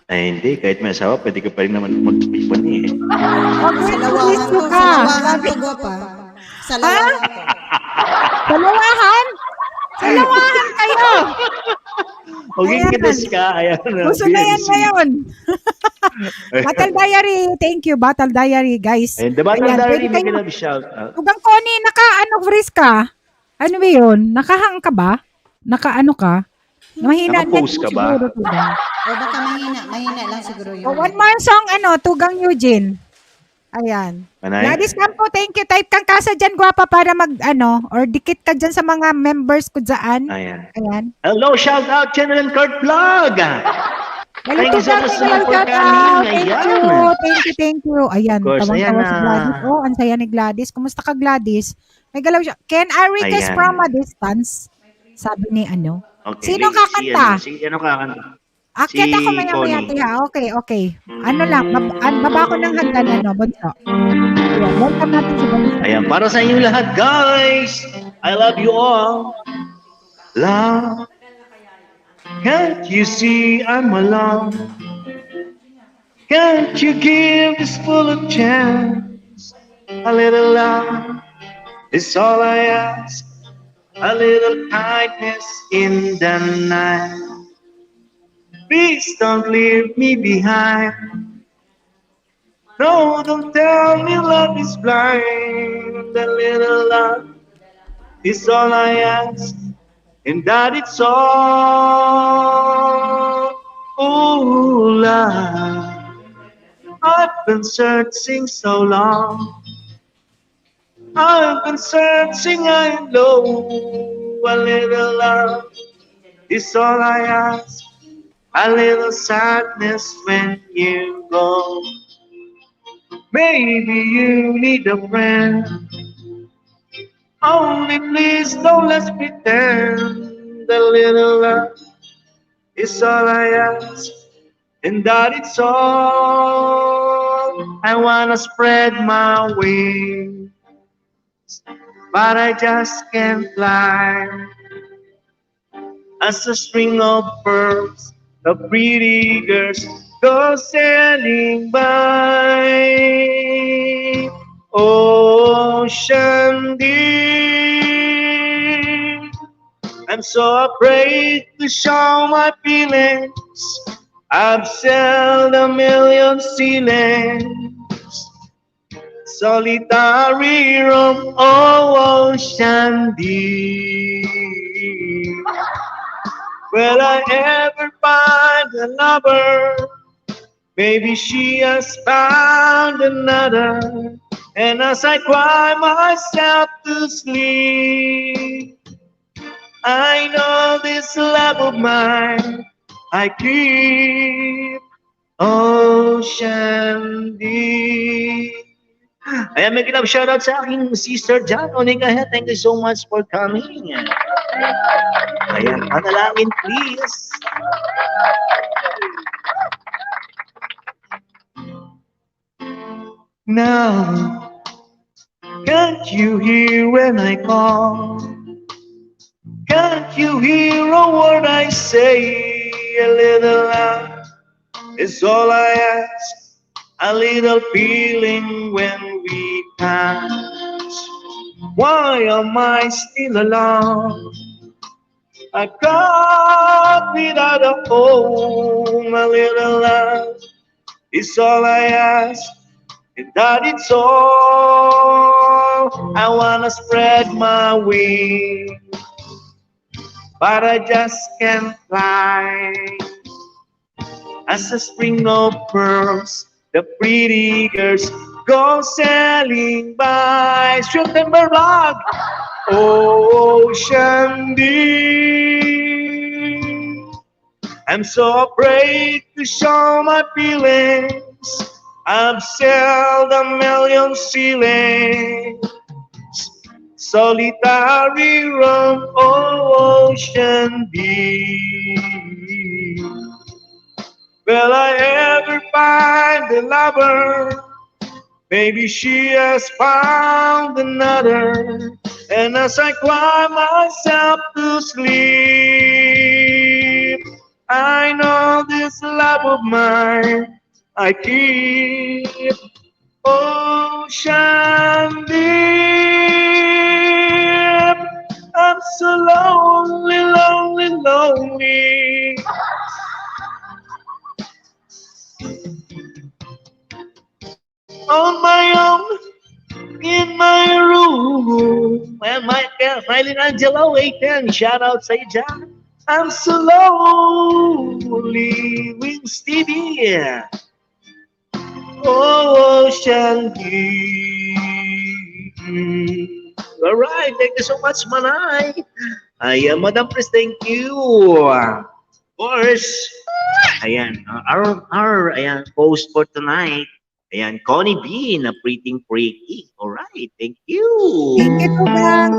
Ay, hindi. Kahit may asawa, pwede ka pa rin naman mag-ipon eh. Sa lawangan ko, sa lawangan ko, gwapa. Sa lawangan ko. Dalawahan? Dalawahan kayo! Huwag kides ka. Ayan na. Gusto na yan ngayon. Battle Diary. Thank you, Battle Diary, guys. And the Battle Ayan, Diary, pwede may kayo- gonna shout out. Tugang Connie, freeze ka? Ano ba yun? Nakahang ka ba? Naka-ano ka? Mahina Naka-post net mo ka ba? siguro, Tugang. O baka mahina lang siguro Oh, yung one net. more song, Tugang Eugene. Ayan. Manay? Gladys Campo, thank you. Type kang kasa dyan, guwapa, para or dikit ka dyan sa mga members ko dyan. Ayan. Ayan. Hello, shout out, General Kurt Vlog. Galing Thank you so Tugang, much may naman galang for shout coming. out. Thank you. Ayan. Thank you. Ayan, Of course, ayan tawang-tawa na. si Gladys. Oh, ang saya ni Gladys. Kumusta ka, Gladys? May galaw siya. Can I request from a Ayan. distance? Sabi ni Okay, Sino kakanta? si ano kakanta? Akyat ako Si maya-maya, Connie. tiha. Okay. Ano lang, baba ko ng hagdan, Bunso. Ayan, welcome natin si Bunso. Ayan, para sa inyong lahat, guys. I love you all. Love, can't you see I'm alone? Can't you give this full of chance? A little love is all I ask. A little kindness in the night. Please don't leave me behind. No, don't tell me love is blind. A little love is all I ask, and that it's all. Oh, love, I've been searching so long. I've been searching high and low. A little love is all I ask. A little sadness when you go. Maybe you need a friend. Only please don't let's pretend. A little love is all I ask, and that it's all. I wanna spread my wings, but I just can't fly. As a string of pearls, the pretty girls go sailing by. Ocean deep, I'm so afraid to show my feelings. I've sailed a million ceilings, solitary roam, ocean deep. Will I ever find a lover? Maybe she has found another. And as I cry myself to sleep, I know this love of mine I keep ocean deep. Ayan, may kinab shoutout sa aking sister John Onigahe. Thank you so much for coming. Ayan, panalangin please. Now, can't you hear when I call? Can't you hear a word I say? A little love is all I ask. A little feeling when we pass. Why am I still alone? I got without a home. A little love is all I ask. And that it's all. I wanna spread my wings, but I just can't fly. As a string of pearls, the pretty girls go sailing by. September rock, ocean deep. I'm so afraid to show my feelings. I've sailed a million ceilings, solitary roam, ocean deep. Will I ever find a lover? Maybe she has found another. And as I cry myself to sleep, I know this love of mine I keep ocean deep. I'm so lonely, lonely, lonely. On my own, in my room. And Mylene Angelo, 810. Shout out sa iyo dyan. I'm so lonely, Wings TV. Oh, ocean deep. All right, thank you so much, Manay. Madam Pris, thank you. Of course, ayan, ayan, post for tonight. Ayan, Connie B na Pretty Freaky. All right, thank you. Thank you, Tugang.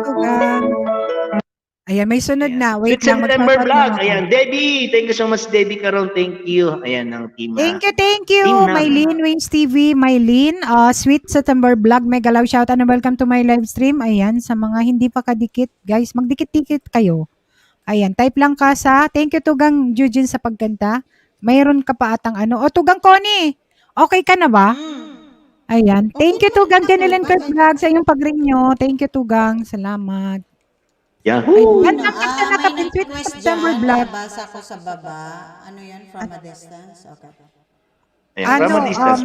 Ayan, may sunod Ayan. na. Wait Sweet lang, September magpapat Vlog. lang ako. Ayan, Debbie. Thank you so much, Debbie Caron. Thank you. Ayan, ng team. Thank you, Team namin. Mylene Wings TV, Mylene, Sweet September Vlog, mega love shout and welcome to my live stream. Ayan, sa mga hindi pa kadikit, guys, magdikit-dikit kayo. Ayan, type lang ka sa, thank you Tugang Jujin sa pagkanta. Mayroon ka pa atang ano. O Tugang Connie, okay ka na ba? Ayan, thank you Tugang Janeline Kurt Vlog sa iyong pag-ring nyo. Thank you Tugang, salamat. Yahoo! Ayan, tapos na May nakapin Sweet nag-request September dyan, Vlog. nabasa ko sa baba. Ano yan? From a distance? Okay. Ayan, Ano, from a distance,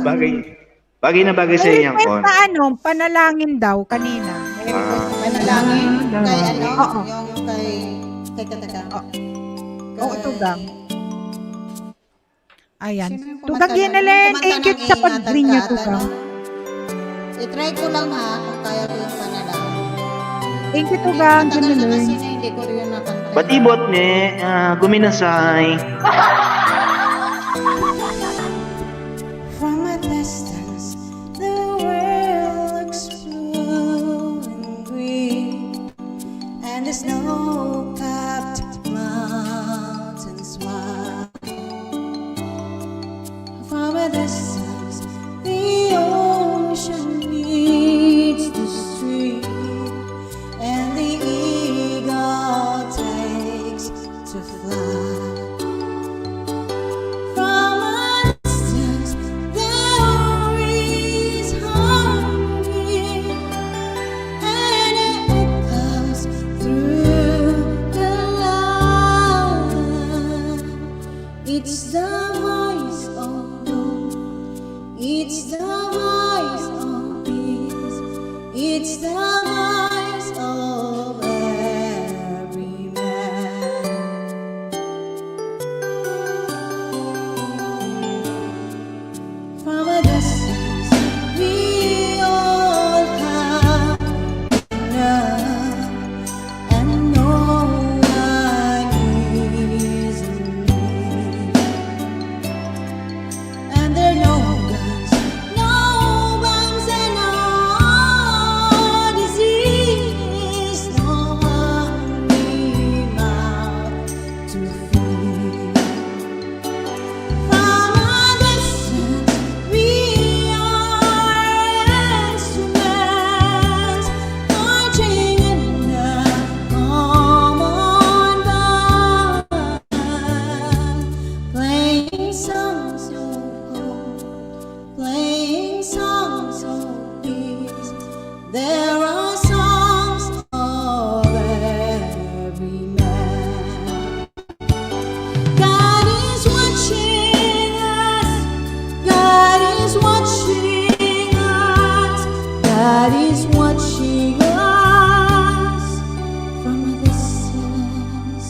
bagay na bagay sa May iyong request con. na ano, panalangin daw kanina. May request na Panalangin? Kay ano? Oo. Yung kay... Teka. Oo, Tugang. Ayan. Sino yung Tugang kumanta Ginelen, nun? thank you Kumanta sa ng pag-ring niyo, Ingatan Tugang. Kata, no? I-try ko lang ha, kung kaya ko yung panalangin. Thank you, Tugang Matagal na kasi Ginelen. na hindi ko rin nakanta. Batibot ni guminasay. From a distance, the world looks blue and green, and the snow-capped mountains wide. From a distance, the ocean meets the stream, and the eagle takes to fly. From a distance, there is harmony, and it echoes through the land. It's the voice of love, it's the voice of peace, it's the voice of every man. From a distance, we all have love, and no one is in need. And there are no guns, and no disease, no hungry mouth to feed. From a distance, we are instruments marching in the common bond, playing songs of hope, playing songs of peace. There are songs of every man. God is watching us. God is watching us. God is watching us from a distance.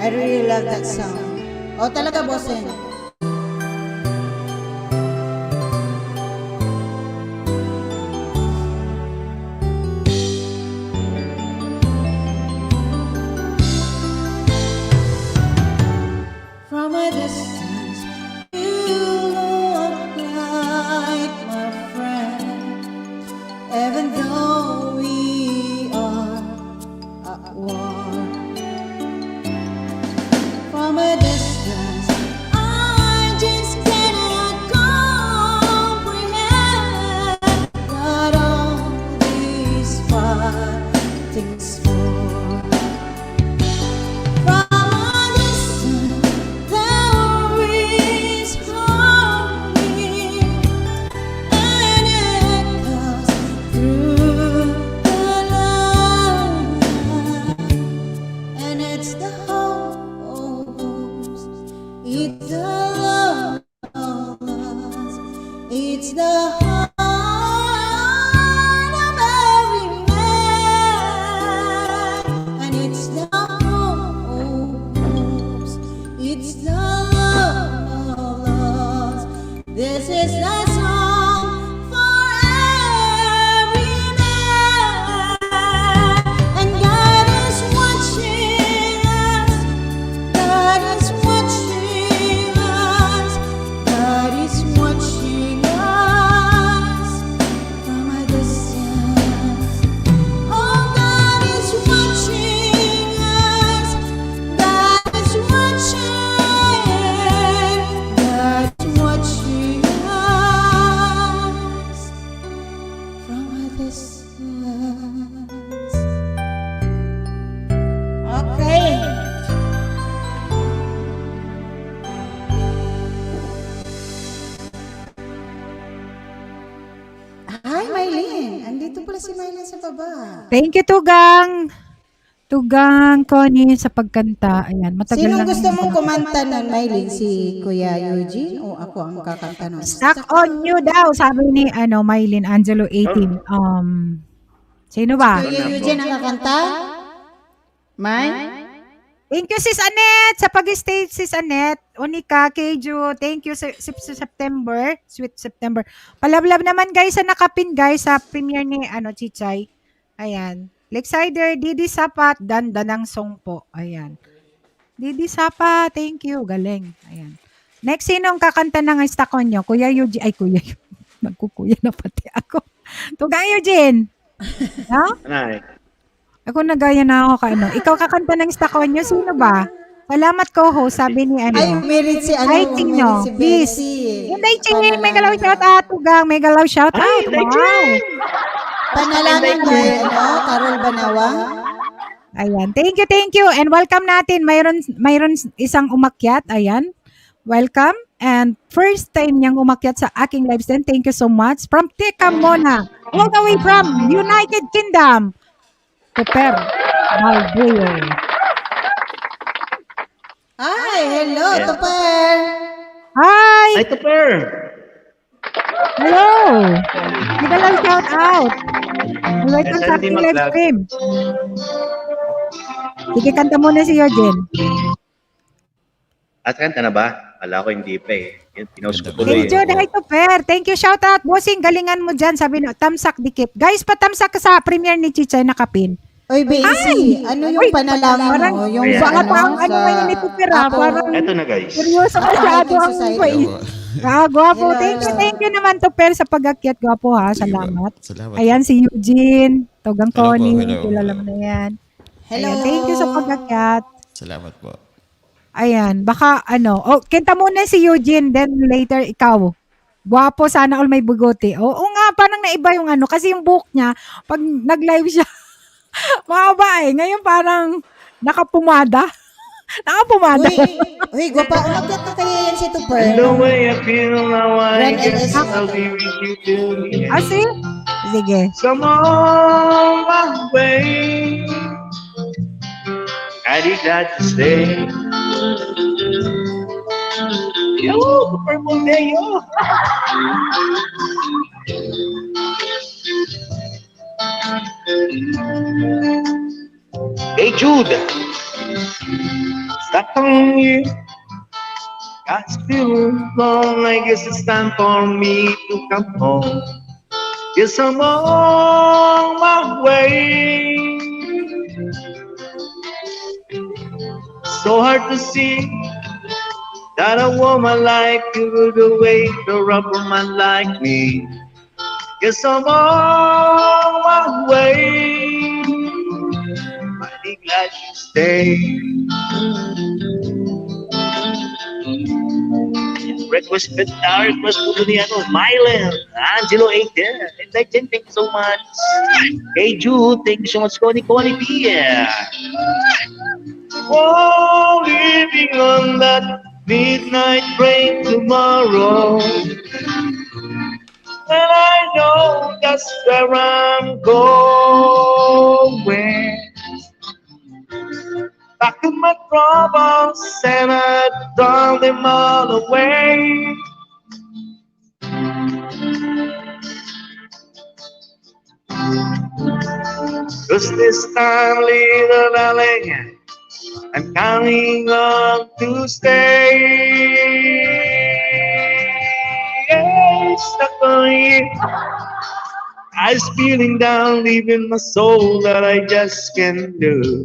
I really love that song. Oh, talaga, bossing. From a distance, you look like my friend, even though we are at war. From a distance, I just cannot comprehend what all these fighting's for. From a distance, there is harmony, and it echoes through the land, and it's the hope of hopes, it's the love of us, it's the heart of si Mylene sa baba. Thank you, Tugang. Tugang, Connie, sa pagkanta. Ayan, matagal Sinong lang gusto yung mong kumanta nun, Mylene? Si Kuya Eugene o ako ang kakanta nun? Stuck on you daw, sabi ni Mylene Angelo 18. Sino ba? Kuya Eugene ang kakanta? May? Thank you, Sis Annette, sa pag-stay, Sis Annette. Onika, Keju, thank you sa September, sweet September. Palablab naman guys sa nakapin guys sa premiere ni Chichay. Ayan. Lakesider, Didi Sapat, Dandanang Song po. Ayan. Didi Sapat, thank you. Galing. Ayan. Next, sinong kakanta ng Stuck on nyo? Kuya Eugene. Ay, Kuya Eugene. Nagkukuya na pati ako. Tugang Eugene. No? Anay. Ako nagaya na ako Ikaw kakanta ng Stuck on nyo. Sino ba? Salamat co-host, sabi ni Ay, merit si Ay, Chino. merit si Please. Betsy. Yung Daiching, may galaw shout out. Tugang, may galaw shout out. Ay, Wow. Panalangin mo, Carol Banawang. Ayan. Thank you. And welcome natin. Mayroon isang umakyat. Ayan. Welcome. And first time niyang umakyat sa aking live stream. Thank you so much. From Teka Mona. All the way from United Kingdom. Super. Malbuyo. Ay, hello, Yeah. Tupper. Hi! Ay, Tupper! Hello! May shout out. Welcome sa aking live stream. Sige, kanta muna si Eugene. At kanta na ba? Ala ko hindi pa eh. Yun, pinost ko tuloy. Thank you, hi Tupper. Thank you, shout out. Bossing, galingan mo dyan. Sabi no, tamsak dikip. Guys, patamsak ka sa premiere ni Chichay na kapin. Oy, Betsy, ano yung panalangin mo? Yung Ayan. Baka pa ang may ni Tupper ha. Parang Eto na guys. seryoso masyado ang Society. way. Gwapo. Hello, Thank you naman Tupper sa pag-akyat. Gwapo ha. Salamat. Salamat. Ayan si Eugene. Tugang Hello po, Connie. hello. Kilala mo na yan. Hello. Ayan, thank you sa pag-akyat. Salamat po. Ayan, baka kenta muna si Eugene, then later ikaw. Gwapo, sana all may bugote. Oo nga, parang naiba yung kasi yung buhok niya, pag nag-live siya, mahaba eh. Ngayon parang nakapumada. Nakapumada. Uy, gwapa. Umagat na kaya yan si Tupper. And the way I feel now, I Grand guess LS. I'll be with you till the end. Asi? Sige. Come on my way. I'd be glad to stay. Yo, the purple day, yo. Hey Jude, stuck on you. Got still long, I guess it's time for me to come home. Yes, I'm on my way. So hard to see that a woman like you would await a rubber man like me. Yes, I'm on my way. Mighty glad you stayed. Request po ni Mylan, Angelo 8 there. And Legend, thank you so much. Hey Jude, thank you so much, Connie B. Oh, living on that midnight train tomorrow. And I know that's where I'm going. Back to my troubles and I drown them all away. Cause this time, little darling, I'm counting on to stay. Yeah, stuck on you. I was feeling down, leaving my soul that I just can't do.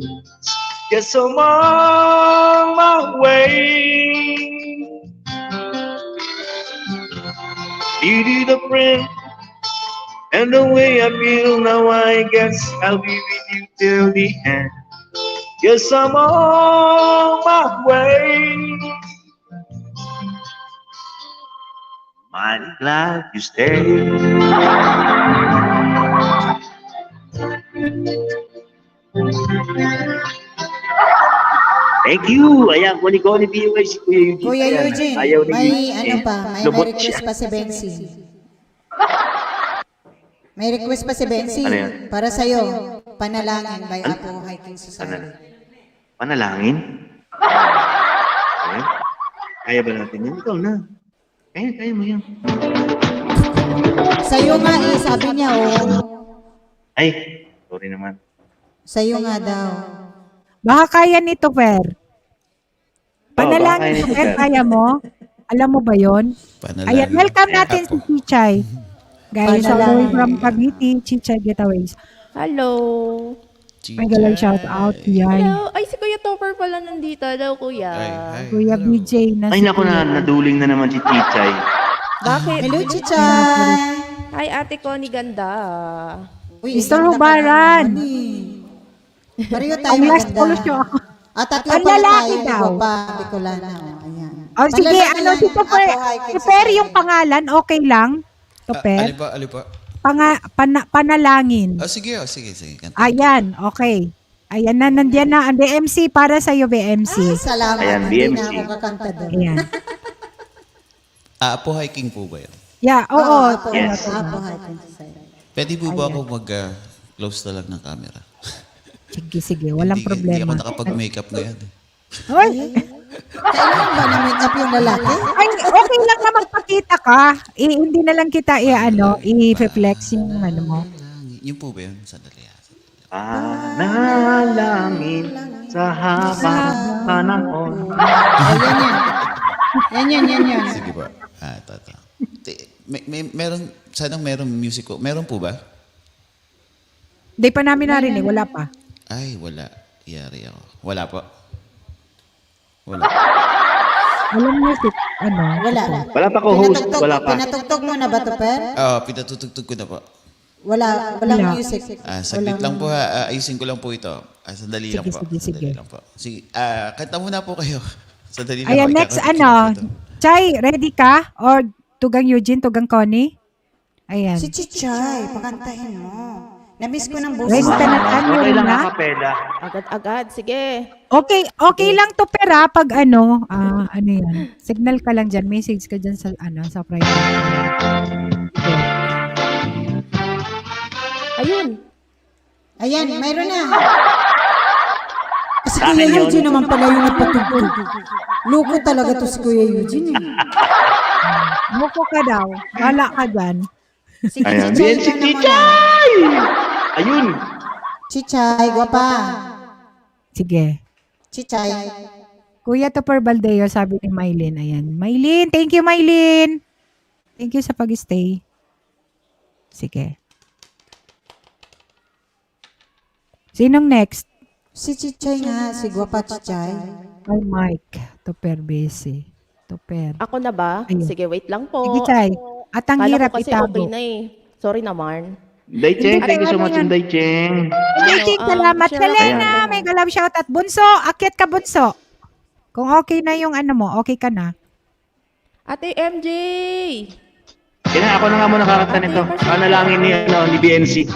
Yes, I'm on my way. Beauty the friend, and the way I feel now, I guess I'll be with you till the end. Yes, I'm on my way. Mighty glad you stayed. Thank you. Ayan, kuni-kuni BUI si Kuya Eugene. Kuya Ayan, Eugene, ayaw ni may Eugene. may Lubot request siya. pa si Bensi. May request pa si Bensi. Ano yun? Para sa'yo. Panalangin by Apo Hiking Society. Panalangin? Ayan. Kaya ba natin yan? Ikaw na. Kaya mo yan. Sa'yo nga eh, sabi niya oh. Ay, sorry naman. Sa'yo nga daw. Baka kaya ni Tupper. Panalangin, baka kaya ni Tupper, Tupper. kaya mo? Alam mo ba yon? Ayan, welcome natin si Chichay. Guys, all the way from Cavite, Chichay Getaways. Hello. May galang shout out. Yan. Hello. Ay, si Kuya Topper pala nandito. Hello, Kuya. Kuya BJ na Ay, naku na, naduling na naman si Chichay. Bakit? Hello, Chichay! Hi, Ate Connie Ganda. Uy, Mr. ganda ka Hubaran. naman eh. Pareho tayo Ang last maganda. follow siya. At tatlo Ang pala lalaki tayo. daw. Iba pa, Bicolana. Oh, ayan. Oh, sige, Panalangin ano si lang, Tupper? Apo Hiking Tupper Society. yung pangalan, okay lang? Tupper? Ali pa. Panalangin. Sige. Kanta. Ayan, okay. Ayan na, nandiyan na ang BMC para sa'yo, BMC. Salamat. Ayan, Hindi BMC. na ako kakanta doon. Ayan. Apo hiking po ba yan? Yeah, oo. Apo, Yes. Apo Hiking Society. Pwede po ba ako mag-close na lang ng camera? Sige, walang Hindi problema. ako nakapag-makeup ngayon. Hoy, Kailangan ba na make up yung lalaki? ay, okay lang na magpakita ka. Hindi na lang kita i-flex yung ano mo. Yun po ba yun? Sandali. Panalangin sa habang panahon. Yan. Sige po. Ito. Merong music ko. Meron po ba? Hindi pa namin narinig, wala pa. Ay, wala. Iyari ako. Wala po. Wala. Walang music, ano. Wala. Wala pa ko host, wala pa. Pinatugtog mo na ba to, Per? Pinatutugtog ko na po. Walang Wala. music. Saglit lang po ha. Ayusin ko lang po ito. Sandali lang po. Sige. Sandali lang po. Sige, kanta muna po kayo. Sandali lang Ayan, po. next, Ikakanta ko ito. Chay, ready ka? Or Tugang Eugene, Tugang Connie? Ayan. Si Chichay, pakantahin mo. Na-miss ko ng Ready boses. ka na, ano Okay lang na? ang kapela. Agad-agad. Sige. Okay lang to, pera, pag ano yan. Signal ka lang dyan, message ka dyan sa private. Okay. Ayun. Ayan, mayroon na. Si Sa Kuya akin yun. Eugene naman pala yung nagpatugtog. Loko talaga to si Kuya Eugene. Muko ka daw. Wala ka dyan. Si Ayan, Chichay si ka naman. Chichay! Ayun. Chichay, gwapa. Sige. Chichay. Kuya Topper Baldeo, sabi ni Mylene. Ayan. Mylene, thank you, Mylene. Thank you sa pag-stay. Sige. Sinong next? Si Chichay nga, si gwapa Chichay. Ay, Mike. Topper busy. Topper. Ako na ba? Ayun. Sige, wait lang po. Sige, Chay. At ang Kala hirap ko kasi itago. okay na eh. Sorry naman. Daycheng, thank you so Ano much, yan? Daycheng. Daycheng, salamat. share Selena, Ayan. may galab shout at Bunso, akyat ka Bunso. Kung okay na yung ano mo, okay ka na. Ate MJ! Kaya ako na nga muna kakanta nito. Panalangin ni BNC.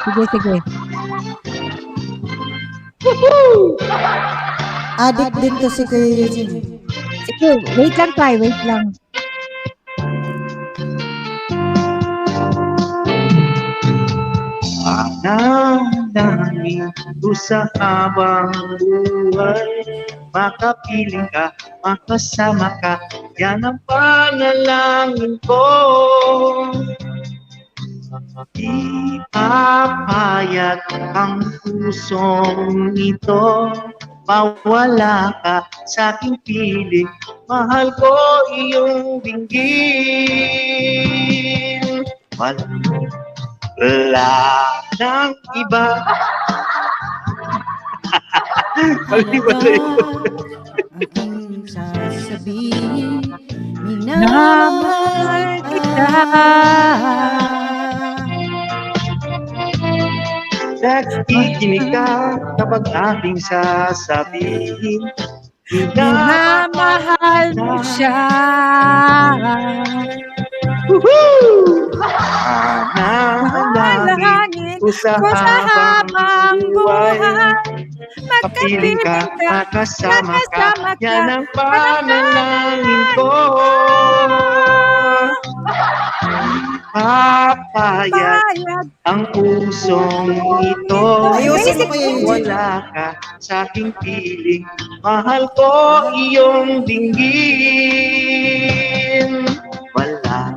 Sige. Addict din to si Kuya Eugene. Sige, wait lang tayo, wait lang. Panalangin ko sa habang buhay. Makapiling ka, makasama ka. Yan ang panalangin ko. Ipapayat ang pusong ito. Mawala ka sa aking piling. Mahal ko iyong dinggin. Wala nang iba. Mali ba na yun? Aking sasabihin, Minamahal kita. Nakikinig ka kapag aking sasabihin. Minamahal mo siya. Panalangin ko sa habang buhay. Kapiling ka, makasama ka. Yan ang panalangin ko. papayag Payag. ang pusong ito. Ayusin mo Kuya Eugene. Wala ka sa aking piling, mahal ko iyong dinggin. Wala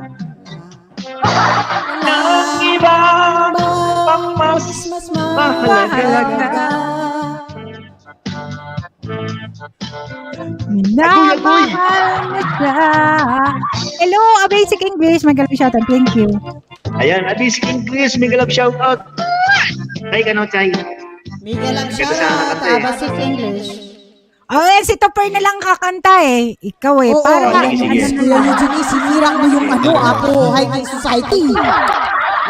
nang iba pang mas mahalaga. Minamahal na siya. Hello, A Basic English. Magaling siya. Thank you. Ayan, Basic English, mega love shoutout. Kay kano, Chay? Miguel ang Ganda sa shoutout, kanta eh. Basic English. Oh, yan si Topper na lang kakanta eh. Ikaw eh. Oo, Parang sige, sige. Kuya Eugene, sinira mo yung Afro Hiking Society.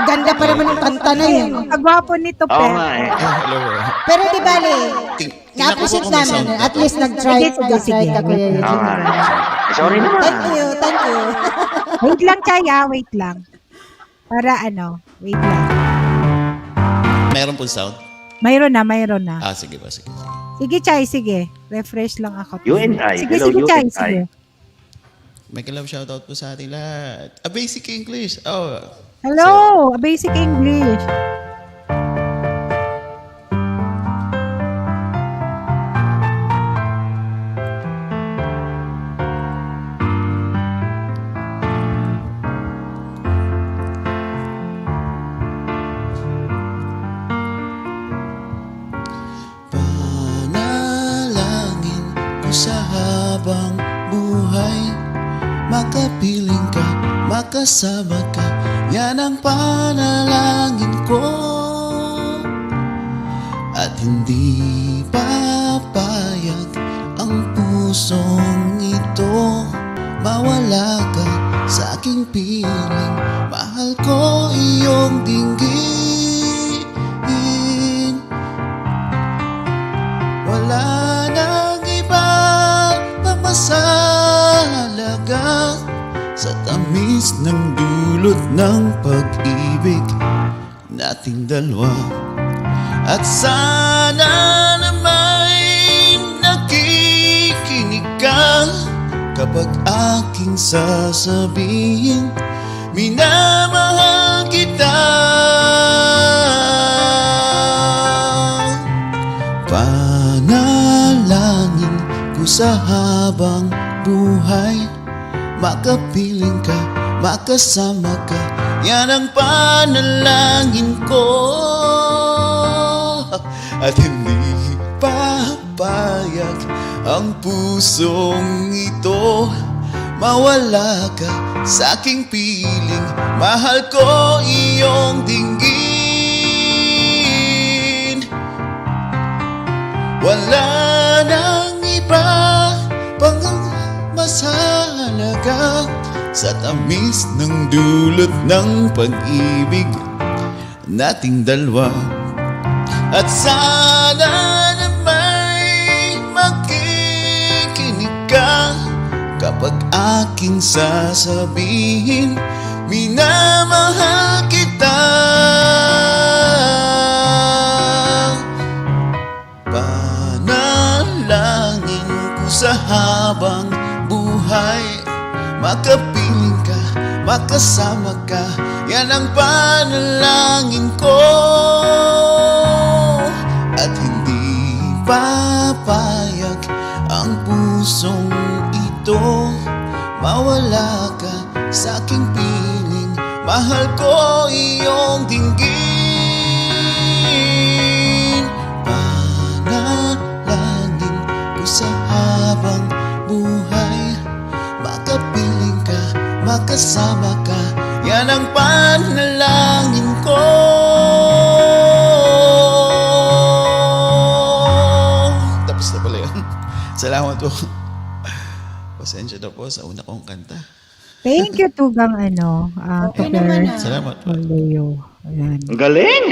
Ang ganda pa naman ng kanta na yun. kagwapo ni Oo Topper. nga eh. Hello. Pero di bale, Tingnan ko na-appreciate kung may namin. sound. At least nag-try Sige. ka, Kuya Oo Eugene. nga. Sorry naman. Thank you, thank you. Wait lang, Chaya. Wait lang. Para ano. Wait lang. Meron po sound? Mayroon na. Ah, sige ba, sige. Sige, Chay. Sige. Refresh lang ako. You and I. Sige, Hello, sige, you Chay. and I. Sige. May love shoutout po sa ating lahat. A Basic English. Oh. Hello, A Basic English. Panalangin ko sa habang buhay, makapiling ka, makasama ka, yan ang panalangin ko. At hindi papayag ang pusong ito, mawala ka sa aking piling, mahal ko iyong dinggin. Wala nang iba na masalaga sa tamis ng dulot ng pag-ibig nating dalawa. At sana na may nakikinig ka kapag aking sasabihin, minamahal kita. Panalangin ko sa habang buhay, makapiling ka, makasama ka, yan ang panalangin ko. At hindi papayag ang pusong ito, mawala ka sa aking piling, mahal ko iyong dinggin. Wala nang iba pang mas halaga sa tamis ng dulot ng pag-ibig nating dalawa. At sana na may makikinig ka kapag aking sasabihin, minamahal kita. Panalangin ko sa habang buhay, makapiling ka, makasama ka, yan ang panalangin ko. At hindi papayag ang pusong ito, mawala ka sa aking piling, mahal ko iyong dinggin. Panalangin ko sa habang buhay, makapiling ka, makasama ka, yan ang panalangin ko. Tapos na pala yun. Salamat po. Pasensya na po sa una kong kanta. Thank you, Tugang Okay Topper. naman ah. Salamat po. Leo. Ayan. Ang galing!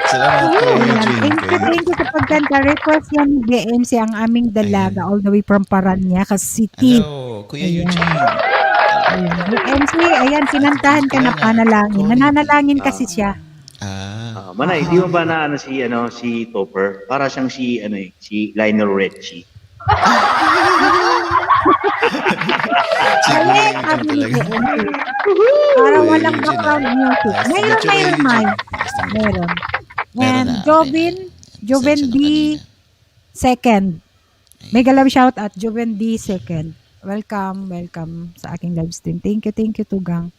Salamat po, Eugene. Thank you sa pagkanta. Request yan ni BMC ang aming dalaga all the way from Parañaque City. Hello, Kuya Ayan. Eugene. Ayan. BMC, ayan, kinantahan ka na panalangin. Nananalangin kasi siya. Manay, di mo ba na si Topper? Para siyang si Lionel Richie. Siguro Mali, yun sabi ni talaga. Kuya. Para Kuya walang Eugene, background ah. music. Nice to Mayroon, meet you, Kuya mayroon, Eugene. May. Nice to meet you. Meron. Meron And na, okay Jovin, na. Joven Pasensya na D. kanina. Second. Mega love shout out, Joven D. Second. Welcome, welcome sa aking live stream. Thank you, Tugang.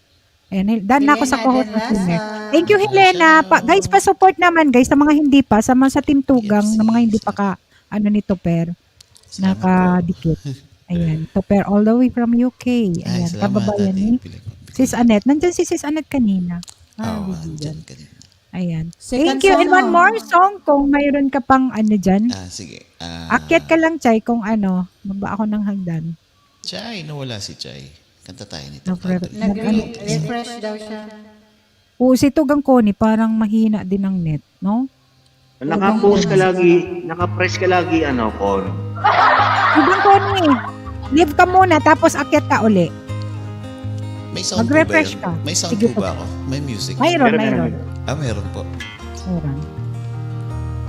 Ayan, done na ako sa Helena cohort Del na streamer. Rasa. Thank you, Helena. Guys, pa-support naman, guys, sa mga hindi pa, sa mga sa Team Tugang, na mga hindi pa ano ni Toper, Salamat po. nakadikit. Ayan, Toper all the way from UK. Ay, Ayan, salamat. kababayan Ate. ni Sis Annette. Nandyan si Sis Annette kanina. Oo, Bigyan. andyan kanina. Ayan. Second Thank you. And song, one more song kung mayroon ka pang ano dyan. Sige. Akyat ka lang, Chay, kung ano, baba ako ng hagdan. Chay, nawala si Chay. Kanta tayo nito. Nag-refresh daw siya. Oo, si Tugang Connie, parang mahina din ang net, no? Naka-post ka lagi, naka-press ka lagi, ano, Con. Tugang Connie, leave ka muna, tapos akyat ka uli. May sound Mag-refresh po ba yun? ka. May sound Sige po po. ba ako? May music? Mayroon. Meron po. Meron.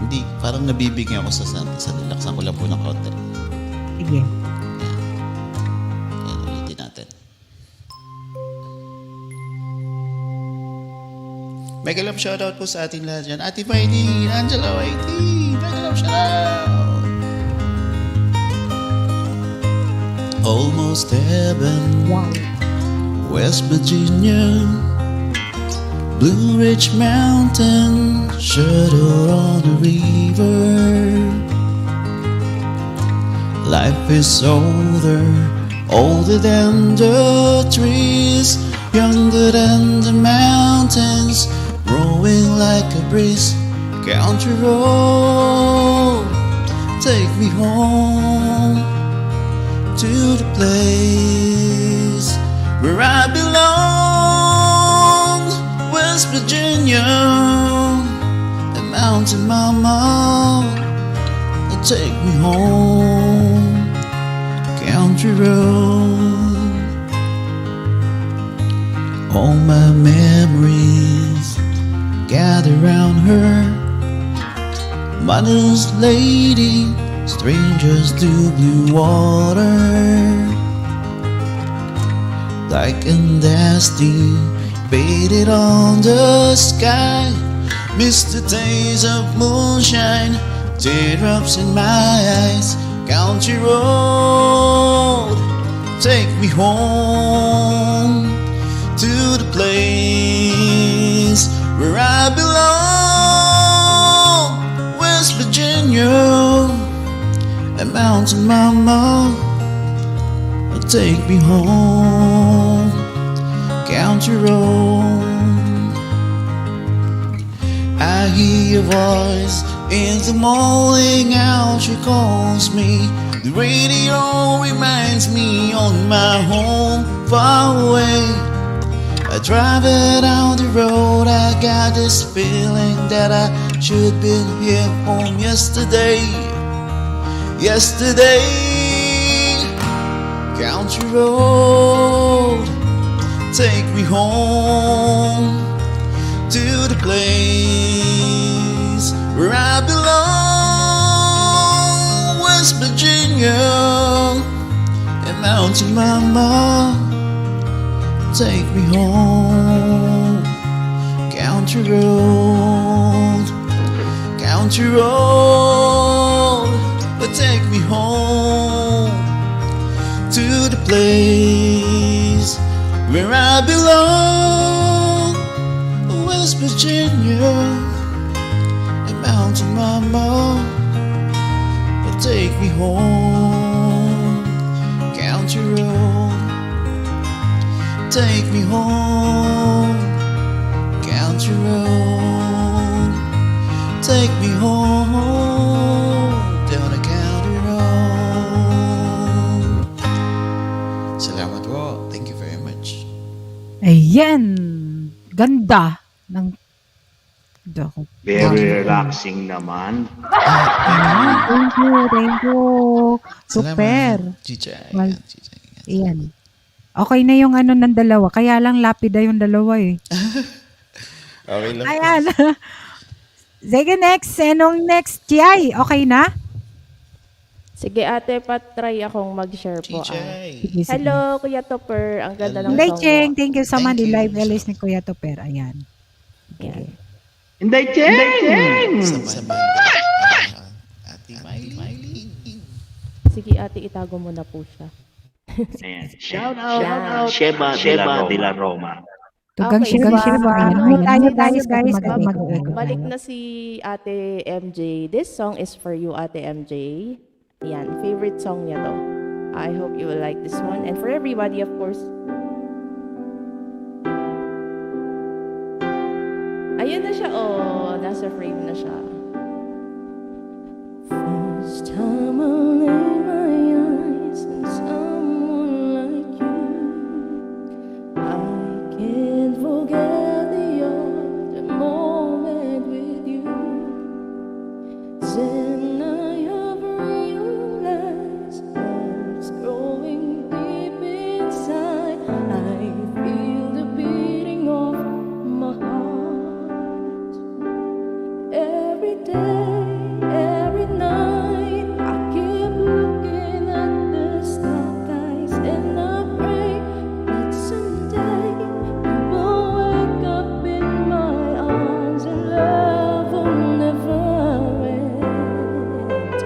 Hindi, parang nabibigyan ako sa nilaksan ko lang po ng konti. Sige. Ayan, ulitin natin. Mega love shoutout po sa ating lahat dyan. Ate Maylene, Angela Whitey, mega love shoutout. Almost heaven, Wow. West Virginia, Blue Ridge Mountain, shuttle on the river. Life is older than the trees, younger than the mountains, growing like a breeze. Country road, take me home to the place where I belong, West Virginia, a mountain mama, take me home, country road. All my memories gather round her, mother's lady, strangers to blue water. Like and dusty, faded on the sky. Miss the days of moonshine, teardrops in my eyes. Country road, take me home to the place where I belong, West Virginia, a mountain mama, take me home, country road. I hear your voice in the morning hour, she calls me. The radio reminds me on my home far away. I drive it down the road, I got this feeling that I should been here home yesterday. Country road, take me home to the place where I belong, West Virginia, a mountain mama, take me home, country road, but take me home to the place where I belong, West Virginia, a mountain mama, but take me home, country road, take me home, country road, take me home, down the county road. Salamat po. Thank you very much. Ayan. Ganda ng Dako. Very relaxing naman. Thank you. Super. Chichay. Well, Ayan. Okay na yung ano ng dalawa. Kaya lang lapida yung dalawa eh. Okay lang. Ayan. Sige, next. Anong next? Chiyay, okay na? Sige ate, patry akong mag-share po. TJ. Sige, sige. Hello, Kuya Topper. Ang ganda ng Inday song Cheng, mo. thank you so much. Thank you. Live release ni Kuya Topper. Ayan. Yan. Inday Cheng! Sa banda. Ate Miley. Sige ate, itago mo na po siya. Ayan. Shout out, Sheba de la Roma. Tugang Okay, sigang diba? Sheba. Ayan. Ano, Tayo guys, guys, balik mag-echo. Balik na si Ate MJ. This song is for you, Ate MJ. Yan, favorite song niya to. I hope you will like this one. And for everybody, of course. Ayun na siya, oh. Nasa frame na siya. First time I lay my eyes on someone like you, I can't forget the other moment with you. Then I have realized love's growing deep inside. I feel the beating of my heart. Every day, every night, I keep looking at the skies and I pray that someday you will wake up in my arms and love will never end.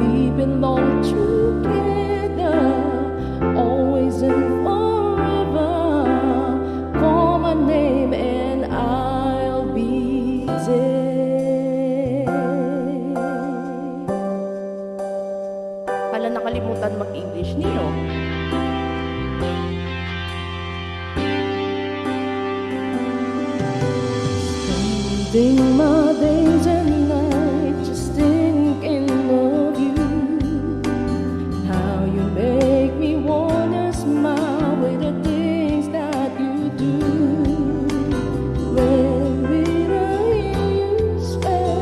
We belong together, always and forever. Call my name and I'll be there. Pala nakalimutan mag-English niyo. Spending my days and nights just thinking of you. How you make me wanna smile with the things that you do. When will I hear you say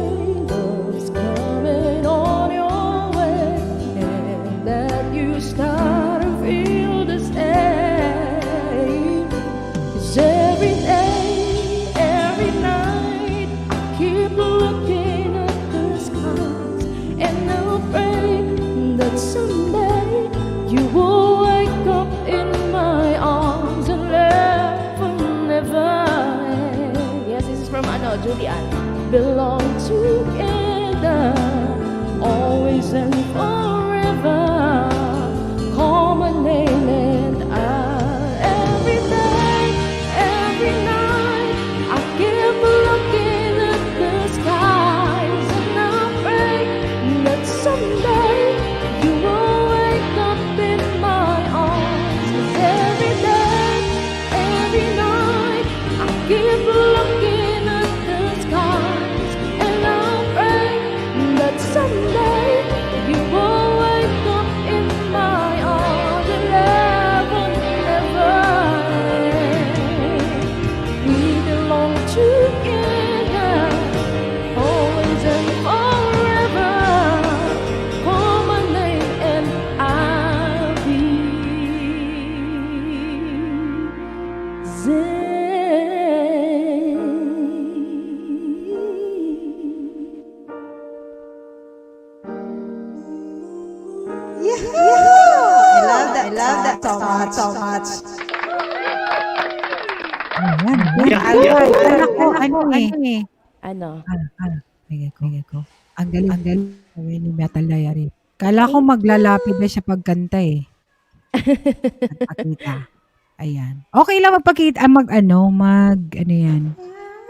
love's coming on your way, and that you start to feel the same? 'Cause every day, every night, I keep looking at the skies, and I'll pray that someday you will wake up in my arms and love will never end. Yes, this is from Julian. Belong together, always and forever. Call my name and every day, every night, I keep looking at the skies and I pray that someday you will wake up in my arms. 'Cause every day, every night, I keep looking at the skies and I pray that someday you will wake up in my arms and love will never end. We belong together, always and forever. Call my name and I'll be I love that so much. Ayan. Yeah, Ayan. yeah. Anak ko, ano eh. ano? Bigay ko. Ang galing. Sabi ni Metal Diary. Kala ko maglalapid na siya pagkanta eh. Magpakita. Ayan. Okay lang magpakita, ano yan.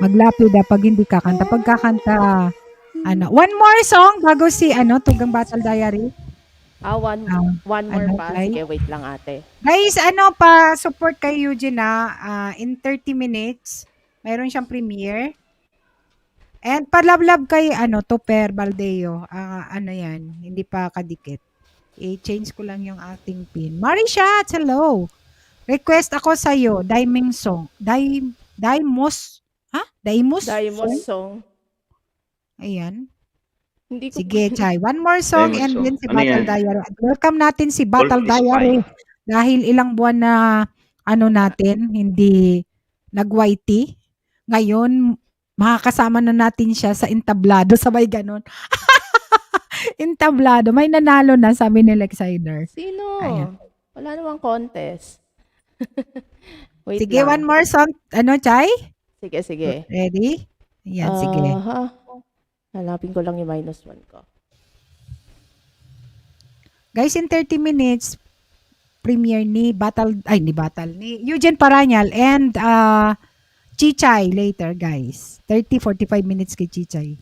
Maglapid pag hindi kakanta. Pag kakanta, one more song bago si, Tugang Battle Diary. One more ano, pa. play? Sige, wait lang ate. Guys, pa-support kay Eugene in 30 minutes, mayroon siyang premiere. And palablab kay, Topper Baldeo. Yan, hindi pa kadikit. I-change ko lang yung ating pin. Marisha, hello. Request ako sa'yo, Daiming Song. Daimos Diamond song. Ayan. Hindi ko Sige, Chay. One more song Diamond and song. then si Ano Battle yan? Diary. Welcome natin si Battle Golf is Diary. fine. Dahil ilang buwan na natin, hindi nag-YT. Ngayon, makakasama na natin siya sa entablado. Sabay ganon. Entablado. May nanalo na, sabi ni Lexider. Sino? Ayan. Wala namang contest. Wait Sige, lang. one more song. Ano, Chay? Sige, sige. Ready? Ayan, sige. Hanapin ko lang yung -1 ko. Guys, in 30 minutes, premiere ni Eugene Paranyal and Chichay later, guys. 30-45 minutes kay Chichay.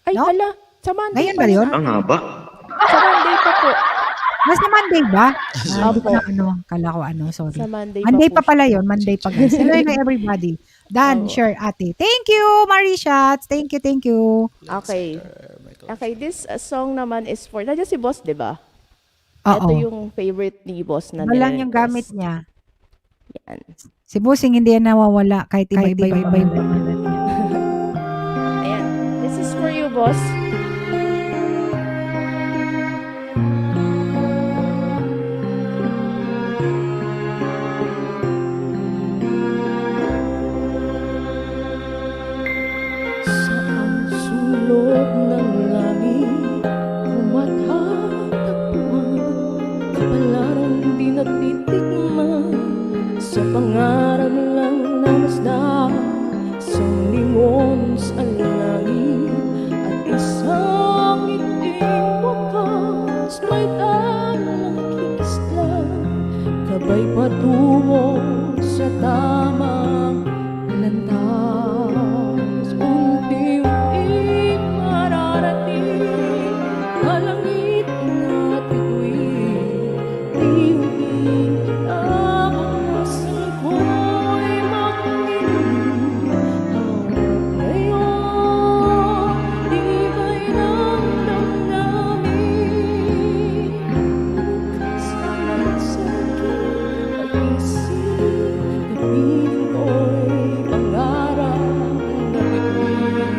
Ay, No? hala. Sa Monday Ngayon pa ba yun? Ang haba. Sa Monday pa po. Nasa Monday ba? Hindi ko Opo. na kala ko sorry. Sa Monday, Monday pa pa pala yun. Monday pa, guys. Hello na everybody. Done, Oo. sure, ate. Thank you, Marishats. Thank you. Okay. Okay, this song naman is for, nandiyan si Boss, di ba? Ito Oo. yung favorite ni Boss na Iba lang yung nire-request. gamit niya. Yan. Si Busing hindi yan nawawala kahit iba-iba yung pangalan niya. Ayan. This is for you, Boss. Saan sulok ng langit kumatagpuan kapalaran di natitikman sa pangarap lang na masdan isang lingon sa langit at isang iting wakas may talang kikislan kabay patungo sa tamang landas unti-unting mararating kalangit na bituin unti-unting nakasan ko'y makinig ngayon di ba'y ramdam namin bukas naman sa aking pag-isip kapiling ko'y pangarap na bituin.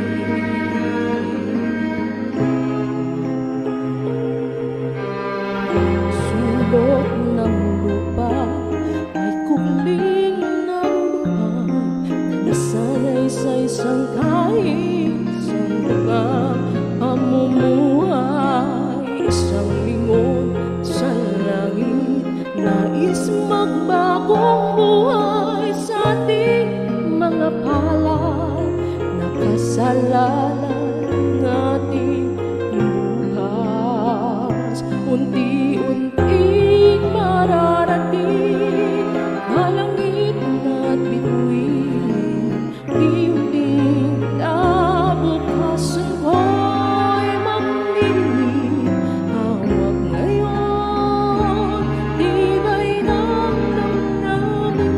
Sulok ng lupa ay kubling ng buhay na nasanay sa isang kahit isang lugar pamumuhay isang lingon sa langit nais magbagong buhay sa ating mga palad nakasalalay ng ating bukas unti-unting mararating kalangit na't bituin unti-unting nabukasan ko'y magdilim hawak ngayon di ba'y ramdam namin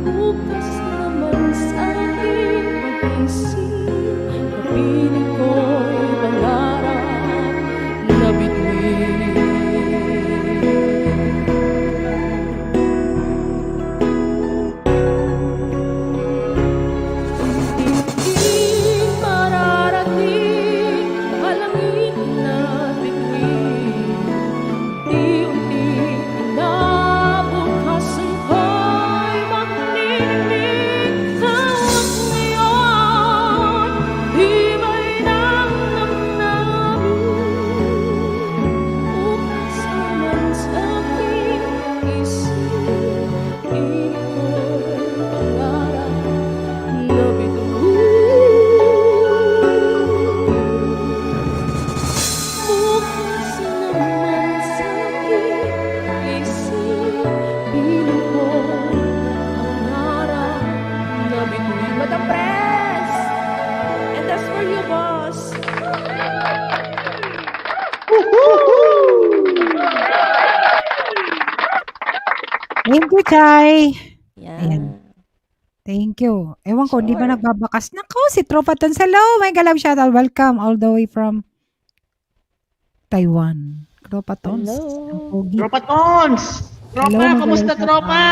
bukas naman sa aking pag-isip kapiling ko'y pangarap na bituin. Unti-unting mararating kalangit na bituin unti-unting nabukasan ko'y magninig hawak ngayon di ba'y ramdam namin bukas naman sa aking isip piling ko'y pangarap na bukas naman sa aking isip piling ko'y pangarap na bituin. Madam Press! And that's for you, boss. Thank you, Chay. Yan. Ayan. Thank you. Ewan ko, di ba nagbabakas? Nako, si Tropa Tons. Hello, my galab shoutout. Welcome all the way from Taiwan. Tropa Tons. Hello. Ang pogi. Tropa Tons! Tropa, Hello, kamusta magaling tropa?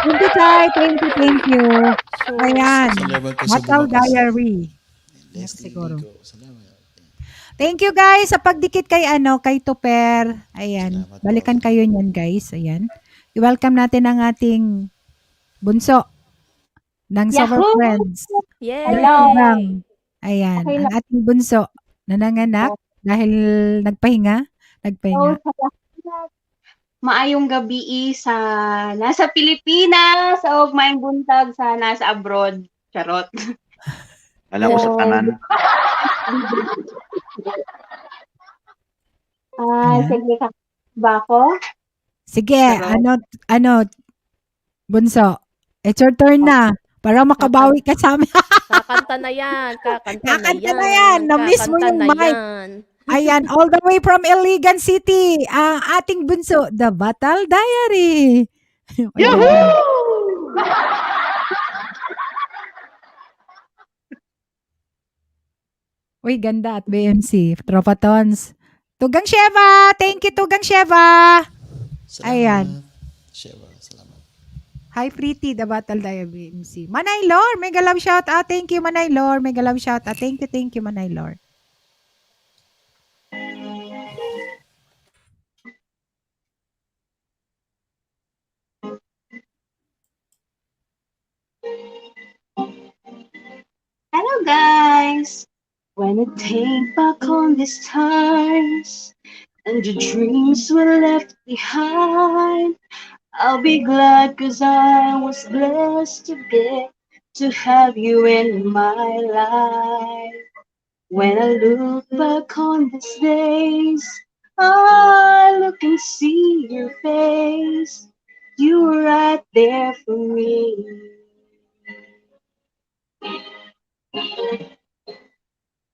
Thank you, Chay. Thank you. Ayan. Salamat po sa Mataw bumakas. Diary. Leslie Siguro. Ligo. Salamat. Thank you, guys, sa pagdikit kay kay Tuper. Ayan. Salamat po. Balikan kayo niyan, guys. Ayan. I-welcome natin ang ating bunso ng Summer Friends. Yay! Hello. Ayan. Okay Ang ating bunso na nanganak Dahil nagpahinga? So, Nagpahinga? sa lahat, maayong gabi sa nasa Pilipinas o maayong buntag sa nasa abroad. Charot. Alam ko sa tanan. Ayan. Sige ka ba ako? Sige, Charot. ano, Bunso, it's your turn na. Para makabawi ka sa amin. Kakanta na yan. Kakanta na Kakanta na yan. yan. Na-miss mo Kakanta yung na mic. yan. Ayan, all the way from Iligan City, ang ating bunso, The Battle Diary. Ay, ganda. Uy, ganda at BMC, Tropa Tons. Tugang Sheva! Thank you, Tugang Sheva! Ayan. Sheva, salamat. Hi, Pretty, The Battle Diary BMC. Manay Lor, mega love shout out. Thank you, Manay Lor. Mega love shout out. Thank you, Manay Lor. Hello guys! When I think back on these times and the dreams were left behind, I'll be glad cause I was blessed to get to have you in my life. When I look back on these days, I look and see your face. You were right there for me.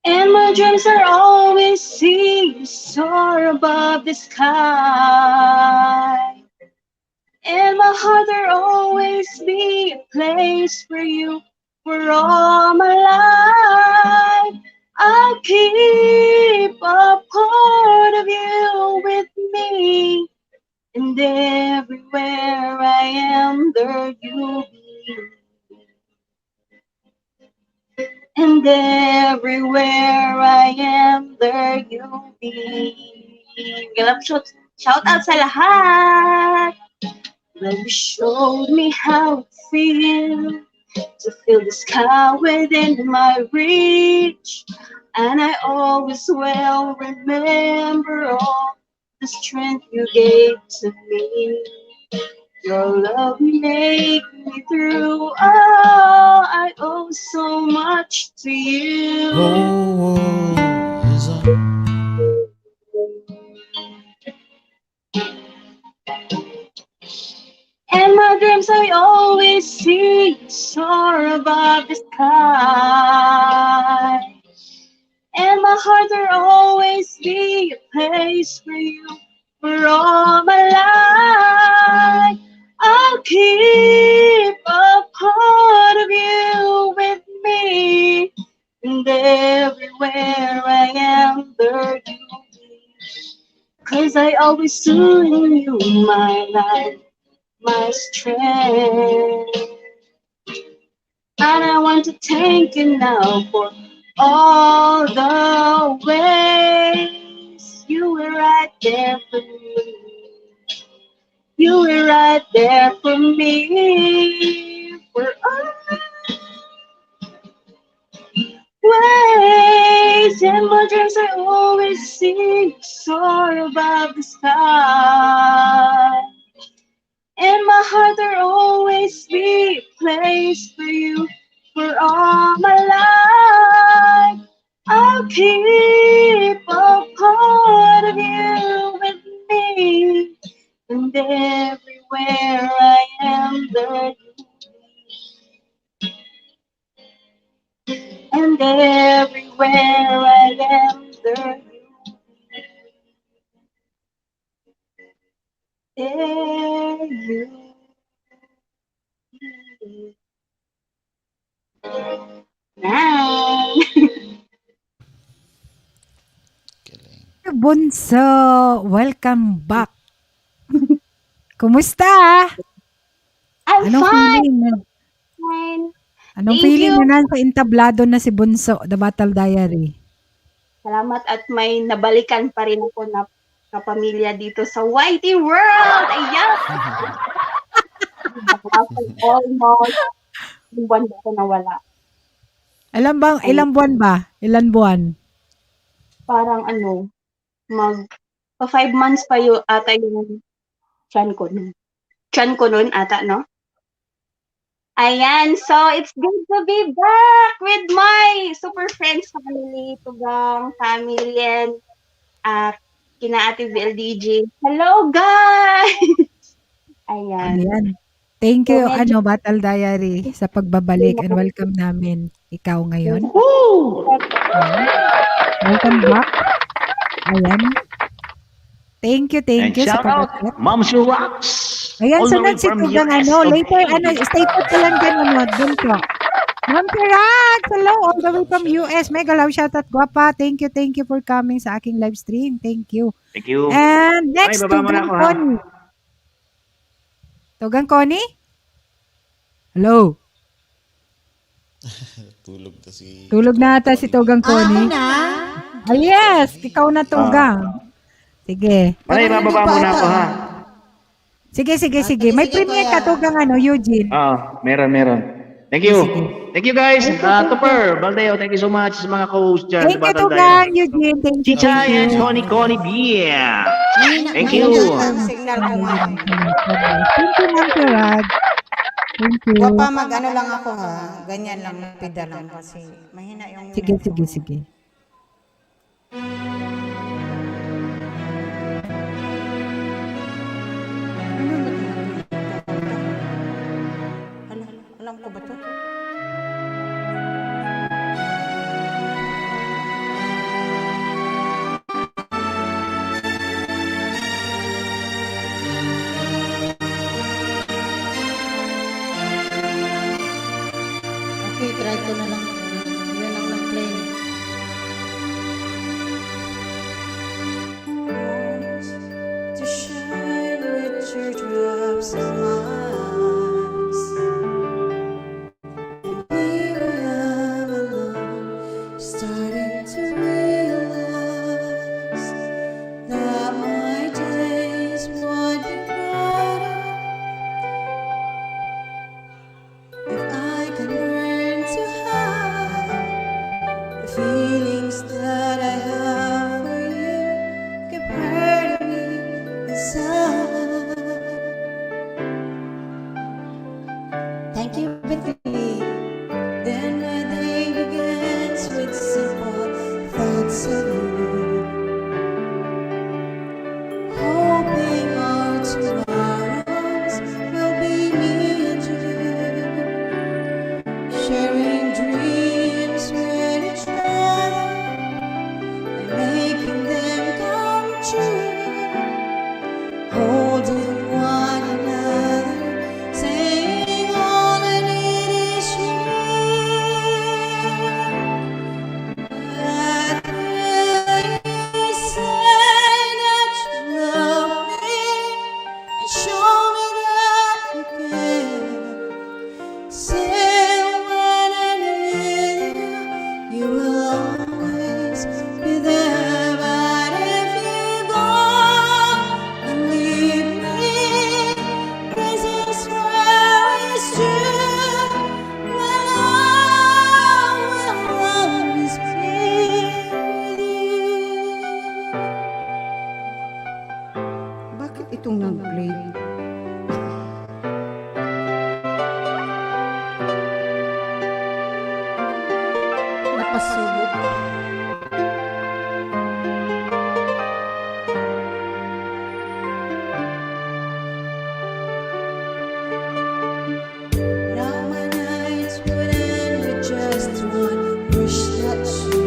And my dreams are always see you soar above the sky. And my heart there always be a place for you for all my life. I'll keep a part of you with me. And everywhere I am, there you'll be. And everywhere I am, there you'll be. Shout out sa lahat. Well, you showed me how it feels to feel the sky within my reach. And I always will remember all the strength you gave to me. Your love made me through. Oh, I owe so much to you. Whole world is a And my dreams I always see you soar above the sky. And my heart there always be a place for you for all my life. I'll keep a part of you with me. And everywhere I am, there you'll be. 'Cause I always saw in you my life, my strength. And I want to thank you now for all the ways you were right there for me. You were right there for me. For all ways and my dreams I always see soar above the sky. In my heart there always be a place for you for all my life. I'll keep a part of you with me. And everywhere I am, there you be. And everywhere I am, there you be. There you be. Bye. galing. Bunso, welcome back. Kumusta? I'm Anong fine. feeling? Anong Thank feeling you. na nasa entablado na si Bunso, The Battle Diary? Salamat at may nabalikan pa rin ako na kapamilya dito sa Whitey World. Ayan! Almost yung buwan ko nawala. Ilang buwan ba? Ilan buwan? parang ano, pa 5 months pa ata yung tiyan ko nun ata, no? Ayan, so it's good to be back with my super friends family, Tugang family, and kina Ate VLDG. Hello, guys! Ayan. Ayan. Thank So, you, medyo Battle Diary, sa pagbabalik and welcome namin ikaw ngayon. Woo! Ayan. Welcome back. Ayan. Thank you And sa shout out, pag-accept. Moms Who Rocks. Ayan, All the way sunod si from Tugang US ano, of later, A. stay put ka lang dyan, dun po. Ma'am Pirat, hello, all the way from US. Mega love shoutout, guwapa. Thank you for coming sa aking live stream. Thank you. Thank you. And next, Baba mo na Tugang ako, ha? Connie. Tugang Connie? Hello. Tulog na ata si Tugang Connie. Ah, yes, ikaw na Tugang. Sige. Panay, Pero hindi bababa pa muna ata. ako, ha? Sige. Sige, May sige, premiere kuya. ka, Tugang Eugene. Meron. Thank you. Sige. Thank you, guys. Tupper, Baldeo, thank you so much sa mga co-hosts dyan. Thank sa you, Battle Tugang Diary. Eugene. Thank you. Chichay and Connie Bia. Thank you. Ang signal ko nga. Thank you, Ma'am Pirad. Thank you. Guwapa, mag-ano lang ako ha. Ganyan lang, napida lang kasi mahina yung... Sige. Alam ko ba to? Okay, try ko na lang. Yan ang nag-play. To shine with teardrops in my eyes. Here I am alone, starting to realize that my days would be brighter if I could learn to hide the feelings that I have for you keep hurting me inside. Thank you, Bethany. Then my day begins with simple thoughts of you, hoping our tomorrows will be me and you, sharing dreams with each other and making them come true, holding one another, saying all I need is you. But will you say that you love me and show me that you care? Say when I'm with you, you will always be there. But if you go and leave me, this is where it's true. My love will always be with you. Bakit itong nag-play? Napasubok. Now my nights would end with just one wish, that you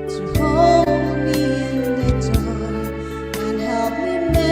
to hold me in the dark and help me make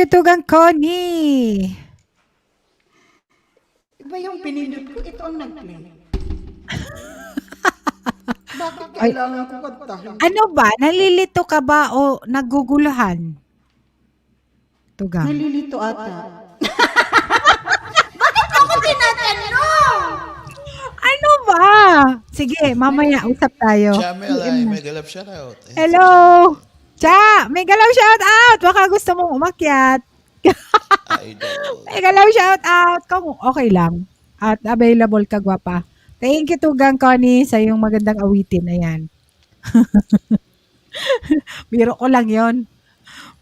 you, Tugang Connie. Iba yung pinindot ko, ito ang nag-play. Bakit Ay. kailangan ko kantahin? Ano ba? Nalilito ka ba o naguguluhan? Tugang. Nalilito ata. Ano ba? Sige, mamaya usap tayo. Jamel ay mega love shoutout. Hello! Cha! May galaw shout out! Baka gusto mong umakyat. Idol. May galaw shout out! Kung okay lang. At available ka, gwapa. Thank you, Tugang Connie, sa iyong magandang awitin. Ayan. Biro ko lang yon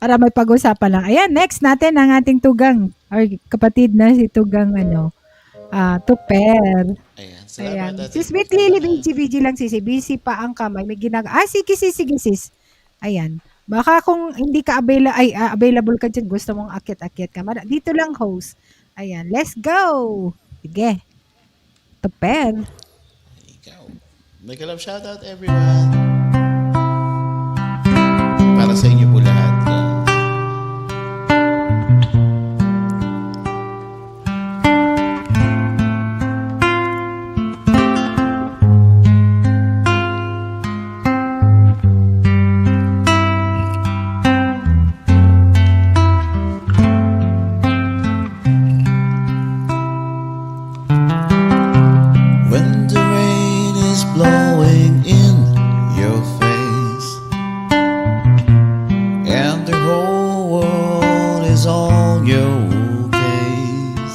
para may pag-usapan lang. Ayan, next natin ang ating Tugang. Or kapatid na si Tugang, Tuper. Ayan. Ayan. Salamat. Sis Bit Lily, BG lang sis. Busy pa ang kamay. May sige sis. Ayan. Baka kung hindi ka available ka dyan, gusto mong akit-akit ka. Dito lang host. Ayan. Let's go. Sige. Tuper. Ikaw. Mega love shoutout everyone. Para sa inyo po lahat. When the rain is blowing in your face and the whole world is on your case,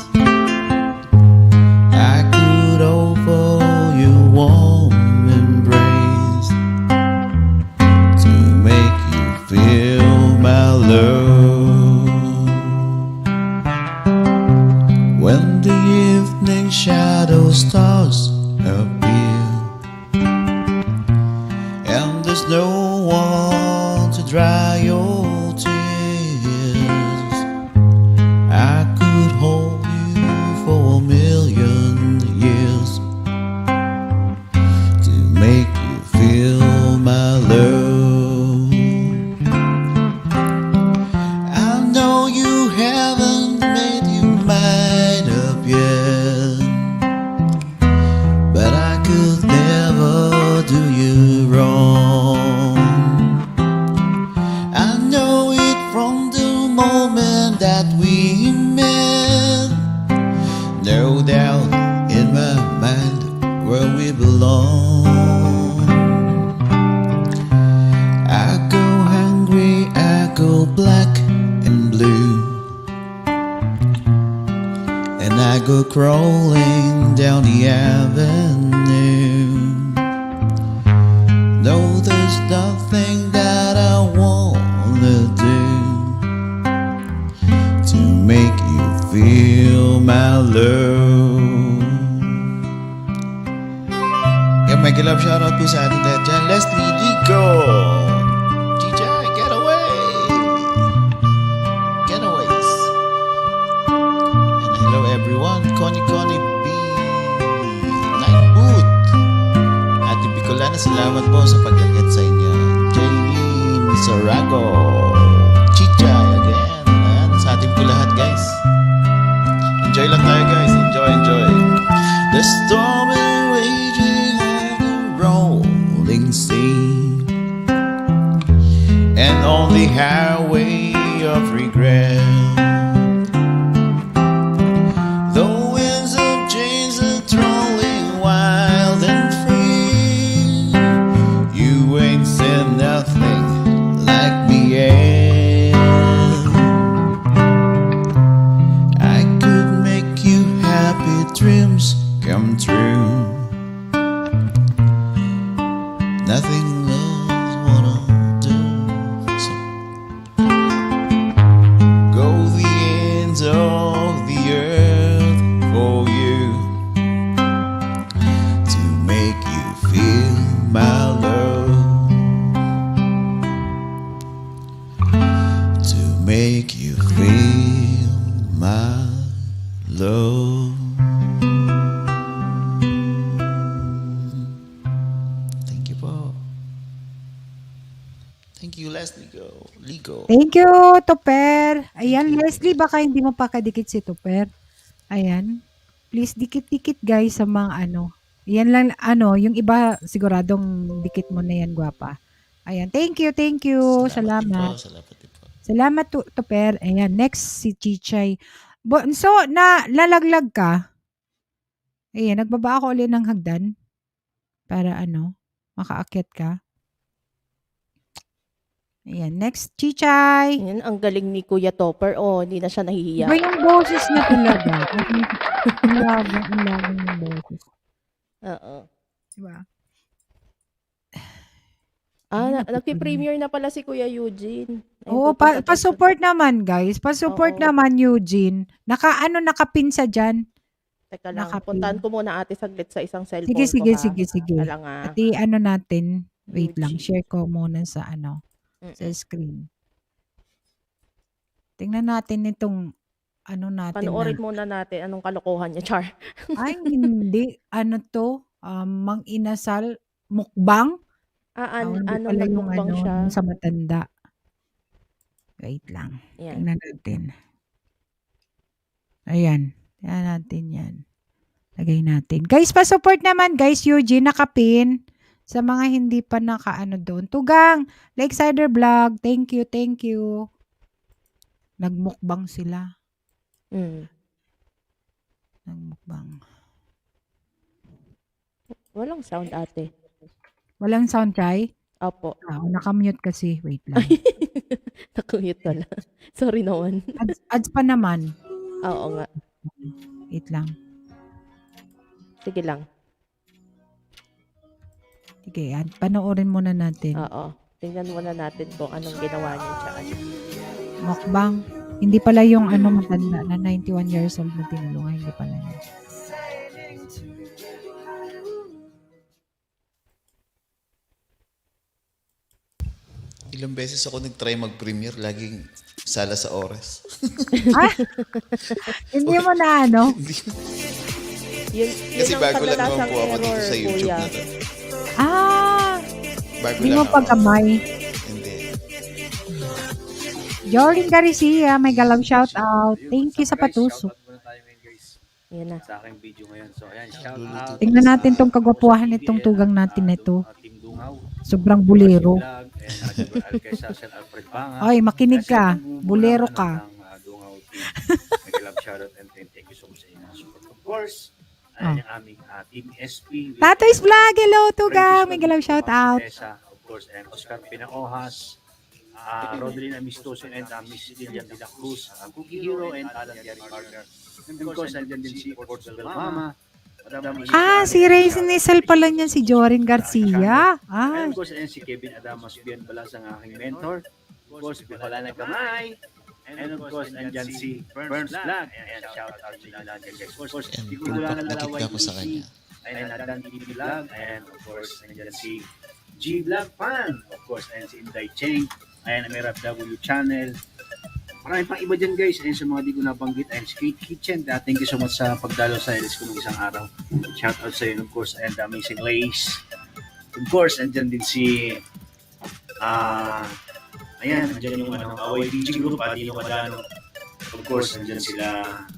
I could offer you warm embrace to make you feel my love. When the evening shadow stars appear and there's no one to dry your tears, I could hold you for a million years to make you feel my love. I know you haven't made your mind up yet, but I could never do you wrong. I know it from the moment that we met. No doubt in my mind where we belong. I go hungry, I go black and blue, and I go crawling down the avenue. No, there's nothing that I wanna do to make you feel my love. Kaya may love shoutout po sa ating dad dyan, Leslie Rico. Chichay, get away! Getaways. And hello everyone, Connie B. Night Boot. Ate Bicolana, salamat po sa pag-akit sa inyo. Jaylene Sarago. Chichay again. Ayan, sa ating po lahat guys. Enjoy lang tayo guys. Enjoy. The storm is raging on the rolling sea, and on the highway of regret, the winds of change are trolling wild and free. You ain't said nothing like me yet. Thank you, Tupper. Ayan, Leslie, baka hindi mo pa kadikit si Tupper. Ayan. Please, dikit-dikit guys sa mga ano. Yan lang, yung iba siguradong dikit mo na yan, gwapa. Ayan, thank you. Salamat. Salamat din po. Salamat, Tupper. Ayan, next si Chichay. So, lalaglag ka. Ayan, nagbaba ako ulit ng hagdan para makaakyat ka. Ayan, next, Chichay. Yan, ang galing ni Kuya Topper. Oh, hindi na siya nahihiya. Iba yung boses niya talaga. Ang labang yung boses. Oo. Diba? Nagpi-premiere na pala si Kuya Eugene. Ayun, Oo, pupunta pa siya. pa-support naman, guys. Pa-support Oo. naman, Eugene. Nakapinsa dyan. Teka lang, Nakapin. puntahan ko muna ate saglit sa isang cellphone ko Sige. ha. Wala nga. At natin, wait lang, Eugene. share ko muna sa sa screen. Tingnan natin itong natin Panoorin muna natin anong kalokohan niya, Char. Ay, hindi. Mang Inasal, mukbang? Hindi pala yung Nagmukbang siya. yung sa matanda. Wait lang. Yan. Tingnan natin. Ayan. Tingnan natin yan. Lagay natin. Guys, pa-support naman, guys. Eugene, nakapin. Sa mga hindi pa doon. Tugang, Lakesider Vlog. Thank you. Nagmukbang sila. Nagmukbang. Walang sound ate. Walang sound, Chay? Opo. Nakamute kasi. Wait lang. Nakuyot pala. Sorry naman. Ads pa naman. Oo nga. Wait lang. Sige lang. Sige, panoorin muna natin. Oo. Tingnan muna natin kung anong ginawa niya siya. Mukbang. Hindi pala yung matanda na 91 years old na tinulungan. Hindi pala yun. Ilang beses ako nag-try mag-premiere, laging sala sa oras. Hindi mo na Hindi. Yun Kasi ang bago lang naman kadalasang po ako dito error, sa YouTube kuya. na to. Bago Hindi lang mo ako. pagkamay. Hindi. Jordan Garcia, may galaw shout out. Thank you sa patuso. Shoutout muna tayo ngayon, guys, Yan na. sa aking video ngayon. So, ayan, shout out. Tingnan natin tong kagwapuhan nitong tugang natin na ito. Team Dungaw. Sobrang bulero. Vlog, and Alcesa, Sir Alfred Banga. Ay, makinig ka. Kasi yung Bulero mga ka. ng, Dungaw team. Nag-love shoutout and thank you so much sa inyo. Support. Of course, ayan yung aming Team SP. Tatoy's Vlog, hello tugang. May galaw shout out. Of course, and Oscar Pinaojas, Rodrina Amistoso, and Miss Lilian de la Cruz, Cookie Hero, and Alan Gary Partner. And of course, nandiyan din si Portugal Mama. Madam Si Reyes Nisal pala niyan, si Jorin Garcia. And of course, ayan si Kevin Adamas Bian Balas, ang aking mentor. Of course, wala na kamay. And of course, andyan si Burns Vlog. Ayan, shout out sa inyo lahat, guys. Of course, And di ko wala na nakita dalawang ko sa kanya. Ayan, Adan TV Vlog. And of course, andyan si G Vlog Fan. Of course, ayan si Inday Cheng. Ayan, ang Merab W Channel. Marami pang iba dyan, guys. Ayan sa mga di ko nabanggit. Ayan, Skate Kitchen. Thank you so much sa pagdalo sa LS ko ng isang araw. Shout out sa inyo. Of course, ayan, The Amazing Lace. Of course, andyan din si ayan, andyan yung YBG Group, Dino Cadano. Of course, andyan sila,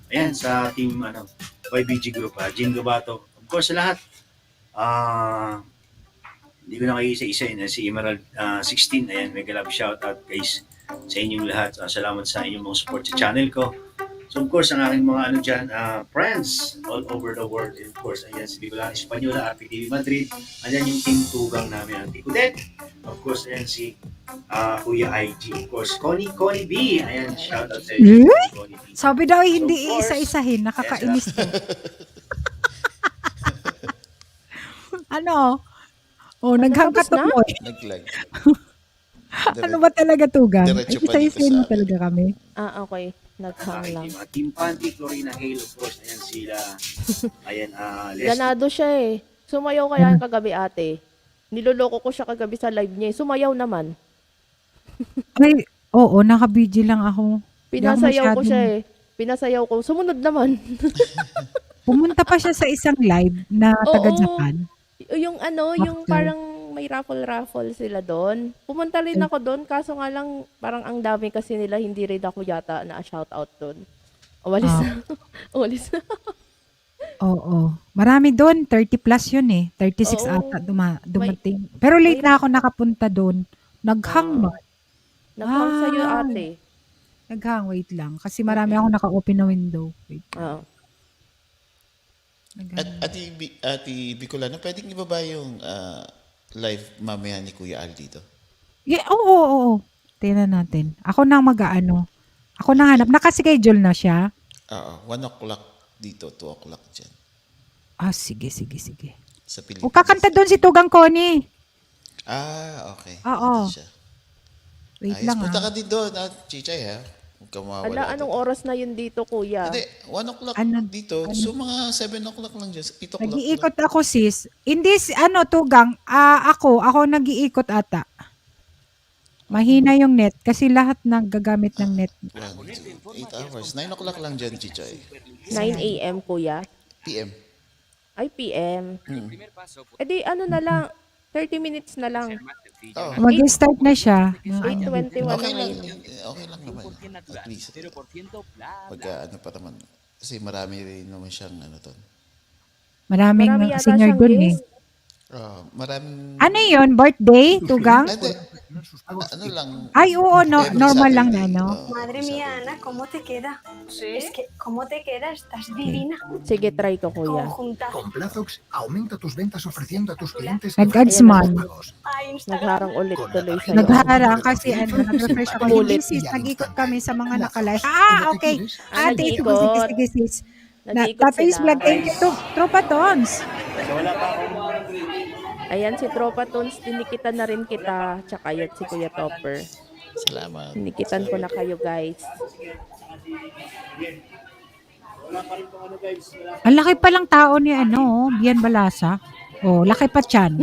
ayan, sa team YBG Group, Jim Gabato. Of course, sa lahat, hindi ko na kayo isa-isa yun. Si Emerald 16, ayan, mega love shout out guys sa inyong lahat. Salamat sa inyong mga support sa channel ko. So of course, ang aking mga dyan, friends all over the world. And of course, ayan si Bicolan Espanyola, RPTV Madrid. Ayan yung team tugang namin, ang Tikudet. Of course, ayan si Kuya IG. Of course, Connie B. Ayan, shout out sa inyo. Connie B. Sabi daw hindi So, of course, iisa-isahin. Nakakainis to. Naghangkat tapos na? ako. Nag-lag. Ano ba talaga tugang? Diretso pa dito Isa-isahin mo sa akin. talaga kami. Okay. Naghang lang. Team Panty, Florina Hale, of course, ayan sila. Ayan, Leslie. Ganado siya eh. Sumayaw kaya yung kagabi ate. Niloloko ko siya kagabi sa live niya. Sumayaw naman. Ay, oo, naka-BG lang ako. Pinasayaw ko masyadong- siya eh. Pinasayaw ko. Sumunod naman. Pumunta pa siya sa isang live na Oo. taga-Japan. Yung Bakit? yung parang may raffle-raffle sila doon. Pumunta rin ako doon, kaso nga lang, parang ang dami kasi nila, hindi rin ako yata na-shoutout doon. Umalis Ah. na. Umalis na. Oo. Marami doon, 30 plus yun eh. 36 Oo. ata dumating. Pero late may- na ako nakapunta doon. Naghang Ah. man. Nag-hang sa'yo, Ah. ate. Naghang, wait lang. Kasi marami ako naka-open na window. Wait. Oo. Naghang. Ati Bicolano, pwedeng ibaba yung live mamaya ni Kuya Al dito? Yeah, oo. Tingnan natin. Ako na mag-aano. Ako na hanap. Nakaschedule na siya. Oo, 1 o'clock dito, 2 o'clock dyan. Ah, sige. Sa Pilipinas. O kakanta doon si Tugang Connie. Ah, okay. Oo. Ito siya. Wait Ayos, lang punta ah. ka din doon, Chichay ha. Huwag ka mawawala. Ala, anong oras na yun dito, kuya? Hindi, 1 o'clock Ano- dito. So mga 7 o'clock lang dyan. 8 o'clock Nag-iikot lang. ako sis. Hindi Tugang. Ako nag-iikot ata. Mahina yung net kasi lahat nagagamit ng net. 1, 2, 8 hours. 9 o'clock lang dyan, Chichay. 9 a.m., kuya? PM. Ay, PM. Hmm. E di, ano na lang, 30 minutes na lang. Oh, Mag-start na siya. Mga ano. 8:21 okay na lang. ngayon. Okay lang naman. At least. Pagka ano pa naman. Kasi marami rin naman siyang ano to. Maraming Marami yata senior siyang dun eh. guest. Maraming... Ano yun? Birthday? Tugang? Hindi. Ano lang. Ay, oo. No, every normal lang Saturday. na, no? Oo, Madre every mía, Saturday. Ana, ¿cómo te queda? Es que, ¿cómo te queda? Estás divina. Sige, try ko, kuya. Conjunta. Con Plazox, aumenta tus ventas ofreciendo a tus clientes Nag-ads Ayan, man. pagos. Ay, Instagram. Nagharang ulit tuloy sa'yo. Nagharang kasi nag-refresh ako. Ulit. Hindi sis, nag-ikot kami sa mga Plazox, nakalive. si lo que Okay. quieres, Ah, Ate, sige, nag-iikot. sige sis. Nag-iikot Tatay's sila. vlog. Thank you to Tropa Tons. Ayan, si Tropa Toons, dinikitan na rin kita. Tsaka yun, si Kuya Topper. Salamat. Dinikitan ko na kayo, guys. Ang laki palang tao ni Bian Balasa. Oh, laki pa tiyan.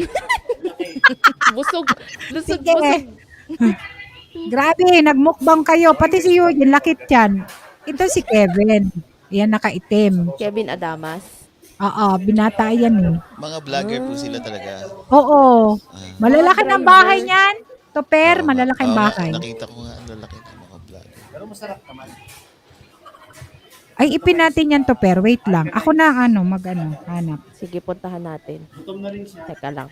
Busog. Lusog, Sige. busog. Grabe, nagmukbang kayo. Pati si Eugene, laki tiyan. Ito si Kevin. Yan, nakaitim. Kevin Adamas. Oo, binata yan eh. Mga vlogger po sila talaga. Oo. Malalaki ng driver. bahay niyan. Toper, malalaking Oo, bahay. Nakita ko nga ang lalaki ng mga vlogger. Ay, ipin natin yan, Toper. Wait lang. Ako na hanap. Sige, puntahan natin. Teka lang.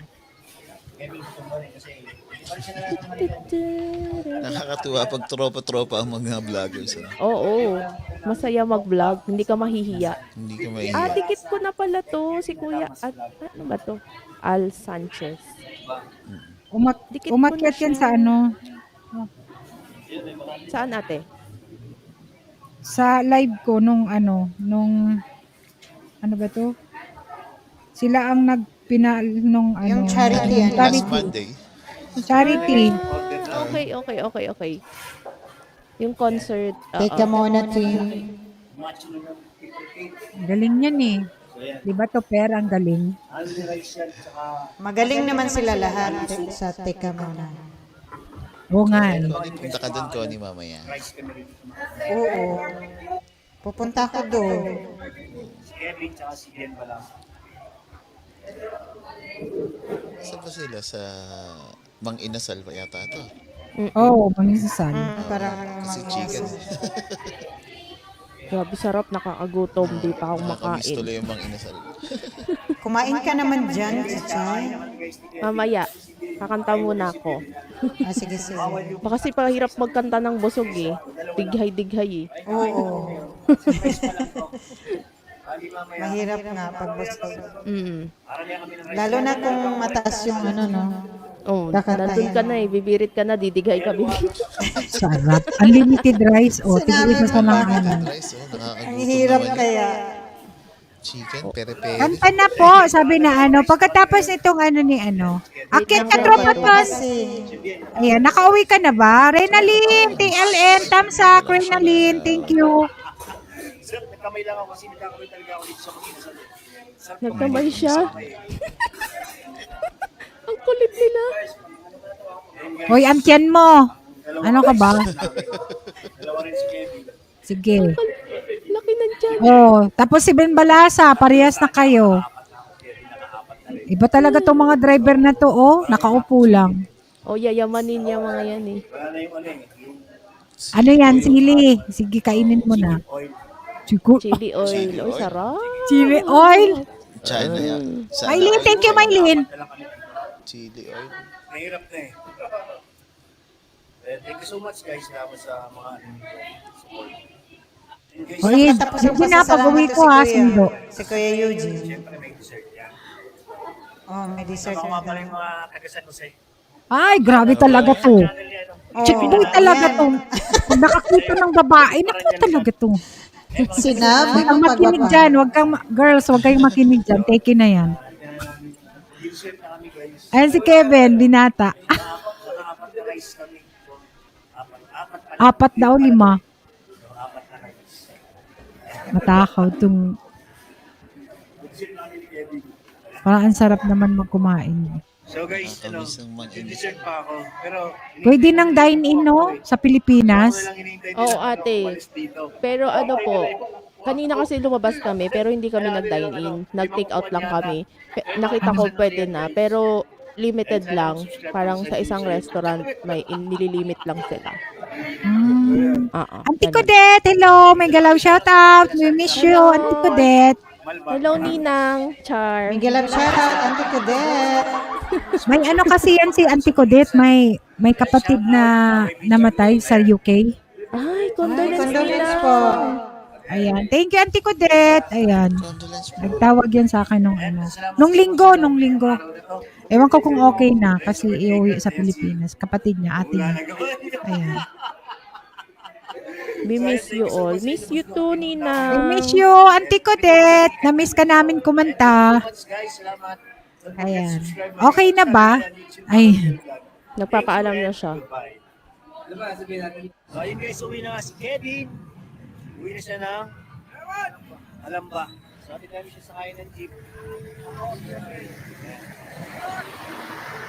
Nakakatuwa pag tropa-tropa ang mga vloggers. Oo. Masaya mag-vlog. Hindi ka mahihiya. Hindi ka Ah, mahihiya. dikit ko na pala to. Si Kuya, ano ba to? Al Sanchez. Dikit ko Umakyat na yan siya. sa Saan ate? sa live ko nung ano ba to? Sila ang nung Yung charity, ano? Last Monday. Charity. Okay. Yung concert. Teka muna, Tim. Galing yan eh. Di ba, Toper? Ang galing. Magaling naman sila lahat sa Teka Muna. Oo nga eh. Connie, punta ka doon, Connie, mamaya. Oo. Pupunta ako doon. Saan ba sila? Sa Mang Inasal pa yata ito. Oo, mangisasal. Parang Si Chicken. Grabe sarap, nakakagutom. Di pa ako Nakakamiss makain. tuloy yung Mang Inasal. kumain ka naman dyan, Chichay. Mamaya, kakanta muna ako. Sige. Kasi pahirap magkanta ng busog eh. Dighay eh. Oo. Mahirap nga pag busog. Lalo na kung mataas yung no? Oh, Kakantahin nandun ka na eh. Bibirit ka na, didighay ka. Sarap. Unlimited rice. O, Sinabi tigil isa mo lang pa. ano. Rice, nakakagutom Ang hirap naman. kaya. Chicken, pere-pere. Kanta na po, sabi na pagkatapos nitong akit ka Tropa Tons. Ayan, nakauwi ka na ba? Renaline, TLN, Tamsak, Renaline, thank you. Nagkamay siya. Ang kulit nila. Hoy, antyan mo. Ano ka ba? Sige. Laki ng tiyan. Oh, tapos si Ben Balasa, parehas na kayo. Iba talaga tong mga driver na to, oh. Nakaupo lang. O, yayamanin niya mga yan eh. Wala na yung ano eh, yung Ano yan, sili? Sige, kainin mo na. oil. Siguro. Chili oil. Oy, sarap. Chili oil. China yan. Maylin, thank you, Maylin. Chili oil. Mahirap na eh. Thank you so much guys salamat sa mga support. And guys, O, yun. Tapos yung Sige na, pag-uwi ko ha, sundo. Si Kuya Eugene. syempre may dessert yan. Oh, may dessert Mga na pala yung mga kagasan ko sa Ay, grabe talaga to. Chickboy talaga to. Pag nakakita ng babae, naku talaga to. Sinabi Huwag kang mo makinig pagbaba. dyan. Girls, huwag kayong makinig dyan. Take na yan. dessert na kami guys. Ayan si Kevin, binata. Apat na rice kami. Apat pa Apat daw, 5. apat na rice. Matakaw itong... Dessert namin ni Kevin. Parang ang sarap naman magkumain. So guys, Nakakamiss ng mag-init. dessert pa ako. Pero Pwede nang dine-in, no? Sa Pilipinas. Oo, ate. Pero ano po, kanina kasi lumabas kami, pero hindi kami nag-dine-in. Nag-take out lang kami. Nakita ko pwede na, pero limited lang. Parang sa isang restaurant, may nililimit lang sila. Auntie Codet, hello. May galaw shoutout. We miss you, Auntie Codet. Hello, Ninang. Char. Miguel Ab, shout out, Auntie Cadet. May ano kasi yan si Auntie Codet. May kapatid na namatay sa UK. Ay, condolence, Condolence Ninang. po. Ayan. Thank you, Auntie Codet. Ayan. Condolence po. Nagtawag yan sa akin nung linggo. Ewan ko kung okay na kasi iuwi sa Pilipinas. Kapatid niya, ate niya. Ayan. We miss you all. Miss you too, I Ninang. miss you, Auntie Codet. Na-miss ka namin kumanta. guys, salamat. Ayan. Okay na ba? Ay. Nagpapaalam na siya. So ayun guys, uwi na si Kevin. Uwi na siya ng Alamba. So atin namin siya sakay ng jeep.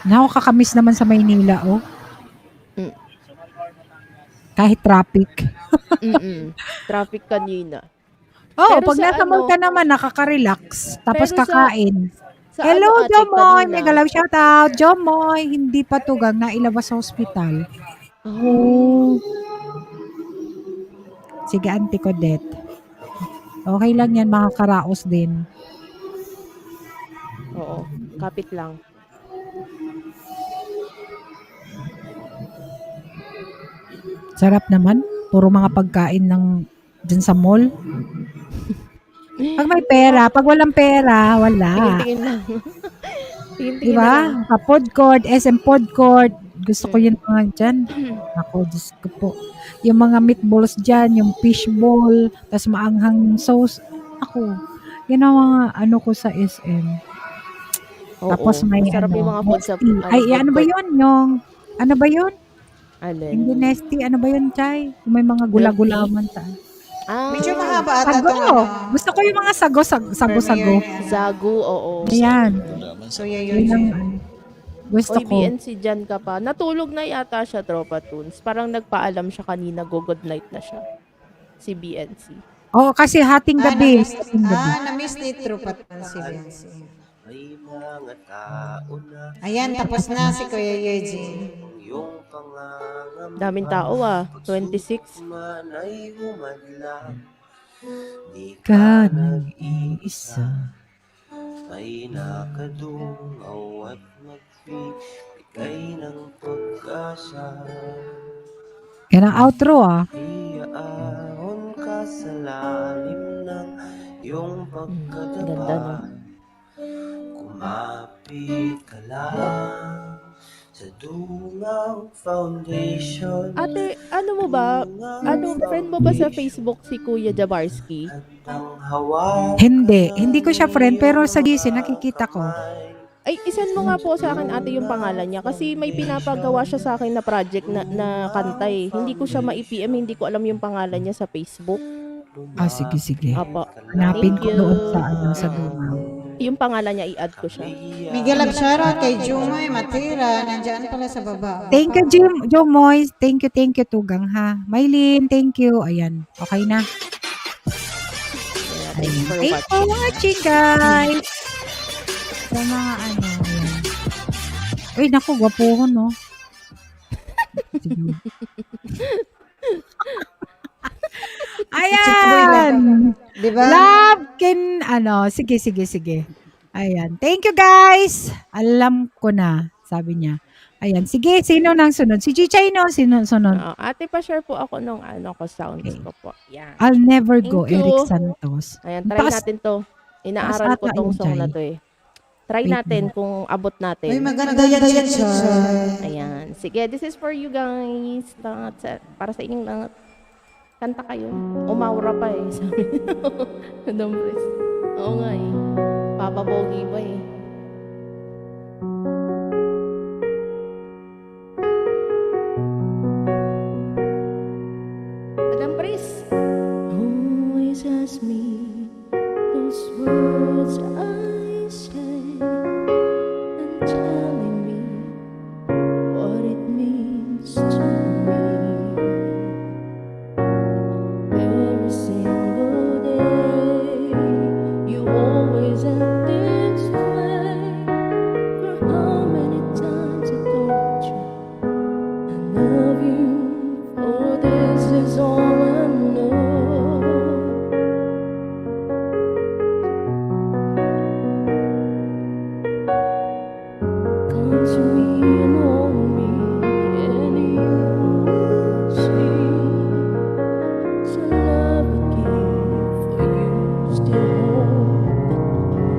Nakakamiss naman sa Maynila, oh. Mm. Kahit traffic. Traffic kanina. Oh, Pero pag sa nasa mall ano- ka naman, nakaka-relax. Tapos Pero sa- kakain. Sa Hello, ano, ate, Jomoy. kanina? May galaw shoutout. Jomoy, hindi pa tugang na ilabas sa ospital. Oh. Sige, Auntie Codet. Okay lang yan, makakaraos din. Oo, kapit lang. Sarap naman. Puro mga pagkain ng dyan sa mall. Pag may pera, pag walang pera, wala. Tingin-tingin lang. Tingin-tingin Di ba? na lang. Sa food court, SM food court. Gusto ko yun mga dyan. Ako, Diyos ko po. Yung mga meatballs dyan, yung fishball, tas maanghang yung sauce. Ako, yun ang mga ano ko sa SM. Oo, Tapos may masarap ano, yung mga food sa nesty. Ay, food ano ba court. yun? Yung, ano ba yun? Alin? Hindi nesty. Ano ba yun, Chay? Yung may mga gula-gulaman sa... Ah, Medyo mahaba ata Sago! itong ano. Gusto ko yung mga sago-sago. Premiere niya. Zagu, oo. Ayan. Laman sa Kuya Yun ang Eugene. gusto Oy, ko. BNC dyan ka pa. Natulog na yata siya, Tropa Tunes. Parang nagpaalam siya kanina, good night na siya. Si BNC. Oo, kasi hating gabi. Hating gabi. Na-miss ni Trupaton si Vinci. Ayan, tapos na si Kuya Eugene. Daming tao ah. 26. Ka nag-iisa. ay nakadungaw at magbigay ng pag-asa. Yan ang outro ah. Iyaahon ka sa lalim ng iyong Ganda pagkadapa. no? Kumapit ka lang sa Dungaw Foundation. Ate, ano mo ba? Ano, friend mo ba sa Facebook si Kuya Jabarski? Ang hawa Hindi ko siya friend pero sa GC nakikita ko. Ay, isan mo nga po sa akin ate yung pangalan niya. Kasi may pinapagawa siya sa akin na project na kanta eh. Hindi ko siya ma-PM, hindi ko alam yung pangalan niya sa Facebook. Ah, sige. Apo. Hanapin Thank ko you. doon sa Dumaw. Yung pangalan niya, i-add ko siya. Miguel Ab, shout out kay Jumoy Matira. Nandiyan pala sa baba. Thank you, Jomoy. Thank you, Tugang ha. Maylin, thank you. Ayan, okay na. Thank you for Thanks watching. for watching, guys. Sa mga ano, ayan. Uy, naku, gwapuhon, no? Sige. Ayan! Di ba? Love can, ano, sige. Ayan. Thank you, guys. Alam ko na, sabi niya. Ayan. Sige, sino nang sunod? Si Chichay, no? Sino sunod? Ate, pa-share po ako nung ano ko, sounds Okay. ko po. Yan. I'll never go, Thank you. Eric Santos. Ayan, Ang try taas- natin to. Inaaral taas ko ata tong yun, song Chay. na to eh. Try Wait natin lang. kung abot natin. Uy, maganda yan siya. Ayan. Sige, this is for you guys. Para sa inyong lahat. Kanta kayo. Umaura pa eh. Sabi niya. Madam Pres. Oo nga eh. Papabogi pa eh. Madam Pres. Always ask me those words I say and telling me what it means to me. Every single day, you always act this way. For how many times I told you I love you, for this is all I know. Come to me and hold me, and you will see. So love again, for you still hold the key.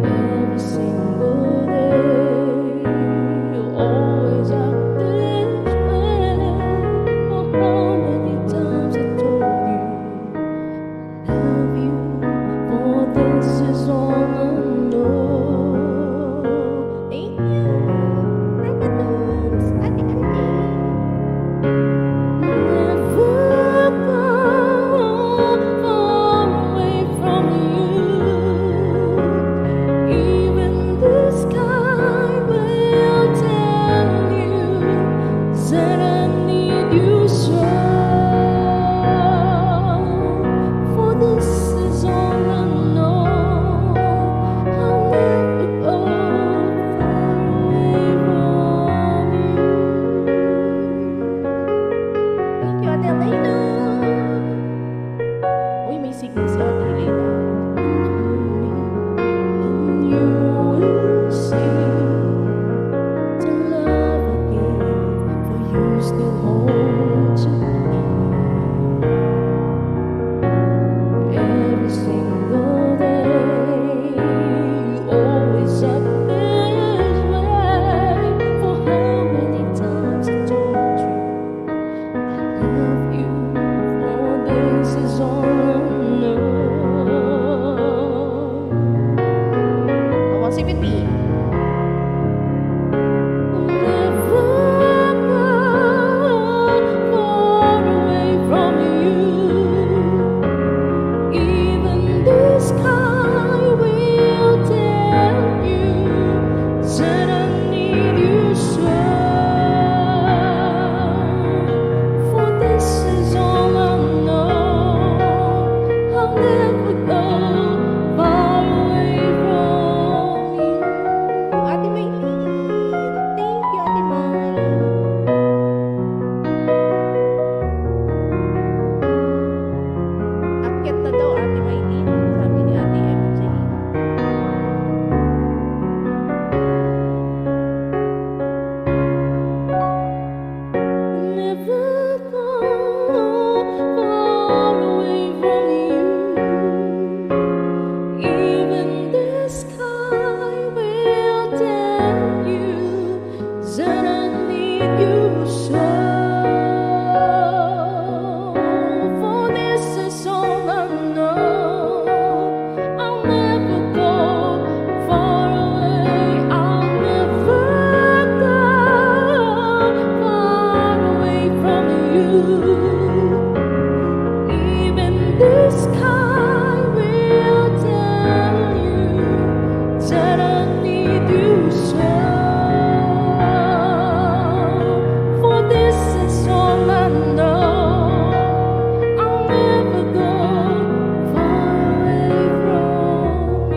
Every single day, you always act this way. For how many times I told you I love you, for this is all I know. Thank you. Rapatos, Ate Ante. Never go far away from you. Even the sky will tell you that I need you so. For this is all I know. I'll never go far away from you. Thank you, Ate Elena. Uy, may signal si Ate Elena. And you will see the love I gave, for you still hold to me. Every single day, you always act this way. For how many times I told you I love you, for this is all I know. Awang si Pipi. Never go far away from you. Even the sky will tell you that I need you so. For this is all I know. I'll never go far away from you. Ate Maylene. Thank you, Ate May. Akyat na daw, Ate Maylene, sabi ni Ate MJ. Never go far away from you. Even the sky will tell you that I need you so. For this is all I know. I'll never go far away. I'll never go far away from you. Even the sky will tell you that I need you so. For this is all I know. I'll never go far away from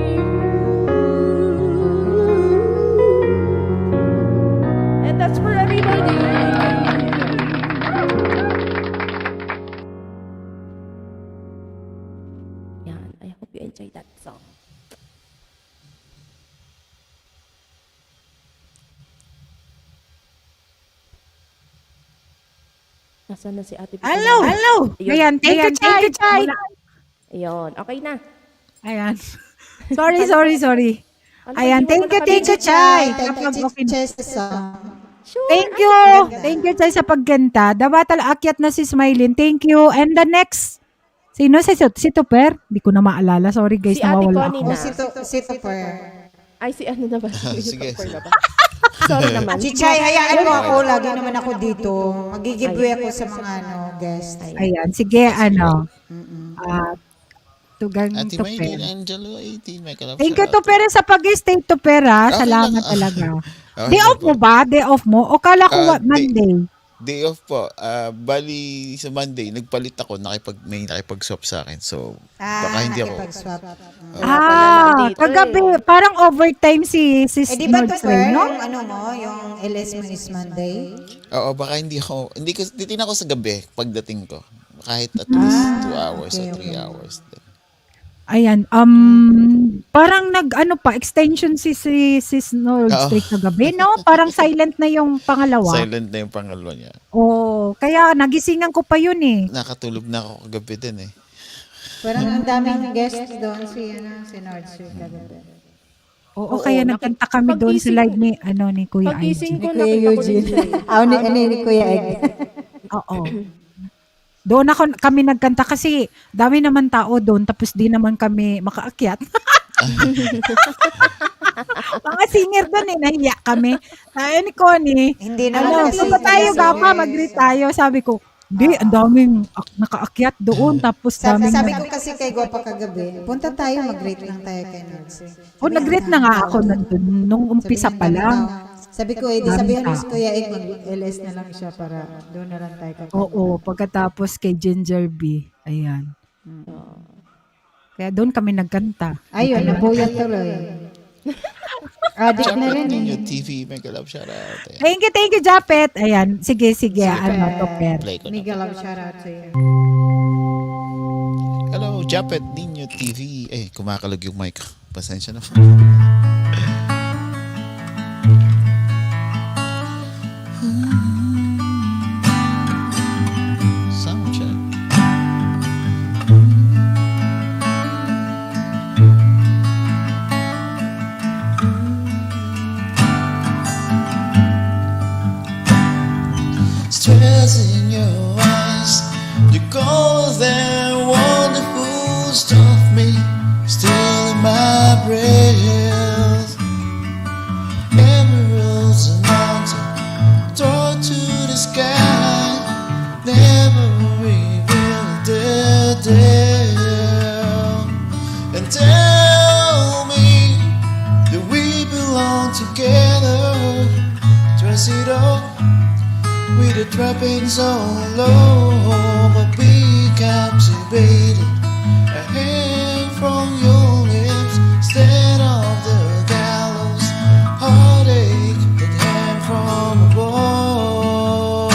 you enjoy that song. Nasaan na si Ate Pico? Hello! Hello! Ayun. Ayan, thank you, Chay! Ayun, okay na. Ayan. Sorry. Ano, Ayan, hindi mo thank you, nakabidyo? Chay! Thank you, Chess song. Sure. Thank you, Chay, sa pagganta. Dabatal akyat na si Smilin. Thank you. And the next, sino? Si Tupper? Hindi ko na maalala. Sorry guys, Si Ate nawawala Connie ako. na. Si Tupper. Ay, si ano na ba? Sige, Tupper sige. na ba? Sorry naman. Si Chay, hayaan mo ako. Lagi naman ako dito. Magigiveaway ako sa mga guest. Ayan, sige, tugang Ate Tupper. Maylin, Angelo, 18, may kalap. Thank you, Tupper, sa pag-stay, Tupper, ha. Okay Salamat lang. talaga. Okay Day lang off po. mo ba? Day off mo? O kala ko Monday? Day off po. Bali sa Monday, nagpalit ako, may nakipag-swap sa akin. So, baka hindi ako. Nakipag-swap. nandito Kagabi, parang overtime si Di ba Nordstrom, Tupper, no? yung LS mo is Monday? Oo, baka hindi ko, titingnan ko sa gabi pagdating ko. Kahit at least 2 hours or 3 hours. Ayan, parang extension si Nordstrom kagabi, no? Parang silent na yung pangalawa. Silent na yung pangalawa niya. Oo, kaya nagisingan ko pa yun eh. Nakatulog na ako kagabi din eh. Parang ang daming guests doon si Nordstrom kagabi. Oo, kaya nagkanta kami doon sa live ni Kuya Pagising IG. ko, nakita ko din siya. Ni Kuya Egg. Oo. Doon kami nagkanta kasi dami naman tao doon tapos di naman kami makaakyat. Mga singer doon nahiya kami. Tayo ni Connie. Hindi naman kasi. So ba tayo gapa, mag-greet tayo. Sabi ko, di, ang daming nakaakyat doon tapos daming Sabi ko kasi kay Gopa kagabi, punta tayo, mag-rate lang tayo kay Nordstrom. nag-greet na nga ako nandun nung umpisa pa lang. Sabi ko, di sabihan mo si Kuya Egg, mag-LS na lang siya para doon na lang tayo kagabi. Oo, pagkatapos kay Ginger B. Ayan. Kaya doon kami nagkanta. Ayun, nabuyat tuloy. Addict na rin Ninyo eh. TV, may kalap, shout out. Ayan. Thank you, Japet. Ayan, sige, Tupper. Play ko na. Miguel, shout out to you. Hello, Japet Ninyo TV. Kumakalag yung mic. Pasensya na. Sound check. Stress in your eyes, the goals that wonderful stuff me still in my breath. Emeralds and mountain, throw to the sky, never reveal the depth. And tell me that we belong together. Dress it up with the trappings all over, be captivated. A hand from your lips, instead of the gallows, heartache, that hand from above.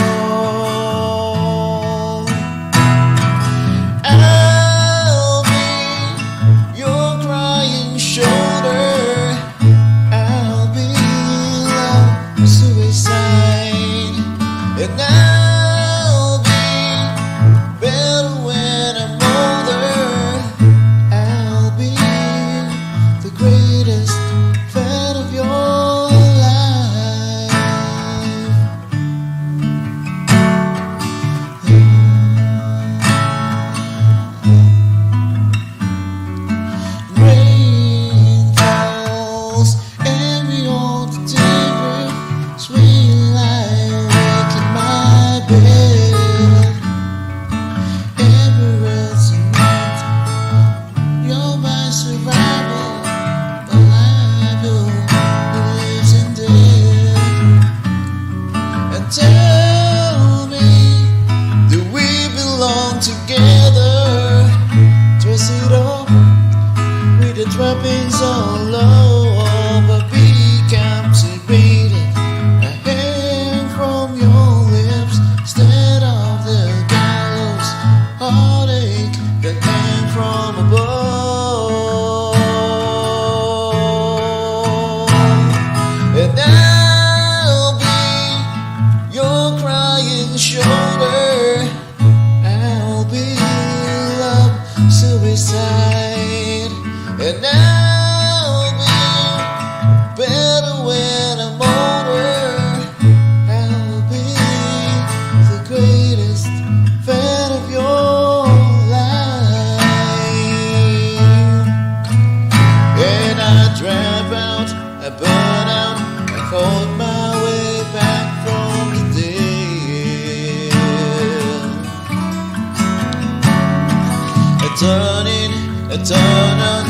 I'll be your crying shoulder. I'll be love, suicide. And I'll be better when I'm older. I'll be the greatest fan of your life. Rain falls and we all the different sweet lie awake in my bed. Emeralds and mountain, you're my survival, the life who lives in death. And tell me, do we belong together? Dress it up with the trappings all over, be captivated. A hand from your lips, instead of the gallows, heartache, the hand from above. suicide. And I'll be better when I'm older. I'll be the greatest fan of your life. And I drop out, I burn out, I fought my way back from the dead. I turn on,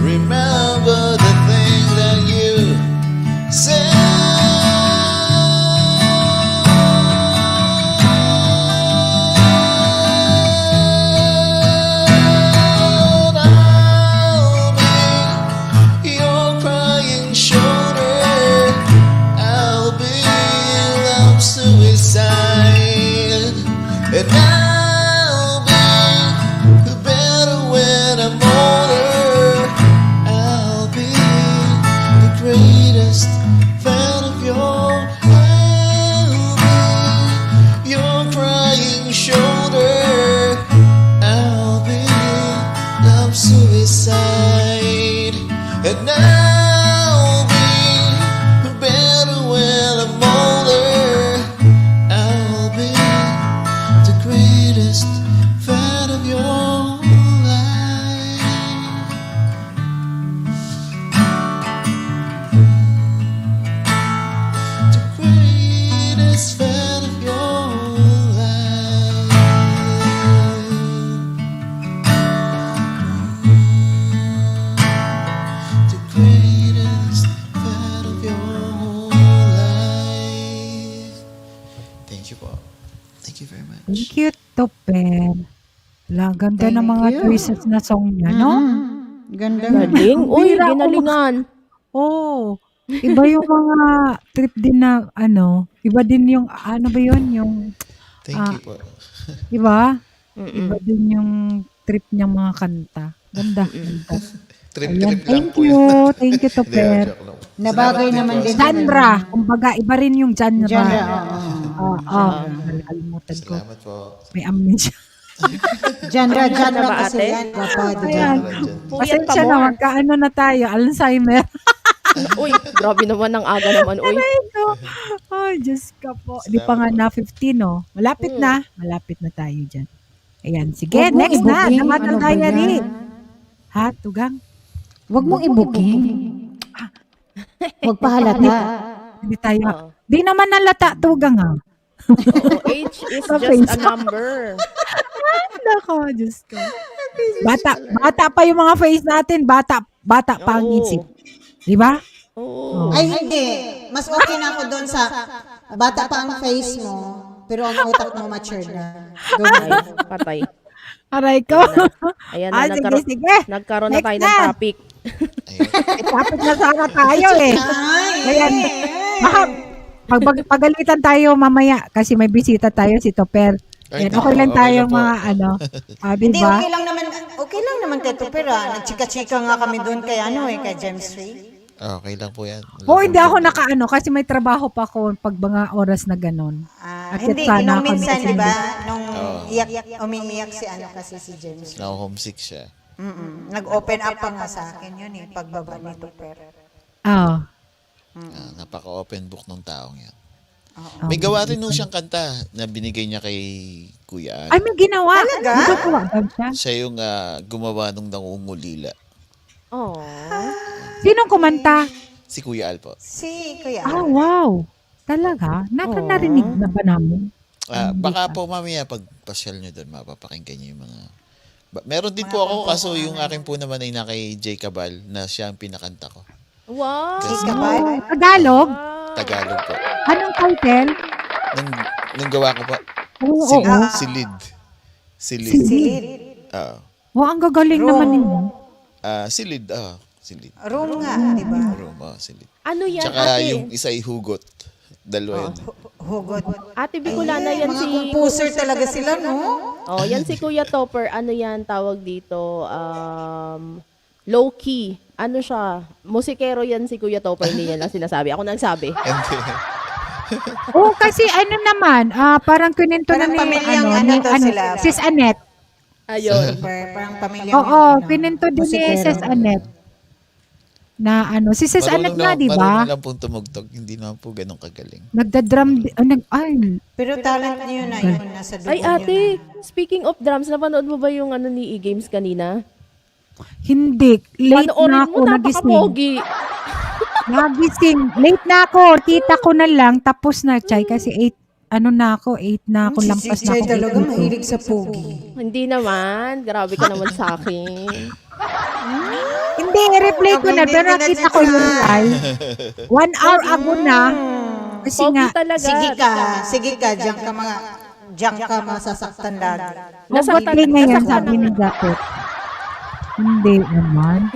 remember the thing that you said. I'll be your crying shoulder. I'll be love suicide. And I'll be better when I'm older. I'll be the greatest fan of your. I'll be your crying shoulder. I'll be love suicide. And I'll be better when I'm older. I'll be the greatest fan of your life. The greatest fan of your life. The greatest fan of your life. Thank you po. Thank you very much. Thank you, Topper. Wala, ganda ng Thank mga you. choices na song niya, no? Ganda. Galing. Uy, Bira ako ginalingan. Oo. Iba yung mga trip din na iba din yung ano ba yun, yung Thank Ah. you po. iba? Mm-mm. Iba din yung trip niyang mga kanta. Ganda, ganda. Ayan, Trip-trip lang thank po you. yun. Thank you, Hindi, Topper. joke lang. Nabagay naman din. Genre. Kumbaga, iba rin yung genre. Genre, Oo. Nakalimutan ko. Salamat po. May amnesia. Genre na ba, kasi ate? yan. Kapag Ayan. Puyat pa Pasensya na, more. magkaano na tayo. Alzheimer. Uy, grabe naman ang aga naman. Uy. Ito. Ay, Diyos ka po. Di pa nga na 15, no? Malapit na. Malapit na tayo dyan. Ayan, sige. Huwag mong Next na. i-booking. Namatang Ano ba diary. yan? Ha, Tugang? Huwag mong i-booking. Huwag pa halata. Hindi tayo. Oo. Di naman nalata, Tugang, ha? Oo, age is Sa just a face. number. Nako, Diyos ko. Bata pa yung mga face natin. Bata pa ang Oo. isip. Di ba? Oo. Ay, hindi. Mas okay na ako doon sa bata pa ang face mo, pero ang utak mo mature na. Doon Ay, patay. Aray ko. Ayan na, Sige, nagkaroon, sige. nagkaroon na Next tayo na. ng topic. Tapos na sana tayo eh. Ayan. Baka pagalitan tayo mamaya kasi may bisita tayo si Topper. Ay, Yan, okay lang okay tayo lang po. mga Hindi, diba? okay lang naman Teto Pera. Nagchika-chika nga kami doon kay kay James Ray. Okay lang po yan. Oo, hindi ako kasi may trabaho pa ako pag mga oras na ganon. At Hindi, sana nung ako minsan, kasi di ba, hindi. nung umiiyak si James Ray. Now homesick siya. Nag-open up pa nga sa akin yun pagbaba ni Topper. Oo. Napaka-open book ng taong yan. Oo. May gawa rin nung siyang kanta na binigay niya kay Kuya Ay, Al. may ginawa. Talaga? Nagagawa ba siya? Siya yung gumawa nung nangungulila. Oh. Sinong kumanta? Si Kuya Al po. Si Kuya. Ah, wow. Talaga? Narinig na ba namin? Baka po mamaya pag pasyal nyo doon, mapapakinggan nyo yung mga... Meron din po ako kaso yung akin po naman ay na kay Jay Cabal na siya ang pinakanta ko. Wow. Kasi Oh, Tagalog? Tagalog po. Anong title? Nung gawa ko po, Oo, oo. si Lid. Si Lid. Silid. Oh, ang gagaling naman ninyo. Si Lid, si Lid. Room nga, di ba? Roma, si Lid. Ano yan, Tsaka ate? yung isa ay Hugot. Dalawa yun. Hugot. Ate Bicolana, yan Mga si... composer talaga sila, no? Oh, yan si Kuya Topper. Ano yan tawag dito? Low key. Ano siya? Musikero yan si Kuya Topper. Hindi yan lang sinasabi. Ako nagsabi. Oh, kasi ano naman, parang kininto na Parang ni, pamilyang ano to ni sila. Sis Annette. Ayun. Parang pamilya Oo, mo yun, pininto din ni musikero. Sis Annette. Na ano, si Sis Annette nga, di ba? Marunong lang pong tumugtog, hindi naman po ganun kagaling. Nagda-drum, ay, Pero talent niyo na yun, nasa dugo Ay, niyo ate, na. speaking of drums, napanood mo ba yung ano ni E-Games kanina? hindi. Late na Panoorin ako mo, nagising. napaka-pogi. Nagising. Late na ako. Kita ko na lang. Tapos na, Chay. Kasi 8 na ako. 8 na ako. Si Lampas na Chay ako. talaga mahilig sa pogi. Hindi naman. Grabe ka naman sa akin. Hindi, replay ko na. Hindi Pero na nakita ko yung live. 1 hour ago na. Kasi Pogi nga, talaga. Sige ka, diyan ka masasaktan lagi. Hugot ngayon, sabi ni Gapit. Hindi naman.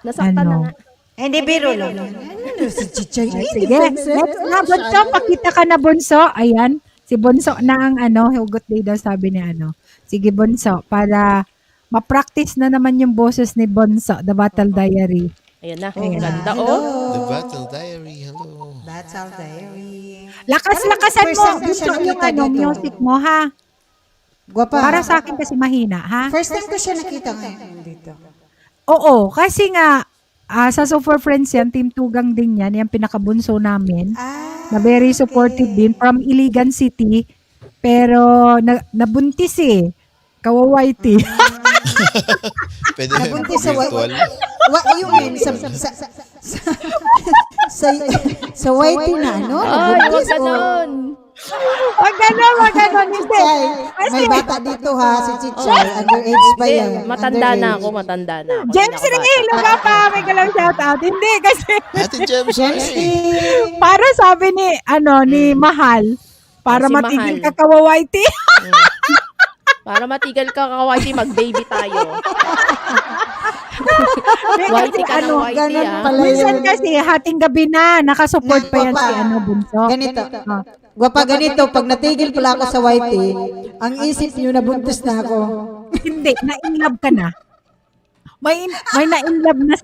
Nasaktan na Ano? nga. Hindi, biro lang. Ano si Chichay? Sige, next na, Bonso. Pakita ka na, Bonso. Ayan. Si Bonso na ang hugot day daw sabi ni Sige, Bonso. Para ma-practice na naman yung boses ni Bonso, The Battle Diary. Ayan na. Oh, Ganda, hello. oh. The Battle Diary, hello. That's our diary. Lakas-lakasan First mo, time ko siya Bonso, yung nakita dito. music mo, ha? Guwapa. Para sa akin kasi mahina, ha? First time ko siya nakita ngayon dito. Oo, kasi nga, sa Super Friends yan, Team Tugang din yan, yung pinakabunso namin. Na very supportive din from Iligan City. Pero nabuntis Kawawaiti. Pwede Nabuntis sa virtual. What you mean? Sa white na ano? Ay, huwag Nabuntis o- ganon. Wag ganon, hindi. Chichay, may bata dito ha, si Chichay. Underage pa Hindi, yan. matanda na Underage. ako, matanda na ako. James Hindi na ako Ringil, bata. ba pa? May galang shoutout. Hindi, kasi Ate James, James hi. Lee. para sabi ni Mahal, para Si matigil Mahal. ka kawawaiti. Para matigal ka, Kawaiti, mag-baby tayo. Whitey ka ng whitey, ganun ah. pala Minsan yun. kasi, hating gabi na, nakasupport pa yan Guwapa. si Bunso. Ganito. Guwapa ganito, pag natigil pala ako sa whitey, ang isip niyo nabuntis na ako. Hindi, na-inlove ka na. May na-inlove na,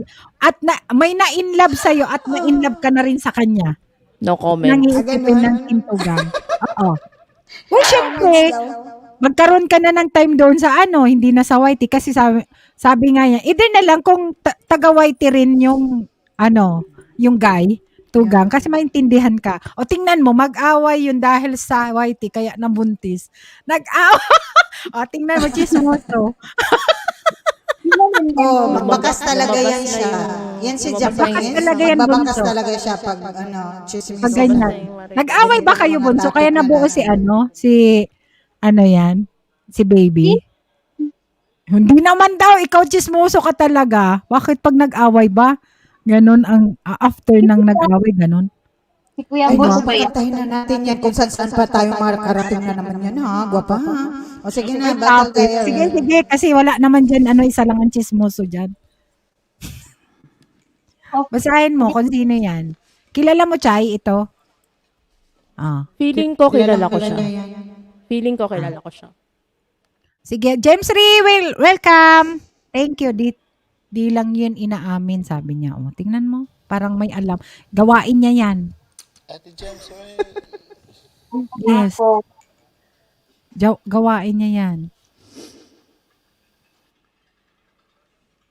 may na-inlove sa'yo at na-inlove ka na rin sa kanya. No comment. Nangiisipin ng tintugang. Oo. Well, syempre, magkaroon ka na ng time doon sa hindi na sa Whitey kasi sabi nga niya, either na lang kung taga Whitey rin yung yung guy, tugang, kasi maintindihan ka. O tingnan mo, mag-away yun dahil sa Whitey, kaya nabuntis. Nag-away. O tingnan mo, chismoso. Oh, magbakas talaga yan siya. Yan si Japanese. Bakas talaga yan, Magbabakas Bunso. talaga siya pag chismis. Pag ganyan. Nag-away ba kayo, Bunso? Kaya nabuo si si baby? Hindi naman daw, ikaw chismoso ka talaga. Bakit pag nag-away ba? Ganon ang after ng nag-away, ganon. Si Kuya Ay, Boss guwapa, ba yan? kantahin na natin yan kung saan pa tayo makarating na naman yan, ha? Guwapa, ha? O sige na, battle Topic. diary. Sige, kasi wala naman dyan, isa lang ang chismoso dyan. Basahin mo kung sino yan. Kilala mo, Chay, ito? Feeling ko kilala ko Kilala siya. niya yan. Feeling ko kilala ko siya. Sige, James Ree, welcome. Thank you. Di lang yun inaamin, sabi niya. O, tingnan mo. Parang may alam. Gawain niya yan. Ate James, hi. Yes. Gawain niya yan.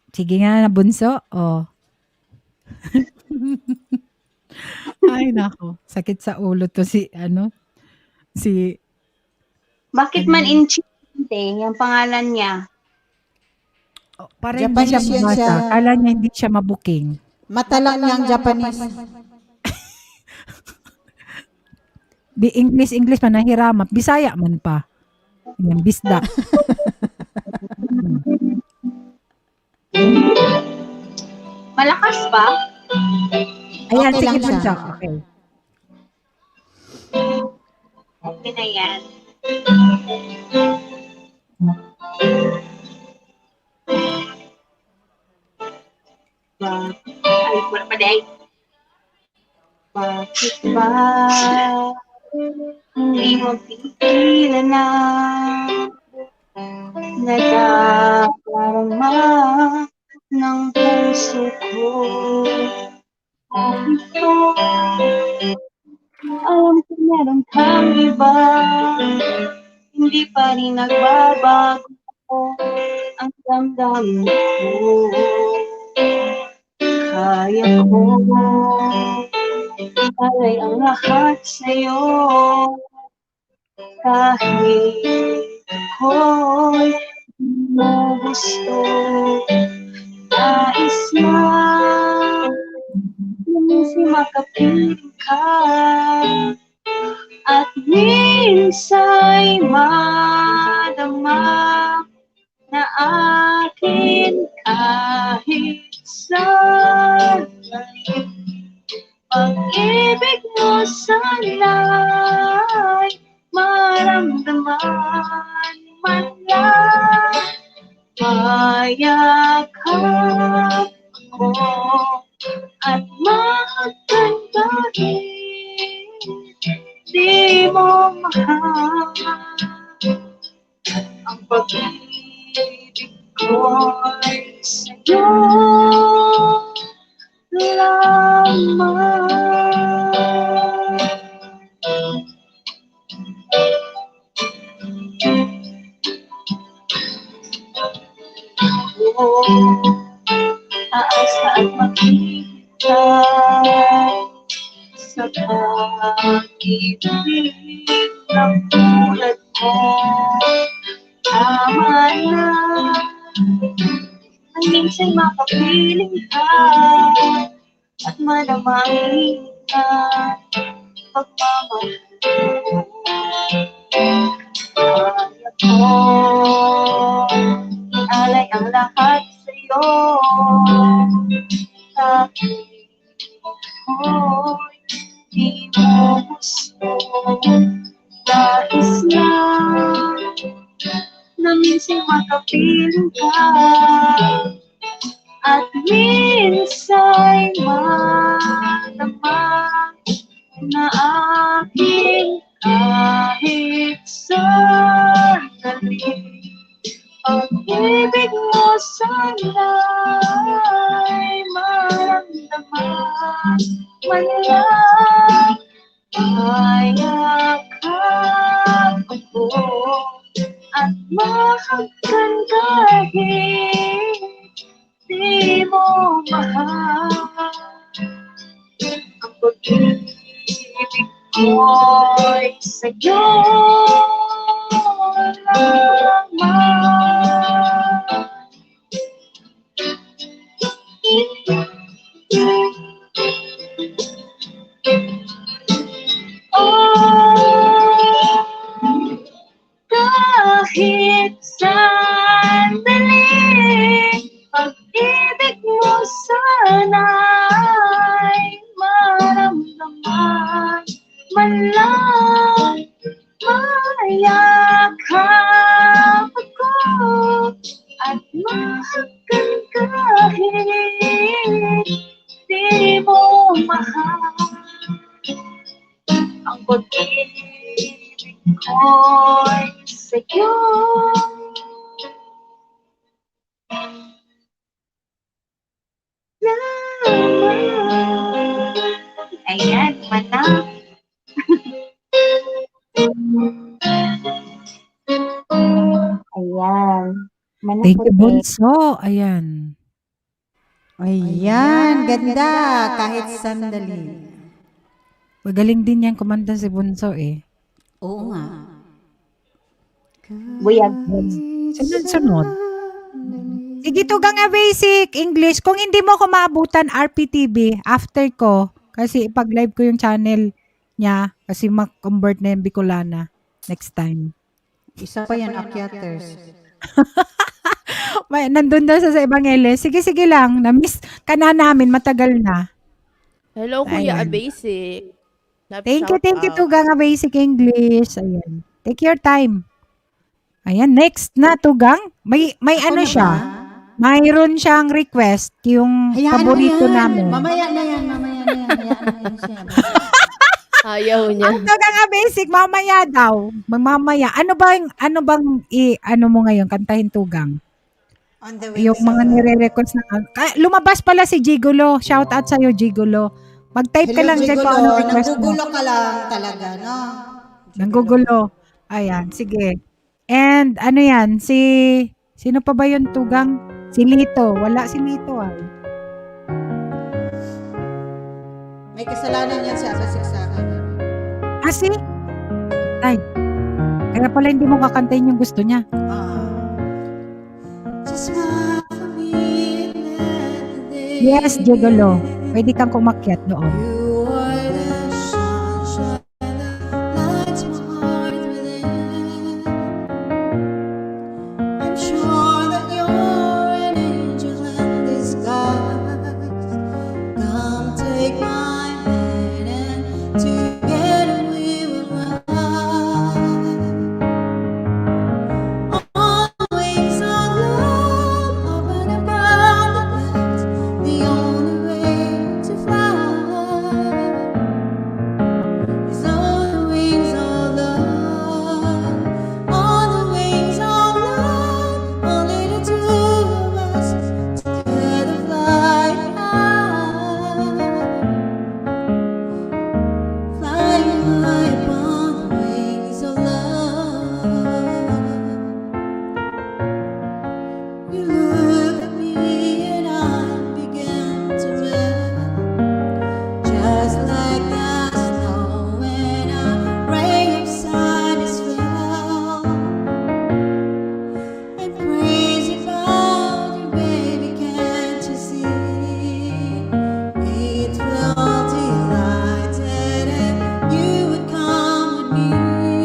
Sige nga na, Bunso. O. Ay, nako. Sakit sa ulo to si Bakit man Inchinte, yung pangalan niya? para hindi siya Japanese yan mabasa. siya. Kala niya hindi siya mabuking. Mata lang niyang Japanese. Di English pa nahiramat. Bisaya man pa. Yan, bisda. Malakas ba? Ayan, Okay sige lang Bunso. siya. Okay. Okay na yan. Ay, wala pa day. Bakit ba hindi mo pigilan na nagkakarama ng puso ko? Ito, alam ko meron kang iba, hindi pa rin nagbabago. damdamin ko. Kaya ko alay ang lahat sa'yo. Kahit ako'y di mo gusto, nais lang minsan makapiling ka. At minsa'y madama na akin kahit sandali. Pag-ibig mo sana'y maramdaman man lang. Mayakap ako at makantahin. Di mo mahal ang pag-ibig ko'y sa'yo lamang. Aasa at makita sa pag-ibig ng tulad mo. Tama na ang minsan makapiling ka at manamangin ka pagmamahal mo. Kaya ko alay ang lahat sa'yo. Kahit ako'y di mo gusto, nais lang na minsan makapiling ka. At minsa'y madama na aking kahit sandali. Pag-ibig mo sana'y maramdaman man lang. Mayakap ako at mahagkan kahit di mo mahal. Ang pag-ibig ko'y sa'yo lamang. Kahit sandali, pag-ibig mo sana'y maramdaman man lang. Mayakap ako at mahagkan kahit di mo mahal. Ang pag-ibig ko'y sa'yo lamang. Ayan, manang. Ayan. Thank you, Bunso. Ayan. Ayan, ganda. Kahit sandali. Magaling din yan kumanta si Bunso eh. Oo nga. Buyag. Sunod-sunod. Sige, tugang nga basic English. Kung hindi mo ako maabutan, RPTV, after ko, kasi ipag-live ko yung channel niya, kasi mag-convert na yung Bicolana next time. Isa pa yan, Akyaters. Nandun daw sa Evangeles. Sige lang. Na-miss ka na namin. Matagal na. Hello, Kuya Ayan. Basic. Thank you, Tugang nga basic English. Ayan. Take your time. Ayan, next na, Tugang. May ano Ako siya. naman. Mayroon siyang request, yung Hayaan mo paborito yan. namin. Mamaya na yan. Hayaan mo yan siya. Ayaw niya. Ang Tugang nga basic, mamaya daw. Mamaya. Ano bang ano mo ngayon, kantahin, Tugang? On the way. Yung mga nire-request na. Lumabas pala si Gigolo. Shout out sa'yo, Gigolo. Mag-type ka lang dyan kung ano request mo. Nanggugulo ka lang talaga, no? Nanggugulo. Ayan, sige. And ano yan, si Sino pa ba yun, Tugang? Si Lito. Wala si Lito, ah. May kasalanan yan sa Abasik sa akin. Ah, si? Ay. Kaya pala hindi mo kakantayin yung gusto niya. Just smile for me and let the day Yes, Gigolo. Pwede kang kumakyat doon. You are the sunshine that lights my heart within. I'm sure that you're an angel in disguise. Come take my hand and together we will ride. On the wings of love, up and above the clouds, the only way to fly is on the wings of love. On the wings of love, only the two of us together flying high, flying high upon the wings of love. You look at me and I begin to melt, just like the snow when a ray of sun is felt. I'm crazy about you, baby, can't you see? It felt delighted if you would come with me.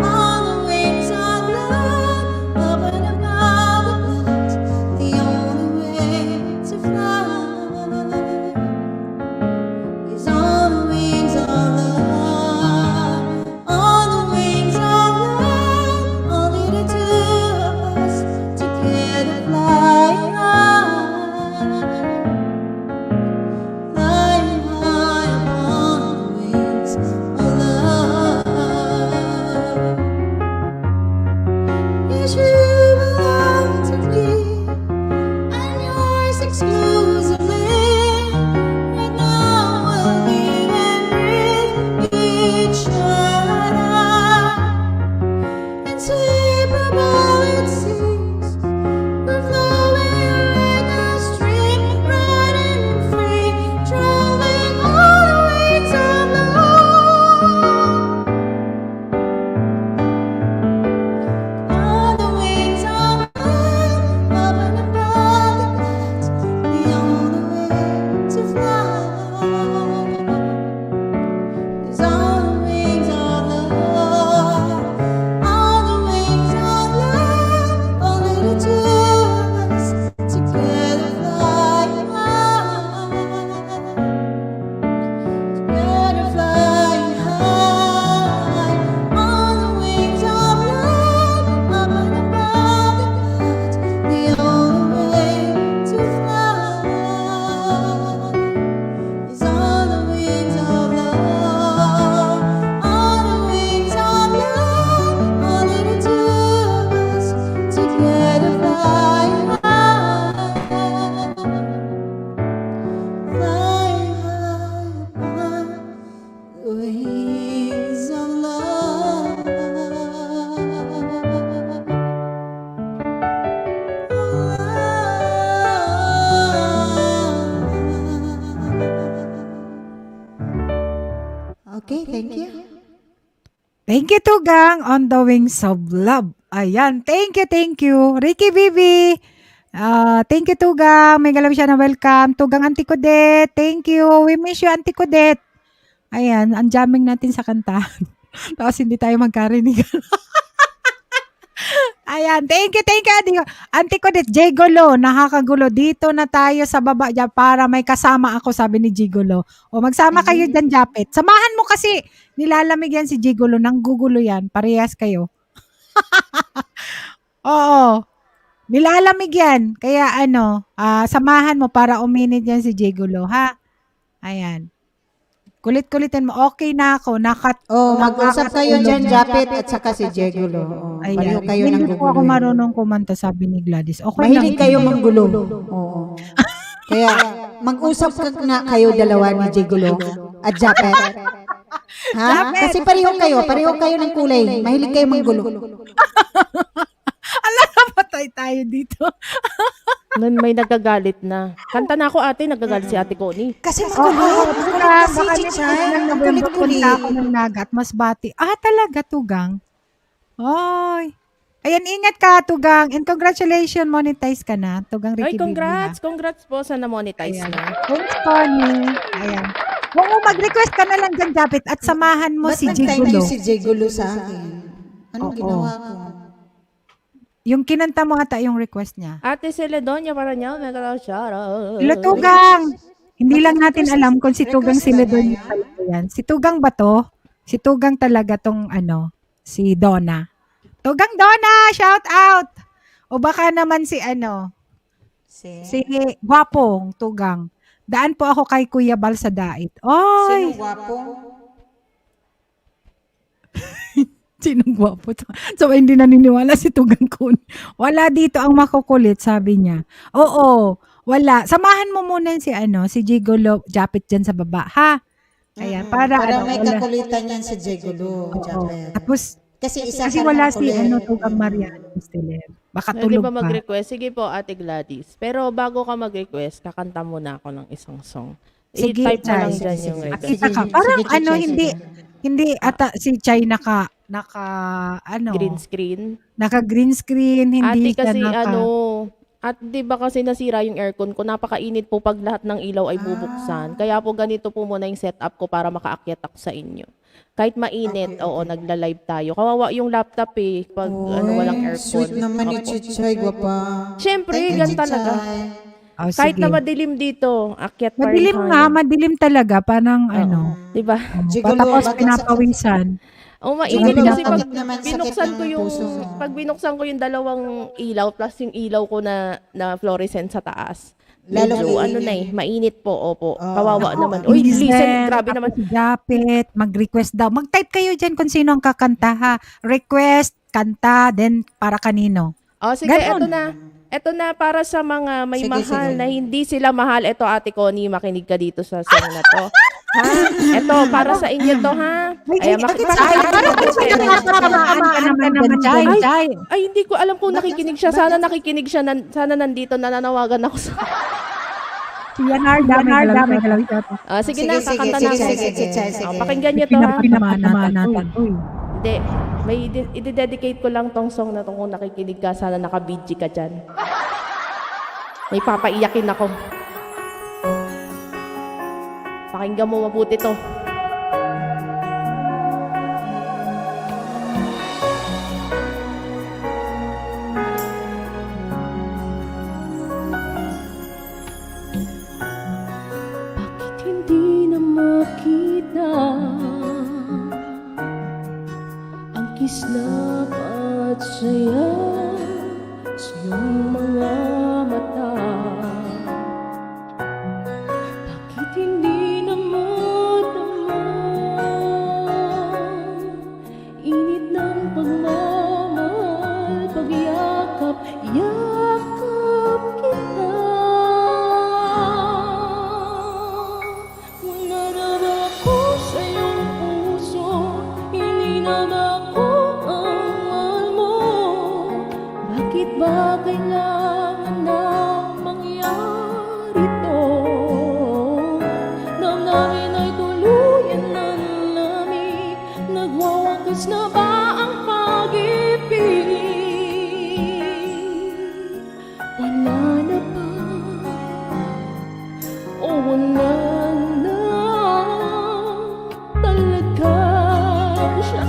On the wings of love, up and above the clouds, the only way to fly is on the wings of love. On the wings of love, only the two of us together flying high, flying high upon the wings of love. Yes, you belong to me, and yours exclusively. Right now we'll live and breathe each other. Inseparable it seems, we're flowing like a stream, running free, traveling on the wings of love. On the wings of love, up and above the clouds, the only way to fly is on the wings of love. On the wings of love, only the two of us together flying high, together flying high. On the wings of love, up and above the clouds, the only way to fly is on the wings of love. On the wings of love, only the two of us together flying high, flying high upon the wings of love. Okay, thank you. Thank you, Tugang, on the wings of love. Ayan. Thank you. Ricky Bibi. Thank you, Tugang. May galaw siya na welcome. Tugang Auntie Codet. Thank you. We miss you, Auntie Codet. Ayan. Ang jamming natin sa kantahan. Tapos hindi tayo magkarinig. Ayan. Thank you. Auntie Codet. Jigolo. Nakakagulo. Dito na tayo sa baba dyan para may kasama ako, sabi ni Jigolo. O magsama kayo dyan, Japet. Samahan mo kasi. Nilalamig yan si Jigolo. Nanggugulo yan. Parehas kayo. Oo. Nilalamig yan. Kaya samahan mo para uminit yan si Jigolo, ha? Ayan. Kulit-kulitin mo. Okay na ako. Mag-usap kayo dyan, Japet at saka si Jegulo. Pareho Ayan. kayo ng Hindi po ako gugulo. marunong kumanta, sabi ni Gladys. Okay Mahilig lang. kayo manggulo. Oo. Kaya mag-usap nga kayo dalawa ni Jegulo at Japet. Ha? Japet! Kasi pareho kayo ng kulay. Mahilig kayo manggulo. Alam naman Patay tayo dito. May nagagalit na. Kanta na ako ate, nagagalit si ate Connie. Kasi Oo, makulit. baka Makulit kasi, Chichay. ng November Makulit-kulit. punta ako ng Nagat, Masbati. Talaga, Tugang? Oy. Ayan, ingat ka, Tugang. And congratulations, monetize ka na. Tugang Ay, Ricky congrats! Congrats po sa na-monetize Ayan. na. Thanks, Connie. Ayan. Oo, mag-request ka na lang dyan, Japit, at samahan mo Ba't si nag-thank Gigulo. you si Jigulo sa akin? Anong Oo. ginawa ko? Yung kinanta mo ata yung request niya. Ate Celedonia Paranaw, mega shoutout. Sila Tugang! Hindi lang natin alam kung si Tugang Request sila ba doon niya yan? talaga yan. Si Tugang ba to? Si Tugang talaga tong si Donna. Tugang Donna! Shout out! O baka naman si si Gwapong Tugang. Daan po ako kay Kuya Bal sa Dait. Oy! Sino gwapo? Sinong gwapo to? So, hindi naniniwala si Tugang Kun. Wala dito ang makukulit, sabi niya. Oo, wala. Samahan mo muna si Gigolo Japit dyan sa baba, ha? Ayan, para may wala. kakulitan yan si Jigulo. Oo. Japet. Tapos, Kasi isa kasi ka wala lang si kulit. Tugang Mariano Stiller. Baka Pwede tulog ba pa. mag-request? Sige po, Ate Gladys. Pero bago ka mag-request, kakanta muna ako ng isang song. Sige, I-type mo Chay. lang Sige, dyan sige. yung request. Makita ka. Sige, Parang sige, Chay, sige. hindi ata si Chay naka Green screen. naka green screen, hindi Ate kasi siya naka. at di ba kasi nasira yung aircon ko, napakainit po pag lahat ng ilaw ay bubuksan. Kaya po ganito po muna yung setup ko para makaakyat ako sa inyo. Kahit mainit, oo, nagla-live tayo. Kawawa yung laptop pag walang aircon. Sweet naman ni Opo. Chichay, gwapa. Siyempre, Thank you, gan Chichay. talaga. Oh, Kahit sige. na madilim dito, akyat pa rin Madilim tayo. nga, madilim talaga. Parang Di ba? Jigulo, patapos bakit pinapawisan. Mainit Jigulo, kasi pag bakit naman sakit binuksan ng ko yung puso mo? pag binuksan ko yung dalawang ilaw plus yung ilaw ko na fluorescent sa taas. Lalo Medyo mainit. mainit po, opo. Oh. Kawawa naman. Uy, listen, grabe naman. Si Japet, mag-request daw. Mag-type kayo dyan kung sino ang kakanta, ha? Request, kanta, then para kanino. Oh, sige, Ganon. eto na. Eto na para sa mga may Sige, mahal sige. na hindi sila mahal. Eto, Ate Connie, makinig ka dito sa song na to. Ha? Eto, para sa inyo to, ha? Ay, Chay. hindi ko alam kung nakikinig siya. Sana nakikinig siya. Sana nandito, nananawagan ako sa... Si Yanarda, may galaw siya. Sige, Sige, na, sige, kakanta sige, na ako. sige, Chichay, sige. Pakinggan niyo to, ha? Pinapanaman natin. Uy. Hindi. May i-dedicate ko lang tong song na to kung nakikinig ka. Sana naka-BG ka dyan. May papaiyakin ako. Pakinggan mo mabuti to. Bakit hindi na makita ang kislap at saya sa iyong mga mata? Bakit hindi na madama init ng pagmamahal, pagyakap, yakap kita? Wala na ba ako sa iyong puso? Hindi na ba ako ang mahal mo? Bakit ba kailangan na mangyari to? Damdamin ay tuluyan na nalamig. Nagwawakas na ba ang pag-ibig? Wala na ba? O wala na talaga siya?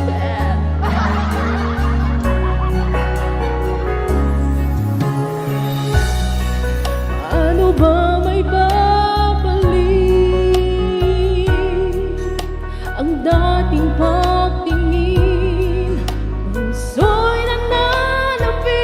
Ano ba may babalik ang dating pagtingin? Puso'y nananapig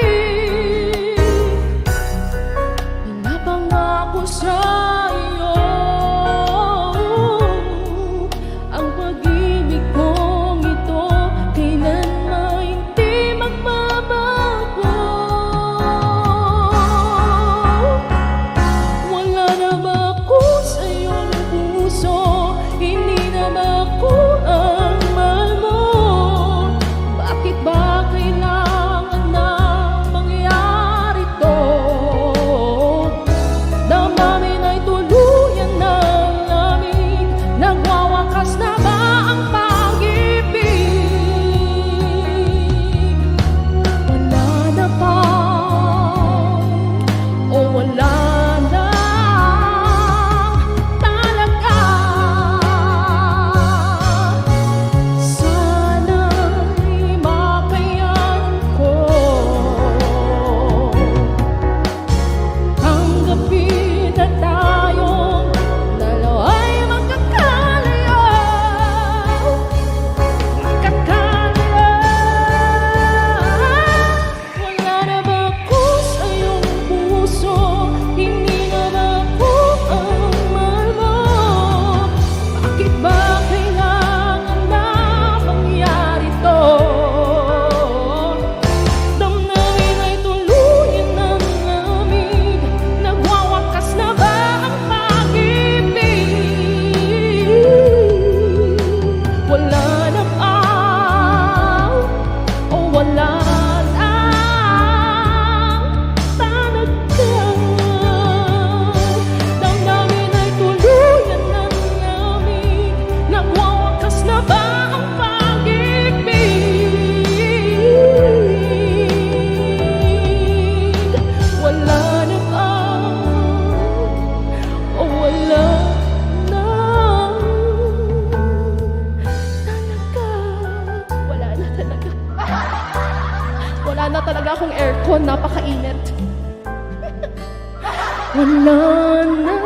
Wala na.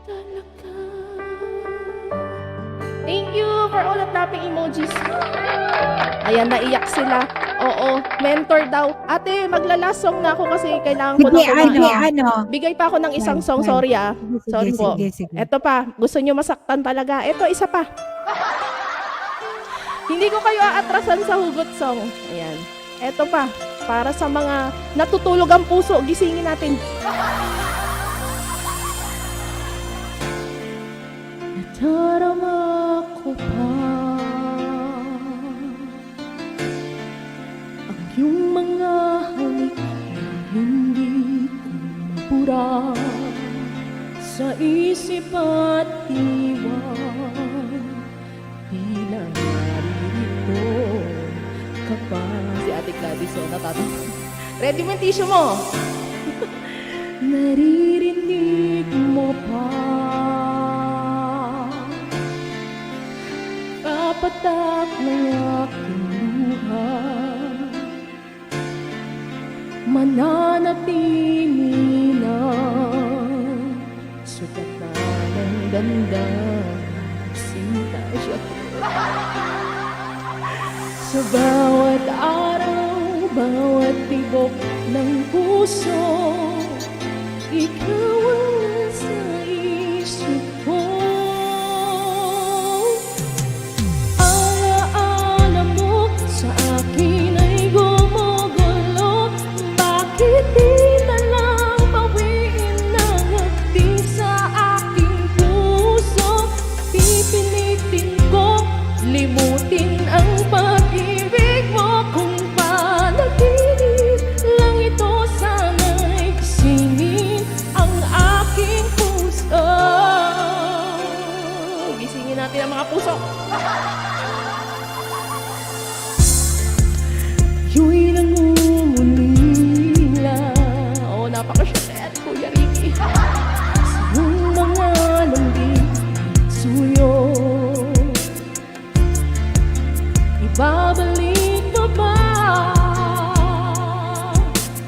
Talaga. Thank you for all the clapping emojis. Ayan, naiyak sila. Oo, mentor daw. Ate, maglalasong na ako kasi kailangan ko Sige, na kumain. Bigay Bigay pa ako ng isang song, sorry ah. Sorry po. Sige. Eto pa, gusto nyo masaktan talaga. Eto, isa pa. Hindi ko kayo aatrasan sa hugot song. Ayan. Eto pa, para sa mga natutulog ang puso, gisingin natin. Nadarama ko pa ang iyong mga halik na hindi ko mabura sa isip at iwan. Bilang naririto ka pa. Si Ate Gladys, natatawa. Ready mo yung tissue mo? Naririnig mo pa kapatak ng aking luha, mananatili na sukat na ng ganda sinta siya. Sa bawat araw, bawat tibok ng puso, ikaw ang nasa isip ko. Alaala mo sa akin ay gumugulo. Bakit di na lang bawiin ng hapdi sa aking puso? Pipilitin ko limutin ang pag-ibig mo. Kung panaginip lang ito, sana'y gisingin ang aking puso. Gisingin natin ang mga puso. Yu'y nangungulila. Oo, napaka-shit, Kuya Ricky. Sa iyong mga lambing suyo, ibabalik mo ba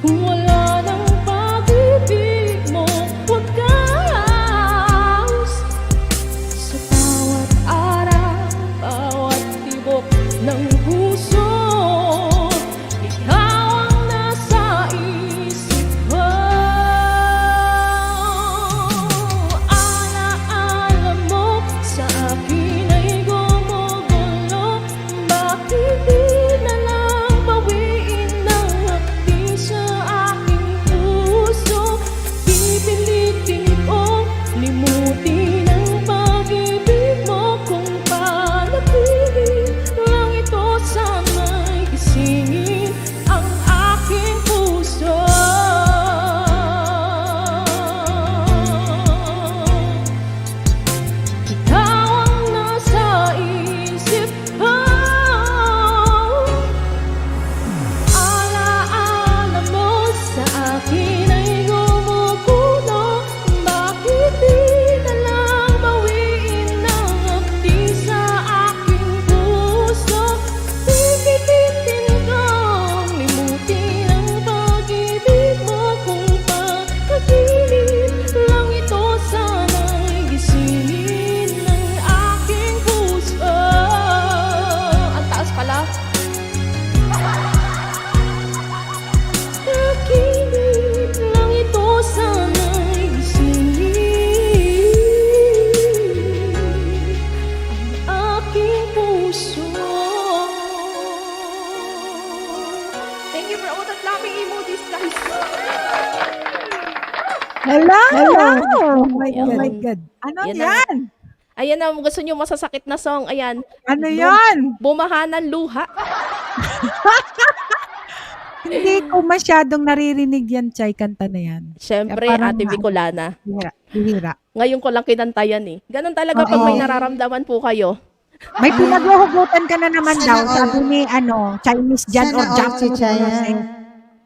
kung wala ng pag-ibig mo? Wagas sa bawat araw, bawat tibok ng puso, ikaw ang nasa isip ko. Alaala mo sa akin ay gumugulo. Bakit di na lang bawiin ng hapdi sa aking puso? Pipilitin ko limutin ang pag-ibig mo. Kung panaginip lang ito, sana'y gisingin ang aking puso. Ikaw ang nasa isip ko. Alaala mo sa akin ay gumugulo. Bakit di na lang bawiin ng hapdi sa aking puso? Pipilitin kong limutin ang pag-ibig mo. Kung panaginip lang ito, sana'y gisingin ng aking puso. Ang taas pala. Panaginip lang ito, sana'y gisingin ang aking puso. Thank you for all the clapping emojis, guys. Hello! Oh my Ayan. God. Ano Yan na. yan? Ayan na, gusto nyo masasakit na song. Ayan. Ano yan? Bumaha ng luha. Hindi ko masyadong naririnig yan, Chay, kanta na yan. Siyempre, Parang Ate Bicolana. Bihira. Ngayon ko lang kinanta yan eh. Ganun talaga pag may nararamdaman po kayo. May pinaghuhugutan ka na naman daw, sabi ni Chinese dyan or Sana all si Japanese. Chaya.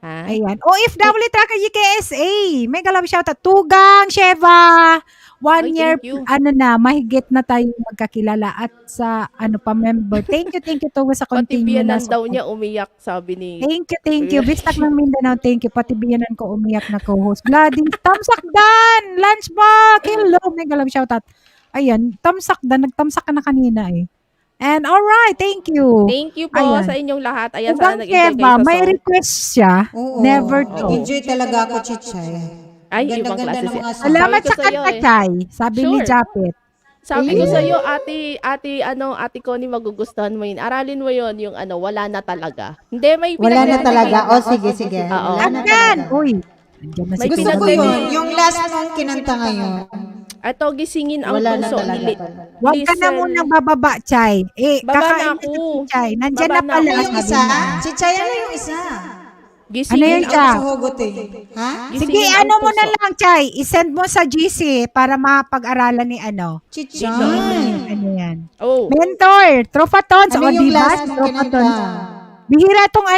Ha? Ayan. OFW Tracker GKSA. Mega love shoutout. Tugang, Sheva. 1 Ay, year, thank you. mahigit na tayo magkakilala at sa pa-member. Thank you to sa Pati continue na biyanan daw support. niya umiyak, sabi ni... Thank you. Bistak ng Mindanao, thank you. Pati biyanan ko umiyak na co-host. Bloody, Tamsakdan! Lunchbox! Hello, mega love shoutout. Ayan, Tamsakdan, nagtamsak ka na kanina eh. And alright, thank you. Thank you po Ayan. sa inyong lahat. Ayan, Tugang sana nag-enjoy Sheva, kayo sa may song. request siya. Oo. Never to. Enjoy talaga ako, Chichay. Ay, ibang Ganda-ganda klase ng siya. mga songs. Salamat Sabi ko sa sa'yo kanta, eh. Chay. Sabi ni Sure. Japet. Sabi ko sa iyo, ate Connie, magugustuhan mo yun. Aralin mo yun, yung wala na talaga. Hindi, may Wala na pinag-dedicate. talaga. O, sige. Oo. Wala na Andyan! talaga. Uy. Andyan na si May Gusto ko pinag-dedicate. yun. Yung last mong kinanta ngayon. Ito, gisingin ang Wala na puso. talaga. Huwag ka na Listen. munang bababa, Chay. Baba na Kakain ako. si Chay. Nandyan Baba na na pala. ako. Ano yung sabi isa? niya. Chichay, ano yung isa? Gisingin Ano yun, ang Cha? Sa hugot eh. Ha? Sige, gisingin ang ano mo na puso. lang, Chay. I-send mo sa GC para mapag-aralan ni Chichay. Ano yan? Oh, Mentor, Trofatons. Ano O, yung diba? last mong kinanta? Trofatons. Bihira tong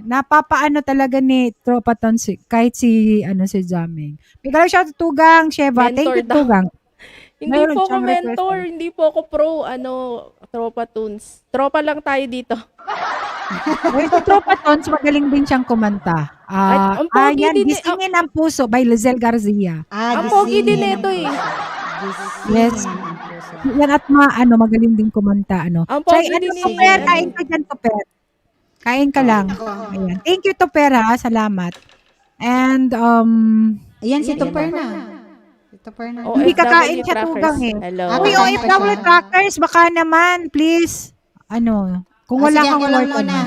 napapaano talaga ni Trofatons kahit si Jaming. Bigla siya Tugang, Sheva. Thank Mentor you, daw. Tugang. hindi Mayroon po ako siyang request mentor, eh. hindi po ako pro, tropa tunes. Tropa lang tayo dito. Well, si Trofatons, magaling din siyang kumanta. Ay, ang pogi Yan, din eh. Gisingin ang Puso by Lizelle Garcia. Ang pogi din ito eh. Yes. Yan at magaling din kumanta. Ang Chay, pogi din Toper, kain ka dyan, Toper. Kain ka lang. Ayan. Thank you, Toper, ha. Salamat. And, Ayan, si Tupper na. Si Tupper na. hindi OFW kakain siya trackers. Tugang eh. Hello. Uy, Kakain pa OFW siya. trackers, baka naman, please. Kung wala Sige, kang ako lang work, muna.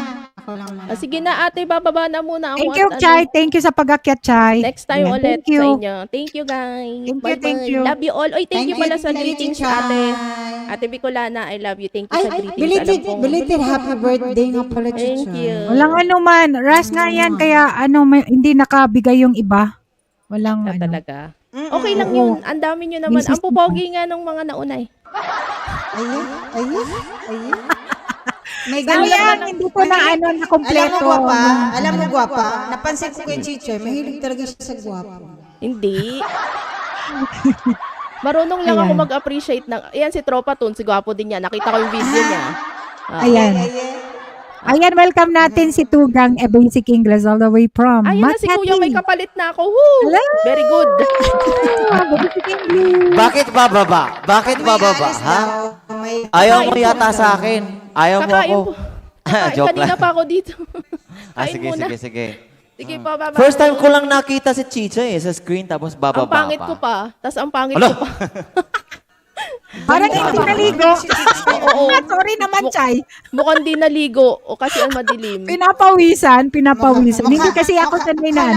Ako lang muna. Sige na ate, bababa na muna ako. Thank you, at Chay. Thank you sa pag-akyat, Chay. Next time Ayan, ulit Thank you. sa inyo. Thank you guys. Thank you, Bye-bye. thank you. Love you all. Oy, thank you pala sa Thank you, greetings, Chichay. ate. Ate Bicolana, I love you. Thank you Ay, sa greetings. belated happy birthday nga pala, Thank Chichay. you. Walang man. Ras nga yan, kaya hindi nakabigay yung iba. Walang Talaga. Okay lang yun. Ang dami nyo naman. This is- Ang pupogi nga nung mga naunay. Ayun. May Ano ganyan. yan, hindi ko na na kompleto. Alam mo, gwapa. Napansin ko kay Chichay, mahilig talaga siya sa gwapo. Hindi. Marunong lang ako Ayan. mag-appreciate ng... Ayan si Tropa Tun, si gwapo din niya. Nakita ko yung video niya. Ayan. Ayan, welcome natin si Tugang, a basic English all the way from Ayun na si Kuya, may Makati. kapalit na ako. Woo! Hello! Very good. Basic English. Bakit bababa? Bakit bababa, ha? Ayaw mo yata sa akin. Ayaw mo Kakain ako. po. Kakain, Joke kanina lang. pa ako dito. Kain Sige, muna. sige. Sige pa, baba. First time ko lang nakita si Chicha sa screen tapos bababa Ang pangit pa. ko pa. Tapos ang pangit Alo! ko pa. Parang hindi naligo. Oo. Sorry naman, Chay. Mukhang di naligo o kasi ang madilim. Pinapawisan. Hindi kasi ako sanay na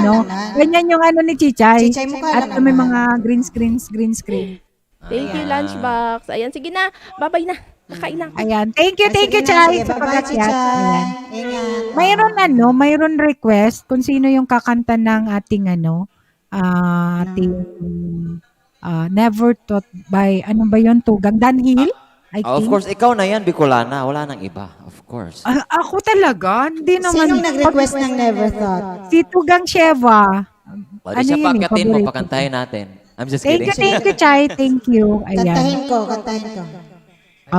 Ganyan yung ni Chichay. Chichay, mukha At lang may naman. mga green screen. Thank you, Lunchbox. Ayan, sige na. Bye-bye na. Kakain na. Ayan. Thank you, Sige na, Chay, sige, sa bye-bye, pag-akyat. Chichay. Ayan. Ingat. Mayroon request kung sino yung kakanta ng ating Never Thought by, ano ba yun, Tugang? Danhill? I think. Of course, ikaw na yan, Bicolana. Wala nang iba. Of course. Ako talaga? Hindi naman. Sinong nag-request ng Never Thought? Si Tugang Sheva. Pwede siya yun eh, pagkatin mo, paborito. pakantahin natin. I'm just Thank kidding. you, Chay. Thank you. Ayan. Kantahin ko.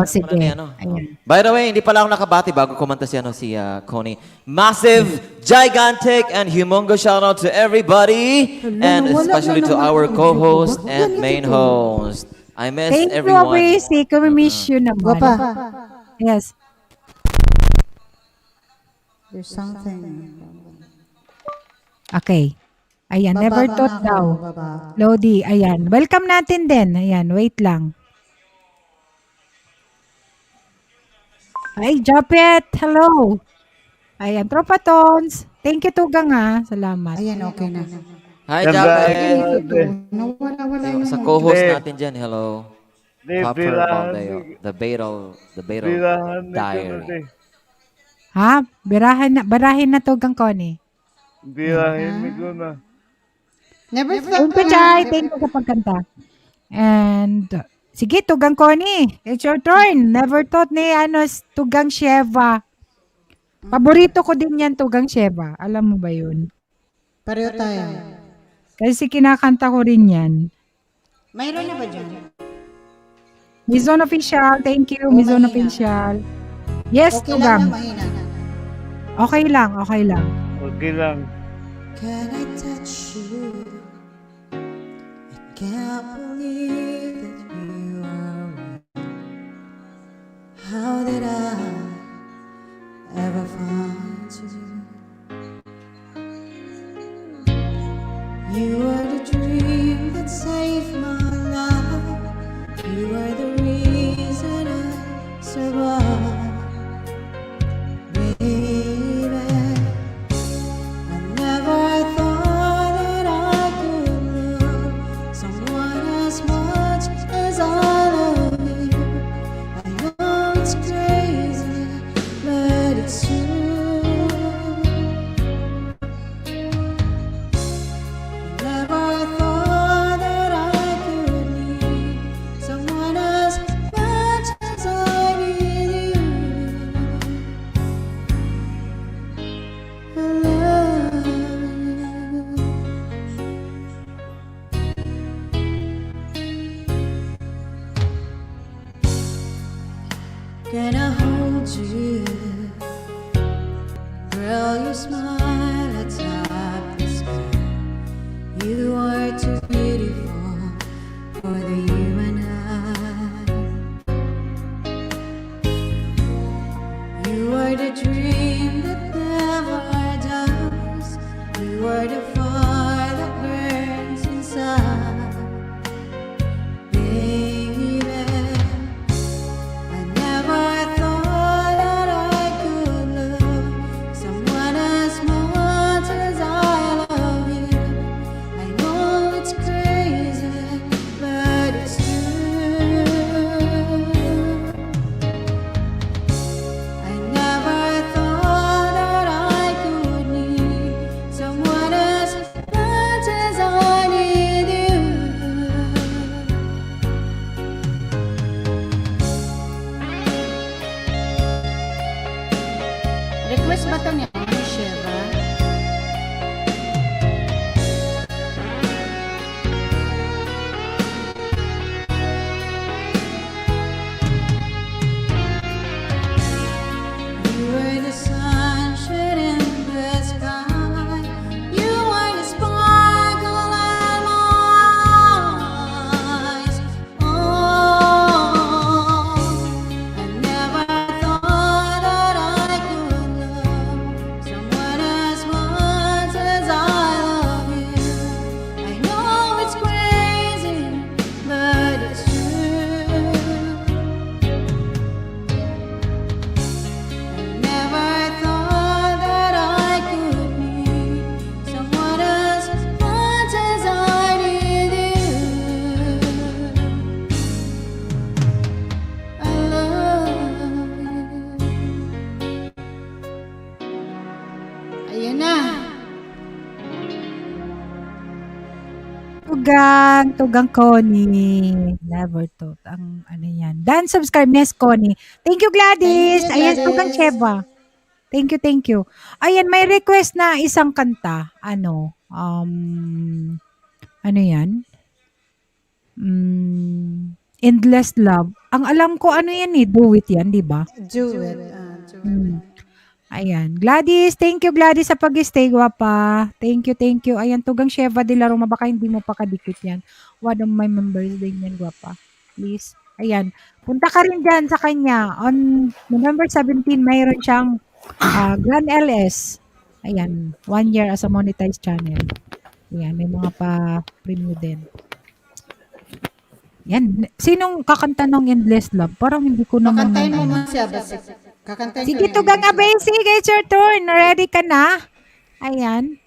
Sige. Ano? Ayan. By the way, hindi pala ako nakabati bago kumanta si Connie. Massive, gigantic, and humongous shout out to everybody, and especially to our co-host and main host. I miss Thank you, everyone. Basic. We miss you naman. Gwapa. Yes. There's something. Okay. Ayan, Baba never ka thought nga daw. ako, baba. Lodi, ayan. Welcome natin din. Ayan, wait lang. Ay, Japet. Hello. Ayan, Tropa Tons. Thank you, Tugang, Salamat. Ayan, okay na. Hi, Japet. Nawala Yung yung... sa co-host natin dyan, hello. Popper Valdeo. The Beto Diary. Ha? Barahin na, Tugang Connie. Never Thought. Thank you, Chay. Thank you sa pagkanta. And, sige, Tugang Connie. It's your turn. Never thought ni, Tugang Sheva. Paborito ko din yan, Tugang Sheva. Alam mo ba yun? Pareho tayo. Kasi kinakanta ko rin yan. Mayroon na ba dyan? Mizon Official, thank you. O, Mizon mahina? Official. Yes, Okay lang na Tugam. mahina na. Okay lang, okay lang. Okay lang. Can I touch you? I can't believe that you are mine. How did I ever find you? You are the dream that saved my life. You are the reason I survive. Baby, I never thought that I could love someone as much as I love you. I know it's crazy, but it's true. Never thought that I could need someone as much as I need you. I love you. Can I hold you? Girl, your smile lights up the sky. You are too beautiful for the human eye. You are the dream that never dies. You are the fire that burns inside. Baby, I never thought that I could love someone as much as I love you. I know it's crazy, but it's true. I never thought that I could need someone as much as I need you. Request ba ito niya? Sheva? You were the sunshine in the sky. You were the sparkle in my eyes. Oh, I never thought that I could love someone as much as I love you. I know it's crazy, but it's true. Never thought that I could need someone as much as I need you. I love you. Ayun na. Tugang Connie. Never thought. Ang ano yan. Dan subscribe, Miss Connie. Thank you, Gladys. Thank you, Ayan, Gladys. Tugang Sheba. Thank you, thank you. Ayan, may request na isang kanta. Ano yan? Endless Love. Ang alam ko, ano yan eh, Do It yan, di ba? Do it. Hmm. Ayan. Gladys, thank you Gladys sa pag-stay, guwapa. Thank you. Ayan, Tugang Sheva de la Roma, baka hindi mo pa kadikit yan. One of my members din yan, guwapa. Please. Ayan. Punta ka rin dyan sa kanya. On November 17, mayroon siyang Grand LS. Ayan. 1 year as a monetized channel. Ayan. May mga pa-preview din. Yan. Sinong kakanta ng Endless Love? Parang hindi ko naman. Kakantayin mo man siya, basta. Kakantayin Sige, ko Tugang Abay. Sige, it's your turn. Ready ka na? Ayan.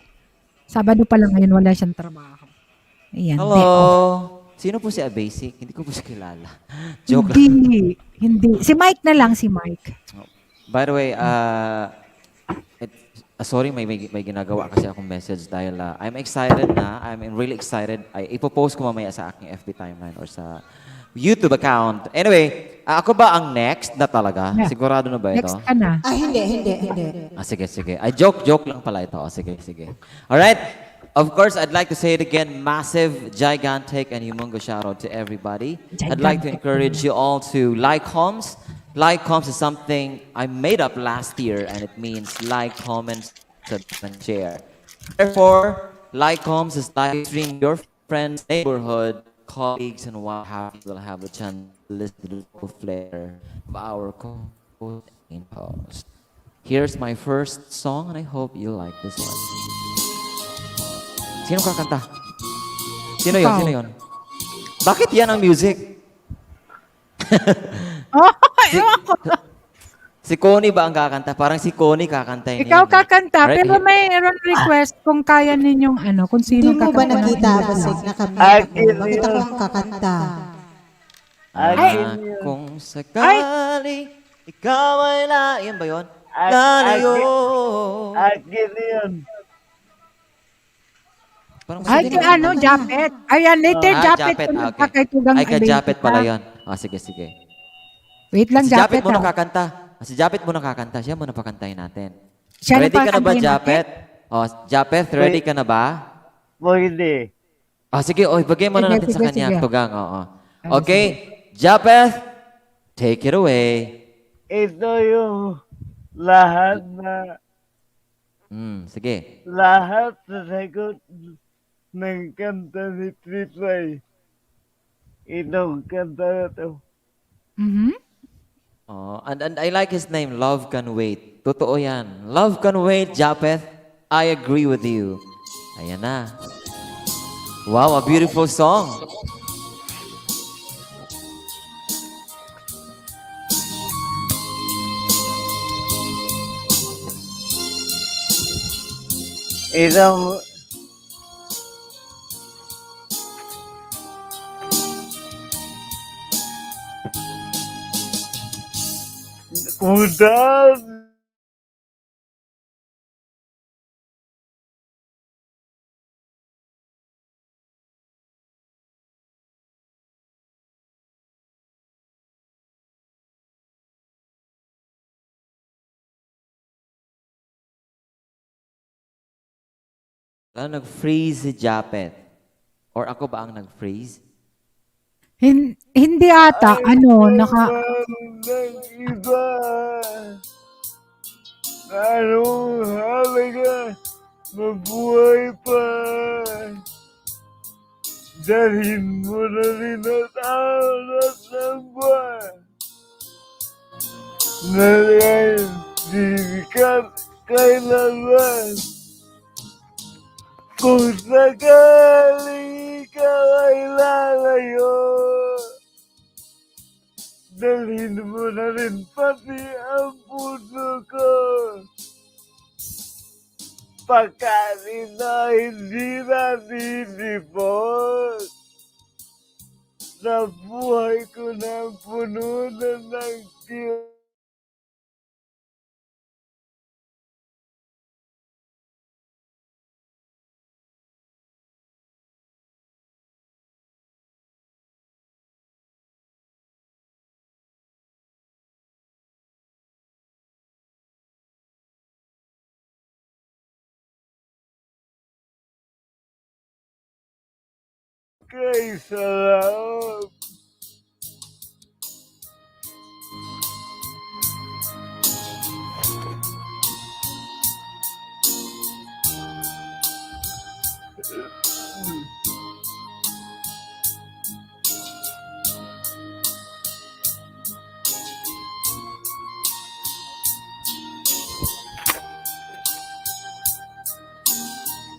Sabado pa lang ngayon, wala siyang trabaho. Ayan. Hello. Sino po si Abasic? Hindi ko po siya kilala. Joke lang. Hindi. Si Mike na lang, si Mike. By the way, sorry, may ginagawa kasi akong message dahil I'm excited na. I'm really excited. Ipopost ko mamaya sa aking FB timeline or sa YouTube account. Anyway, ako ba ang next na talaga? Yeah. Sigurado na ba ito? Next ka na. Hindi. Sige. Ay, joke lang pala ito. Sige. Alright. Of course, I'd like to say it again, massive, gigantic, and humongous shout out to everybody. I'd like to encourage you all to like comms. Like comms is something I made up last year, and it means like, comment, subscribe, and share. Therefore, like comms is live stream your friends, neighborhood, colleagues, and what have you will have a chance to listen to the full flavor of our co-host and host. Here's my first song, and I hope you like this one. Sino kakanta? Sino yon? Ikaw. Sino yon? Bakit yan ang music? Oh, ewan ko. Si Connie ba ang kakanta? Parang si Connie kakantahin Ikaw yun. kakanta, Right? pero mayroon request kung kaya ninyong ano, kung Hindi sino mo ba kakanta. nakita, Basig, nakamute ako? Bakit ako ang kakanta? Kung sakali, ikaw ay yan ba yun? Lalayo. Akin yun. Parang Ay, kay ano, Japet. Ayan, later Japet. Japet. Kung Okay. nagkakaitugang Ay, kay abay Japet kita. pala yun. Sige, sige. Wait lang, Si Japet Japet. muna ah. kakanta. Si Japet muna kakanta. Siya muna pakantayin natin. Siya Ready ka na ba, pakantayin Japet? Japet, ready ka na ba? Pwede. Sige, ibigay mo na Sige, natin sa sige, kanya. sige. Tugang, oo. Okay, Japet, take it away. Ito yung lahat na Sige. lahat sa sagot ng kanta ni Tripay. Itong kanta na to. Mhm. And I like his name, Love Can Wait. Totoo yan. Love Can Wait, Japeth. I agree with you. Ayan na. Wow, a beautiful song. Itong kudan Nag-freeze si Japeth. Or ako ba ang nag-freeze? Hindi ata, ano, naka... ng iba. Anong halaga mabuhay pa? Dalhin mo na rin at aras ng buwan. Na yan, di ka kailangan. Kung sakaling ikaw ay lalayo, dalhin mo na rin pati ang puso ko. Pagkain na hindi natitipon, sa buhay ko na puno na ng tiyo. Kay sarap.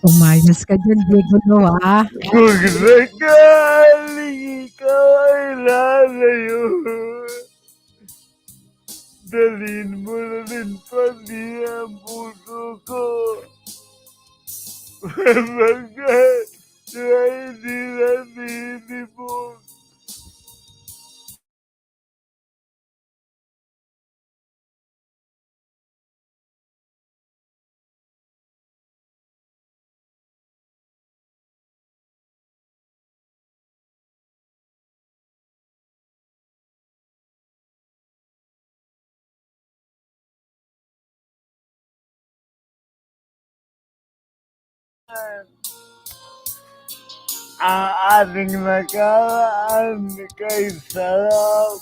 Umayos ka dyan, Diego, no, ha? Kung sakaling ikaw ay lalayo, dalhin mo na rin pati ang puso ko. Pagkat na hindi natitipon. ang ating nakaraan kay sarap.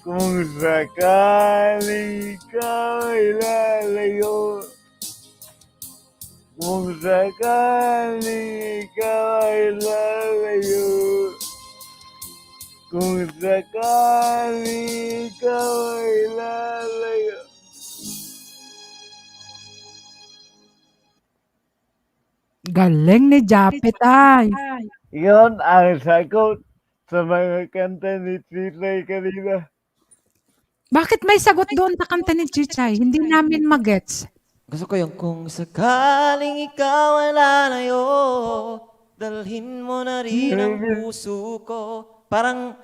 Kung sakaling ikaw ay lalayo, kung sakaling ikaw ay lalayo, kung sakaling ikaw ay lalayo. Galing ni Japet ay. Yon ang sagot sa mga kanta ni Chichay kanina. Bakit may sagot doon sa kanta ni Chichay? Hindi namin magets. Gusto ko yung kung sakaling ikaw ay lalayo, dalhin mo na rin ang puso ko. Parang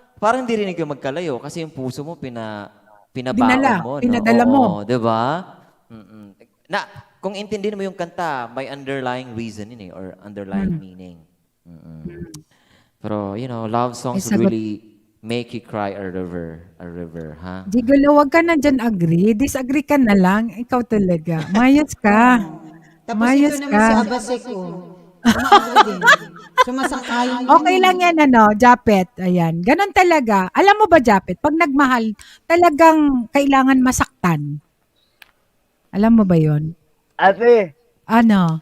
di rinig yung magkalayo kasi yung puso mo pinabaon mo. No? Pinadala mo. Oo, di ba? Na, kung intindihin mo yung kanta, may underlying reason yun or underlying meaning. Pero, love songs May sagot. really make you cry a river, ha? Gigolo, wag ka na dyan agree. Disagree ka na lang. Ikaw talaga. Mayas ka. Tapos Mayas ito naman ka. si Abaseko. Umaagri din. Sumasang-ayon Okay lang yan, Japet. Ayan. Ganon talaga. Alam mo ba, Japet, pag nagmahal, talagang kailangan masaktan. Alam mo ba yon? Ate, Ano?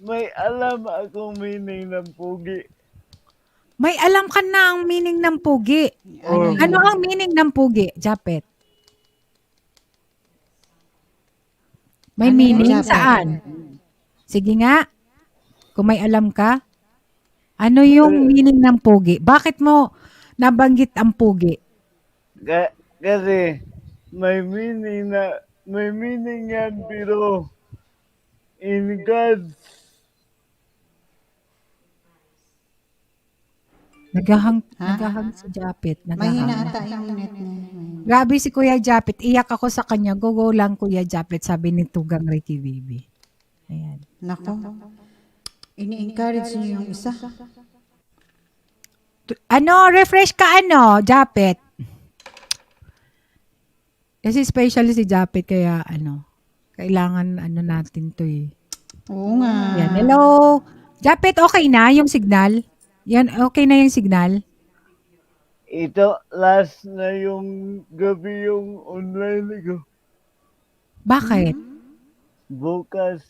may alam akong meaning ng pugi. May alam ka na ang meaning ng pugi. Ano ang meaning ng pugi, Japet? May Ano meaning yun, Japet? saan? Sige nga. Kung may alam ka. Ano yung meaning ng pugi? Bakit mo nabanggit ang pugi? Kasi may meaning yan pero in God's Naghahang Ha? si Japet. mahina Naghahang. ata yung net niya. Grabe si Kuya Japet. Iyak ako sa kanya. Go lang Kuya Japet. Sabi ni Tugang Ricky Bibi. Ayan. Nako. Ini-encourage niyo yung isa. Refresh ka Japet. Kasi especially si Japet kaya kailangan natin to eh. Oo nga. Yan. Hello. Japet, okay na yung signal? Yan, okay na yung signal? ito last na yung gabi yung online ko. Bakit? Bukas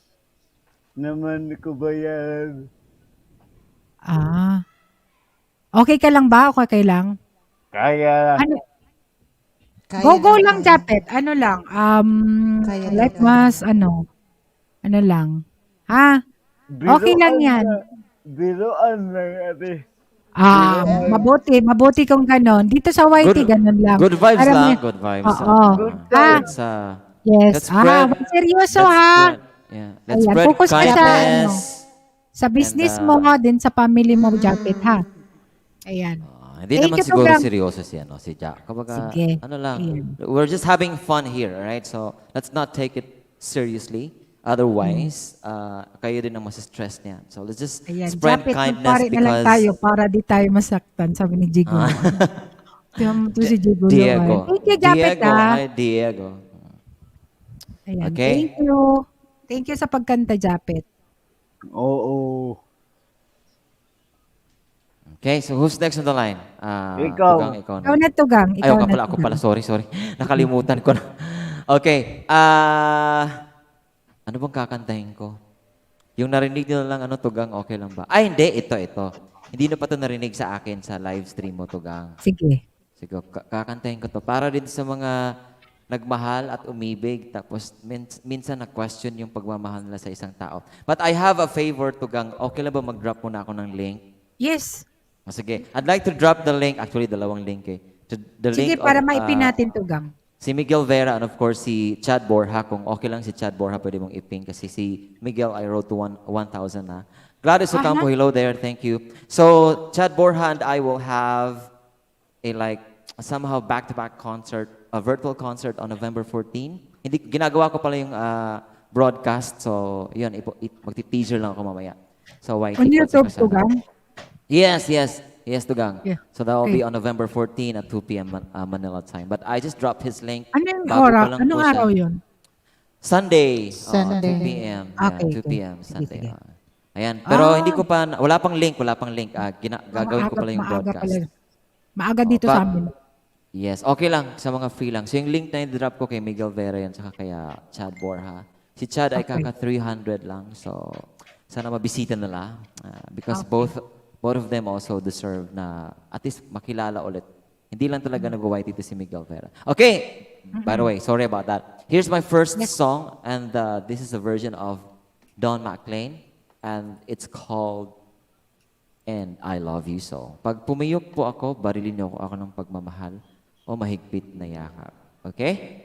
naman ko bayaran. Ah. Okay ka lang ba? Okay lang? Kaya Ano? Kaya Go na lang, kaya. Japet. Ano lang? Kaya Let lang. mas, ano lang? Ha? Okay lang yan. Biruan lang ate. Mabuti kung ganon. Dito sa YT, ganon lang. Good vibes Para lang, may- good vibes. Oo. Good Let's, Yes. let's spread, Wag seryoso let's ha. spread, let's Ayan, spread focus ka sa, kindness. Sa business And, mo, din sa family mo, Japet, ha? Ayan. Hindi Thank naman you, siguro Tugang. seryoso si Jack. Kumbaga, Sige. ano lang, Ayan. we're just having fun here, right? So, let's not take it seriously. Otherwise, kayo din ang stress niyan. So, let's just Ayan. spread Japet, kindness magpare na lang because tayo para di tayo masaktan, sabi ni Jigo. Tingnan mo to si Jigo. Diego. Thank you, Japet, Diego, ha? hi, Diego. Ayan. Okay. Thank you. Thank you sa pagkanta, Japet. Oo. Okay, so who's next on the line? Ikaw. Tugang, ikaw na. Ikaw na, Tugang. Ayaw Ikaw ka na, pala, ako Tugang. pala. Sorry. Nakalimutan ko na. Okay. Ano bang kakantahin ko? Yung narinig nyo lang, Tugang, okay lang ba? Ay, hindi. Ito. Hindi na pa ito narinig sa akin sa live stream mo, Tugang. Sige. Sige, kakantahin ko to. Para din sa mga nagmahal at umibig, tapos minsan na-question yung pagmamahal nila sa isang tao. But I have a favor, Tugang. Okay lang ba mag-drop muna ako ng link? Yes. Sige. I'd like to drop the link. Actually, dalawang link eh. The Sige, link para of, maipin natin, Tugang. si Miguel Vera and of course si Chad Borja. Kung okay lang si Chad Borja, pwede mong ipin kasi si Miguel I wrote to 1,000 na. Gladys Ocampo, hello there. Thank you. So, Chad Borja and I will have a somehow back-to-back concert, a virtual concert on November 14. Hindi, ginagawa ko pala yung broadcast. So, yun, magti-teaser lang ako mamaya. So, YT On po, YouTube, saka sa- Tugang. Yes, Tugang. Yeah. So that will Okay. be on November 14 at 2 p.m. Manila time. But I just dropped his link. Ano yung Bago pa lang Anong po siya. araw yun? Sunday. Sunday. 2 p.m. Okay, 2 p.m. Sige, Sunday. sige. Ayan. Pero hindi Ah, ko pa, wala pang link. Gagawin ko maaga pala yung maaga pala. broadcast. Maaga Oh, dito sa'min. yes, okay lang sa mga free lang. So yung link na i-drop ko kay Miguel Vera yan, saka kaya Chad Borja. Si Chad ay Okay. kaka 300 lang. So sana mabisita nila. Because Okay. both of them also deserve na at least makilala ulit. Hindi lang talaga nag-white dito si Miguel Vera. Okay, by the way, sorry about that. Here's my first song, and this is a version of Don McLean, and it's called And I Love You So. Pag pumiyok po ako, barilin niyo ako ng pagmamahal o mahigpit na yakap. Okay?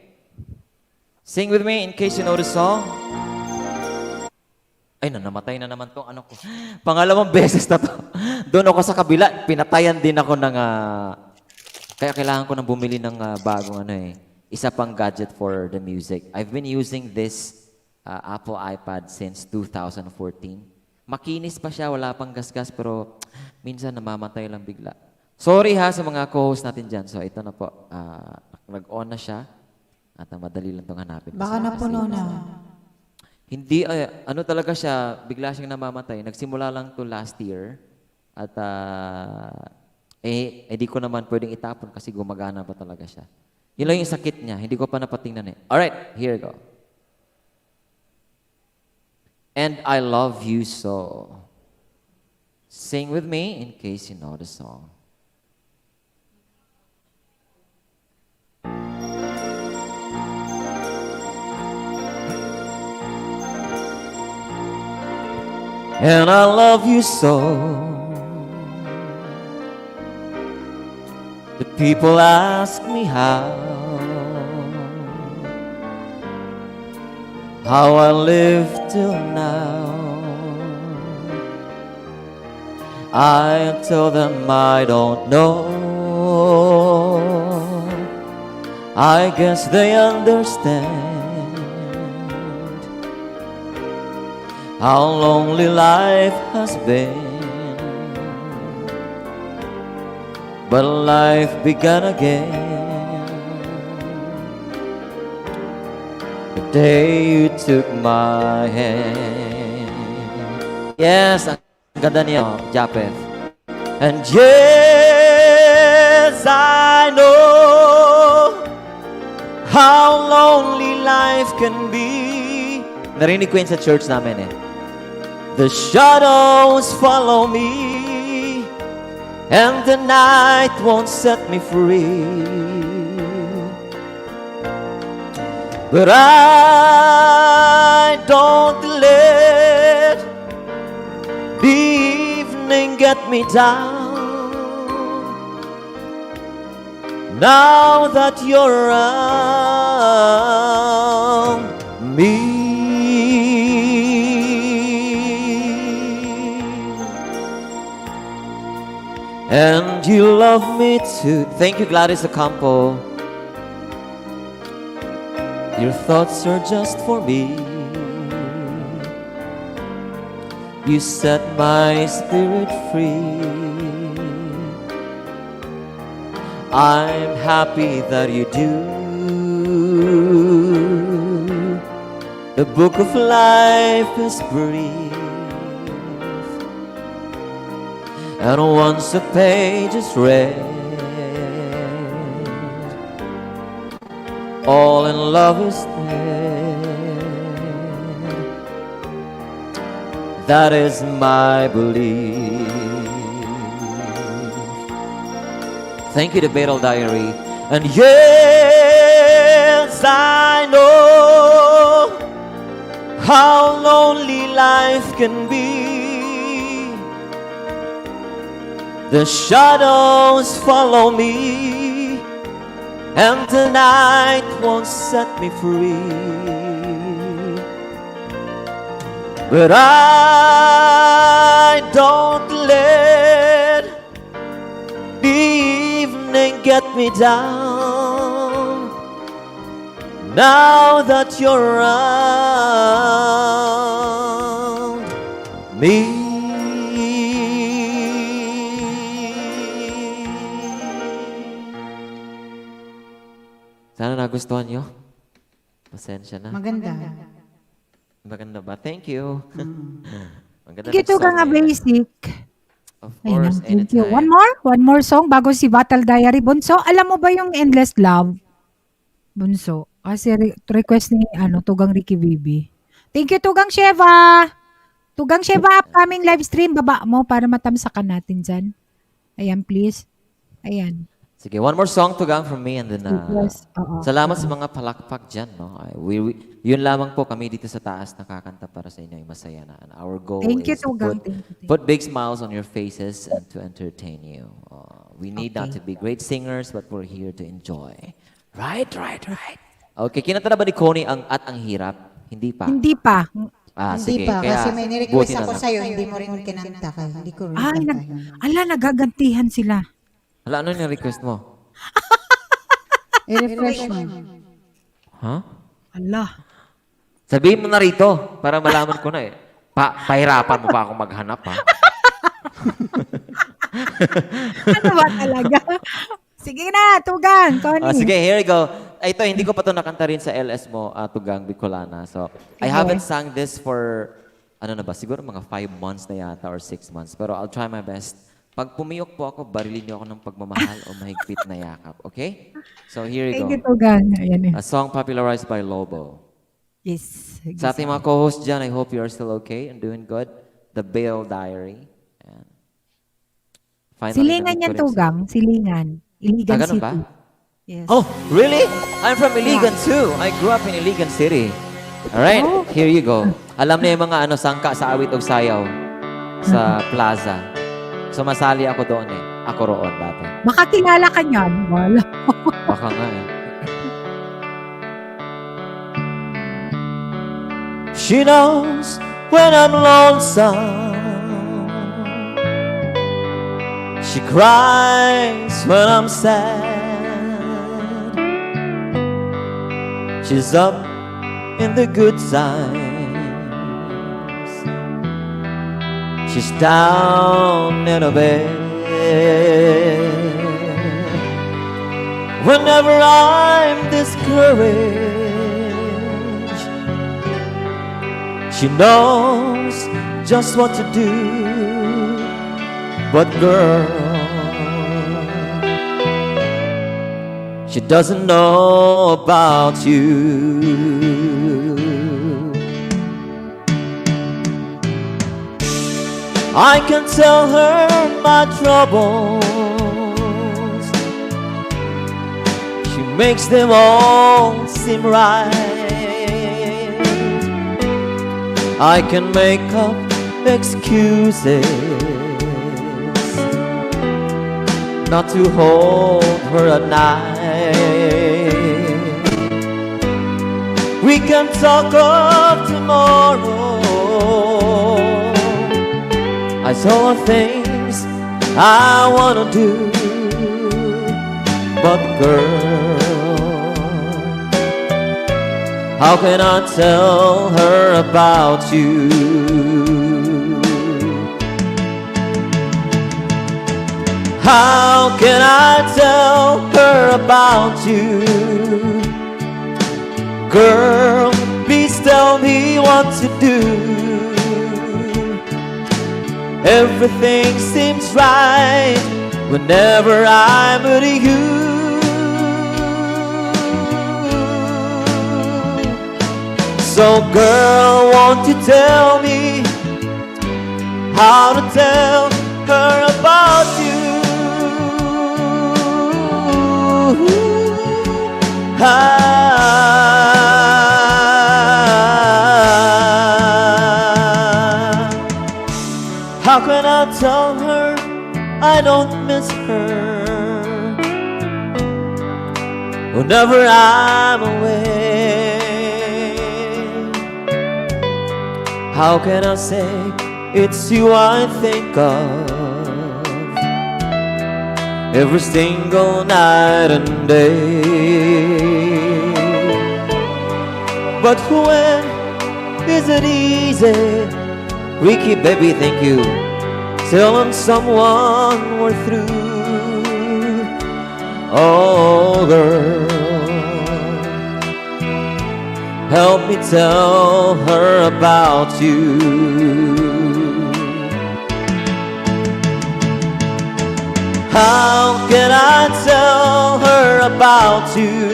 Sing with me in case you know the song. Ay, namatay na naman tong ano ko. Pangalawang beses na to. Doon ako sa kabila, pinatayan din ako ng kaya kailangan ko nang bumili ng bagong isa pang gadget for the music. I've been using this Apple iPad since 2014. Makinis pa siya, wala pang gasgas, pero minsan namamatay lang bigla. Sorry ha sa mga co-host natin dyan. So ito na po, nag-on na siya at madali lang itong hanapin. Baka napuno na. Hindi, ano talaga siya, bigla siyang namamatay. Nagsimula lang to last year at di ko naman pwedeng itapon kasi gumagana pa talaga siya. Yun lang yung sakit niya. Hindi ko pa napatingnan eh. Alright, here we go. And I Love You So. Sing with me in case you know the song. And I love you so. The people ask me how I live till now. I tell them I don't know. I guess they understand how lonely life has been. But life began again the day you took my hand. Yes, ang ganda niya, Japeth. And yes, I know how lonely life can be. Narinig ko yun sa church namin eh. The shadows follow me, and the night won't set me free. But I don't let the evening get me down. Now that you're around me. And you love me too. Thank you, Gladys Ocampo. Your thoughts are just for me. You set my spirit free. I'm happy that you do. The book of life is brief, and once a page is read, all in love is dead. That is my belief. Thank you, the Battle Diary. And yes, I know how lonely life can be. The shadows follow me, and the night won't set me free. But I don't let the evening get me down. Now that you're around me. Sana nagustuhan nyo. Pasensya na. Maganda. Maganda ba? Thank you. Ang ganda Thank you, ng song Tugang na yan. Basic. Of Ayun course, lang, thank you. anytime. One more song bago si Battle Diary. Bunso, alam mo ba yung Endless Love? Bunso. Kasi request ni Tugang Ricky Bibi. Thank you, Tugang Sheva. Tugang Sheva, upcoming live stream. Baba mo para matamsakan natin dyan. Ayan, please. Ayan. Sige, one more song, Tugang, from me, and then Yes. Oo. salamat sa mga palakpak dyan. No? Yun lamang po kami dito sa taas nakakanta para sa inyo ay masaya na. And our goal Thank you, is to Tugang. Thank you. put big smiles on your faces and to entertain you. We need not to be great singers, but we're here to enjoy. Right. Okay, kinanta na ba ni Connie ang At Ang Hirap? Hindi pa. Hindi pa. Hindi sige. pa, Kaya, kasi may buti nirequest na ako lang. sa'yo, hindi mo rin kinanta ka. Hindi ko rin Ay, kanta yun. nagagantihan sila. Hala, ano yung request mo? I-refresh mo. Huh? Ala. Sabihin mo na rito para malaman ko na eh. Pahirapan mo pa akong maghanap, ha? Ano ba talaga? Sige na, Tugang. Connie. Sige, here we go. Ito, hindi ko pa ito nakanta rin sa LS mo, Tugang Bicolana. So, I haven't sang this for, siguro mga 5 months na yata or 6 months. Pero I'll try my best. Pag pumiyok po ako, barilin niyo ako ng pagmamahal o mahigpit na yakap. Okay? So, here we Thank you, go. Tugang. Ayan eh. A song popularized by Lobo. Yes. Sa ating mga co-hosts dyan, I hope you are still okay and doing good. The Bale Diary. Ayan. Finally, Silingan narinig yan, ko rin Tugang. Silingan. Iligan ganun City. ba? Yes. Oh, really? I'm from Iligan too. I grew up in Iligan City. All right, Oh. here you go. Alam niyo yung mga sangka sa awit o sayaw sa plaza. Sumasali ako doon eh. Ako roon dati. Makakilala ka niyan. Wala. Baka nga eh. She knows when I'm lonesome. She cries when I'm sad. She's up in the good times. She's down in a bed. Whenever I'm discouraged, she knows just what to do. But girl, she doesn't know about you. I can tell her my troubles. She makes them all seem right. I can make up excuses not to hold her at night. We can talk of tomorrow. I saw things I wanna do, but girl, how can I tell her about you? How can I tell her about you? Girl, please tell me what to do. Everything seems right whenever I'm with you. So girl, won't you tell me how to tell her about you? How can I tell her I don't miss her whenever I'm away? How can I say it's you I think of every single night and day? But when is it easy? Ricky, baby, thank you. Telling someone we're through. Oh, girl, help me tell her about you. How can I tell her about you?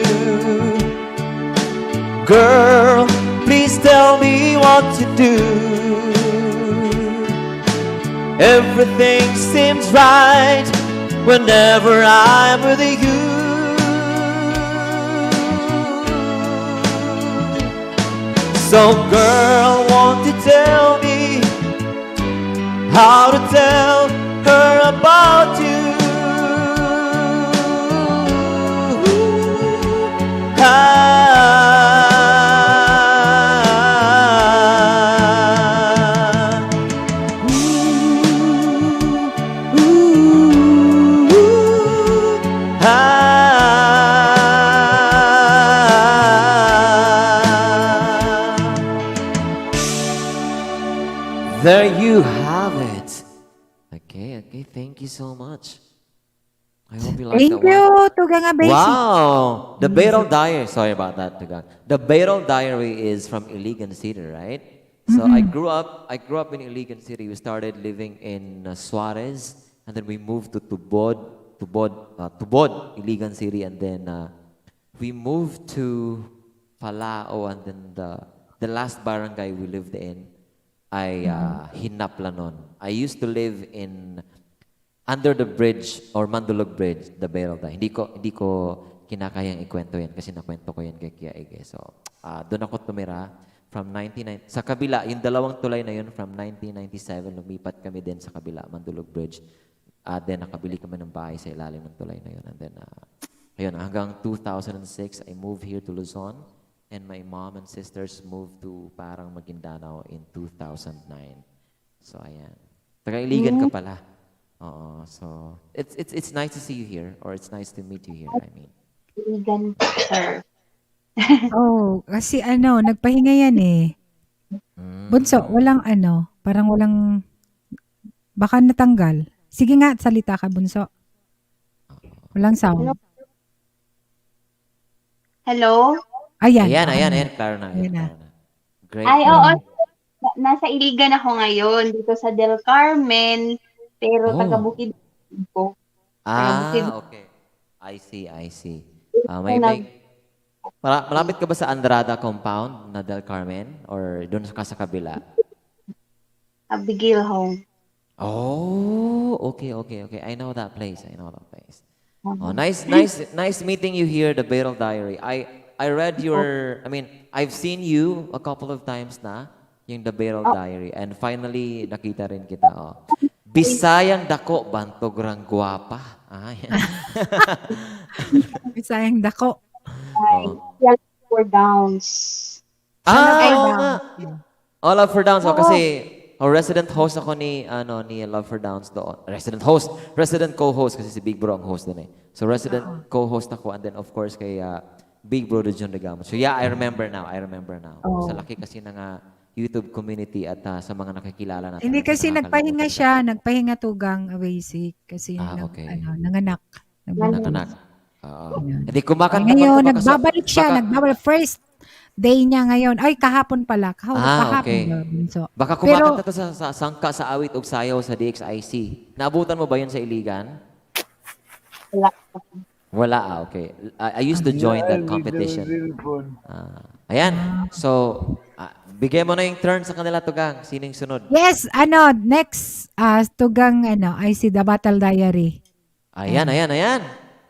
Girl, please tell me what to do. Everything seems right whenever I'm with you. So girl, won't you tell me how to tell her about you? There you have it. Okay, thank you so much. I hope you like Thank that you, one. Tugang Abesi. Wow! The Beryl Diary. Sorry about that, Tugang. The Beryl Diary is from Iligan City, right? So I grew up in Iligan City. We started living in Suarez, and then we moved to Tubod, Iligan City, and then we moved to Falao, and then the last barangay we lived in ay Hinaplanon. I used to live in under the bridge or Mandulog Bridge, the Beryl Diary. Hindi ko kinakayang ikwento yan kasi nakwento ko yan kay Kia Ige. So, doon ako tumira from 1990. Sa kabila, yung dalawang tulay na yun, from 1997, lumipat kami din sa kabila, Mandulog Bridge. Then nakabili kami ng bahay sa ilalim ng tulay na yun. And then, ayun, hanggang 2006, I moved here to Luzon. And my mom and sisters moved to parang Maguindanao in 2009. So, ayan. Taga-Iligan ka pala. Oo, so it's nice to see you here, or it's nice to meet you here, I mean. Vegan, sir. Oh, kasi nagpahinga yan eh. Bunso, parang walang, baka natanggal. Sige nga, salita ka, Bunso. Walang sound. Hello? Ayan. Ayan, klaro na. Ayan na. Great. Ay, oo. Nasa Iligan ako ngayon, dito sa Del Carmen, pero Oh. taga-Bukid ko. Okay. I see. Malapit ka ba sa Andrada compound na Del Carmen? Or doon ka sa kabila? Abigail Home. Oh, okay. I know that place. Oh, nice meeting you here, the Beryl Diary. I read I've seen you a couple of times na, yung the Beryl Diary, and finally nakita rin kita. Oh. Bisayang dako, bantog rang guwapa. Bisayang dako. Yan for Downs. Oo nga. Oh, Love for Downs. Kasi resident host ako ni Love for Downs doon. Resident co-host kasi si Big Bro ang host doon eh. So resident co-host ako, and then of course kay Big Brother John Legamo. So yeah, I remember now. Sa laki kasi ng YouTube community at sa mga nakikilala natin. Hindi kasi nagpahinga siya, Tugang Abesi kasi okay. nanganak. Nanganak. Hindi kumakanta Ngayon, nagbabalik siya, first day niya ngayon. Ay, kahapon pala. Kahapon. Okay. Bunso. Baka kumakanta to sa sangka, sa awit o sayaw sa DXIC. Naabutan mo ba yun sa Iligan? Wala, okay. I used to join that competition. Ayan. So, bigay mo na yung turn sa kanila, Tugang. Sino yung sunod? Yes, next, Tugang, I see the Battle Diary. Ayan.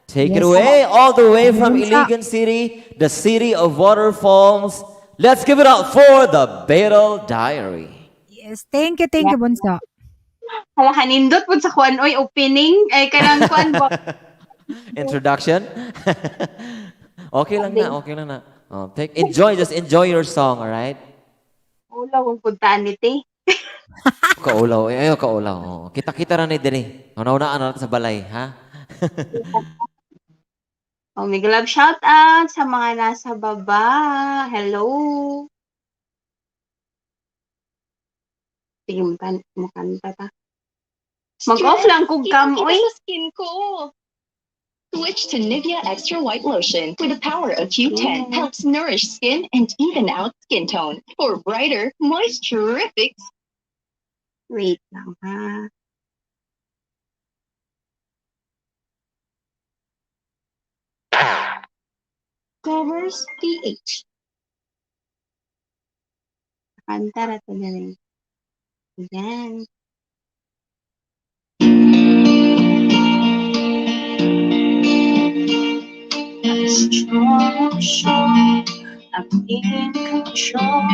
Take it away, all the way from Iligan City, the city of waterfalls. Let's give it up for the Beryl Diary. Yes, thank you, Bunso. Hala, kanindot po sa kuan, opening. Ay, kanang kuan po. Introduction? Okay lang na. Oh, just enjoy your song, all right? Ulaw, kung puntaan niti. Kaulaw. Ayaw kaulaw. Oh. Kita-kita ra ni diri. Una-unaan natin sa balay, ha? Mega love shout out sa mga nasa baba. Hello. Sige, makanta ta. Mag-off lang kung kamoy. Skin ko. Switch to Nivea Extra White Lotion with the power of Q10. Helps nourish skin and even out skin tone for brighter, moisturific. Wait lang ha. Covers PH. Kanta to na rin. Yan. I'm strong and sure I'm in control.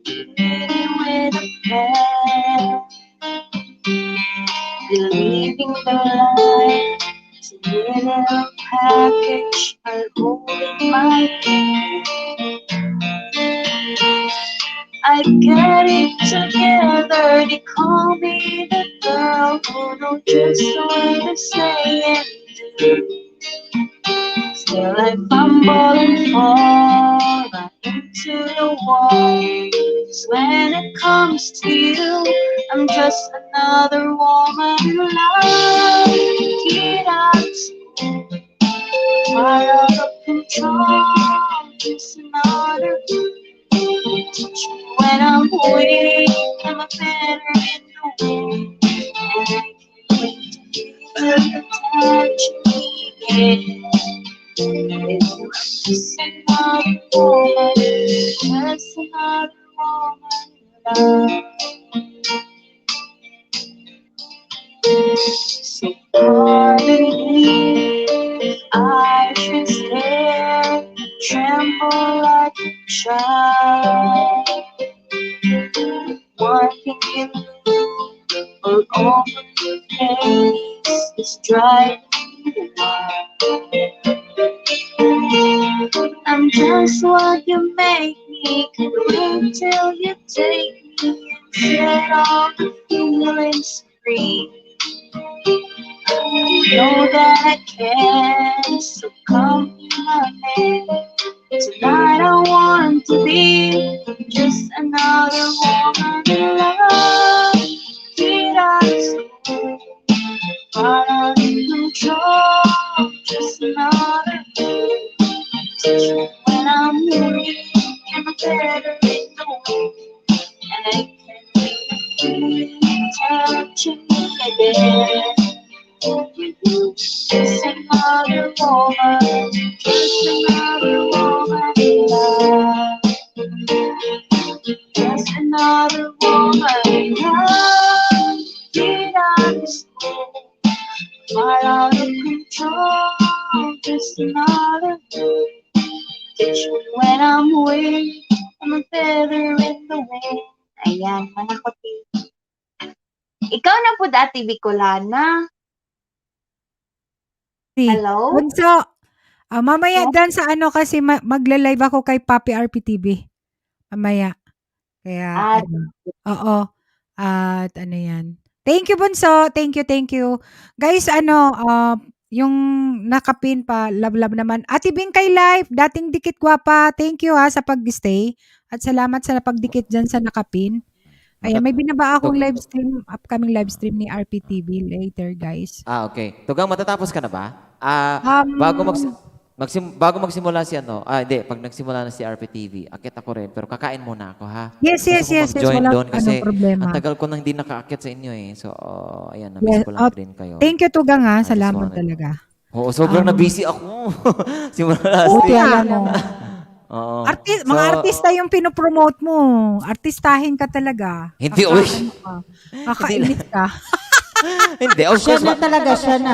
Leading with a plan. Believing the light. It's a little package I'm holding my hand. I get it together. They call me the girl who knows just what to say and do. Still I fumble and fall right into the wall. 'Cause when it comes to you, I'm just another woman in love. Get out, far out of control. Just another when I'm weak, I'm a better in the wind. And I can't wait to feel the touch me again. It's just another woman, just another woman. So pardon me if I should stare, tremble like a child. One thing you do, or over your face, is driving me wild. I'm just what you make me, can wait till you take me and shed all the feelings free. Know that I can, so come be my man. Tonight I want to be just another woman in love. Get out, far out of control. Just another when I'm weak, I'm better in the way. And I can't wait to touching me again. Just another woman, just another woman in love. Just another woman in love. Get out of school, far out of control. Just another when I'm weak, I'm a feather in the wind. Ayan, mga kopi. Ikaw na po dati, Bicolana. Hello? Bunso, mamaya dyan sa ano kasi magla-live ako kay Papi RPTV. Mamaya. Kaya, oo. At ano yan. Thank you, Bunso. Thank you, thank you. Guys, yung nakapin pa, love naman. Ate Bing kay live, dating dikit gwapa. Thank you sa pag-stay. At salamat sa pagdikit dyan sa nakapin. Ayan, may binaba akong live stream, upcoming live stream ni RPTV later, guys. Okay. Tugang, matatapos ka na ba? Bago magsimula si hindi, pag nagsimula na si RPTV, akit ako rin, pero kakain muna ako, ha? Yes, Join walang doon kasi problema. ang tagal ko nang hindi nakaakyat sa inyo eh. So, ayan, na-miss ko lang din kayo. Thank you, Tugang, I just salamat wanted- talaga. Oo, sobrang na-busy ako. Simula last Buti week. alam mo. Oo. Mga So, artista yung pinopromote mo. Artistahin ka talaga. Hindi, uy. Kakainis ka. Hindi, of Siya course. na talaga, siya na.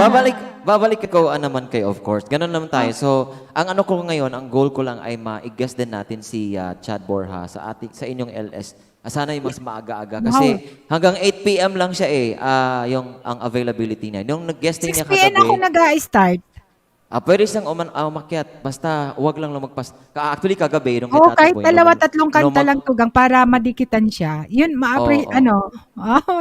Babalik ko naman kayo, of course. Ganun naman tayo. So, ang ano ko ngayon, ang goal ko lang ay ma-guest din natin si Chad Borja sa inyong LS. Sana yung mas maaga-aga. Kasi hanggang 8 p.m. lang siya ang availability niya. Yung nag-guesting 6 niya p.m. ako kagabi, nag-start. pwede siyang umakyat. Basta huwag lang lumagpas. Actually, kagabi, nung Oo, kita kahit Boy, tatlong kanta lang, Tugang, para madikitan siya. Yun,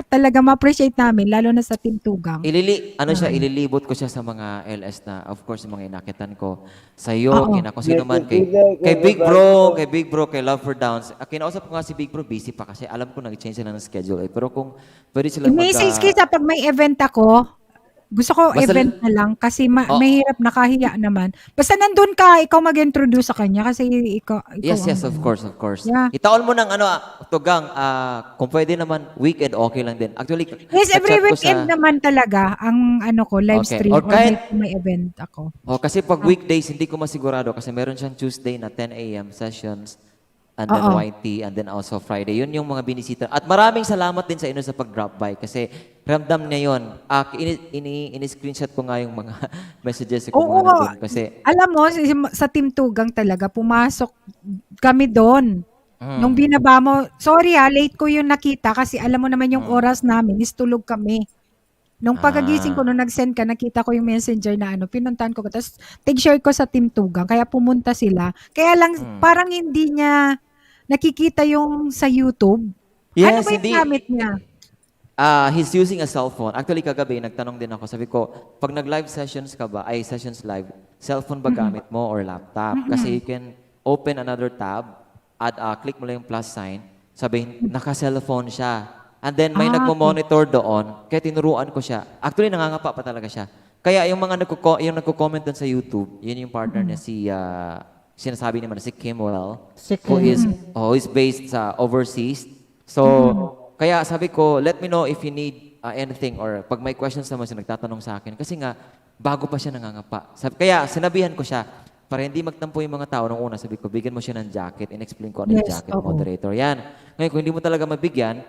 talaga ma-appreciate namin, lalo na sa Team Tugang. Ililibot ko siya sa mga LS na, of course, yung mga inakitan ko. Sa iyo, Oo. kung sino man, kay Big Bro, kay Love for Downs. Kinausap ko nga si Big Bro, busy pa kasi alam ko nag-change sila ng schedule. Pero kung pwede sila I-message kita pag may event ako, Gusto ko Basta- event na lang kasi Oh. mahirap, nakahiya naman. Basta nandun ka, ikaw mag-introduce sa kanya kasi ikaw Yes, ang yes, of course, of course. Yeah. Itaon mo ng tugang, kung pwede naman, weekend, okay lang din. Actually, Yes, every ka-chat ko weekend sa... naman talaga ang ano ko, live Okay. stream Or or kahit- may event ako. kasi pag weekdays, hindi ko masigurado kasi meron siyang Tuesday na 10 a.m. sessions and then Oo. YT and then also Friday. Yun yung mga binisita. At maraming salamat din sa inyo sa pag-drop by kasi ramdam niya yun. Ini-screenshot ko nga yung mga messages ko Oo, mga nandun kasi alam mo, sa Team Tugang talaga, pumasok kami doon. Nung binaba mo, sorry late ko yung nakita kasi alam mo naman yung oras namin, is tulog kami. Nung pagagising ko, nung nag-send ka, nakita ko yung messenger na pinuntahan ko. Tapos, share ko sa Team Tugang. Kaya pumunta sila. Kaya lang, parang hindi niya nakikita yung sa YouTube. Ano Yes, ba yung hindi. gamit niya? He's using a cell phone. Actually, kagabi, nagtanong din ako. Sabi ko, pag nag-live sessions ka ba, sessions live, cellphone ba gamit mo or laptop? Kasi you can open another tab, click mo lang yung plus sign, sabihin, naka-cellphone siya. And then, may nagmo-monitor doon, kaya tinuruan ko siya. Actually, nangangapa pa talaga siya. Kaya yung mga nagko-comment doon sa YouTube, yun yung partner niya, sinasabi naman na si Kimwell, Si who Kim. is based sa overseas. So, kaya sabi ko, let me know if you need anything or pag may questions naman siya nagtatanong sa akin. Kasi nga, bago pa siya nangangapa. Kaya sinabihan ko siya, para hindi magtampo yung mga tao nung una, sabi ko, bigyan mo siya ng jacket, in-explain ko ano yung Yes, jacket, oo. moderator. Yan. Ngayon, kung hindi mo talaga mabigyan,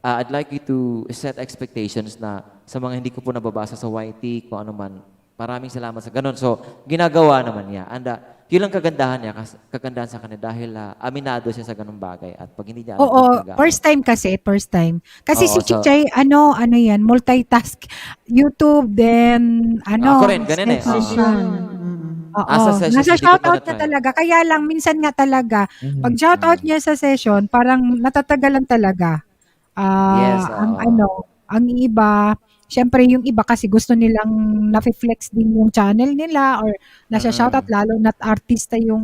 I'd like you to set expectations na sa mga hindi ko po nababasa sa YT, kung ano man, maraming salamat sa ganun. So, ginagawa naman niya. And yun lang kagandahan niya, kagandahan sa kanya dahil aminado siya sa ganung bagay. At pag hindi niya alam, Oo, hindi niya first time kasi, first time. Kasi Oo, si Chichay, ano yan, multitask. YouTube, then, Ako rin, ganun eh. Session. Oo, Sa session, nasa hindi ko pa shoutout niya na-try. talaga. Kaya lang, minsan nga talaga, pag shoutout niya sa session, parang natatagalan talaga. Yes, Ang iba, syempre yung iba kasi gusto nilang nafi-flex din yung channel nila or nasa shoutout, lalo na't artista yung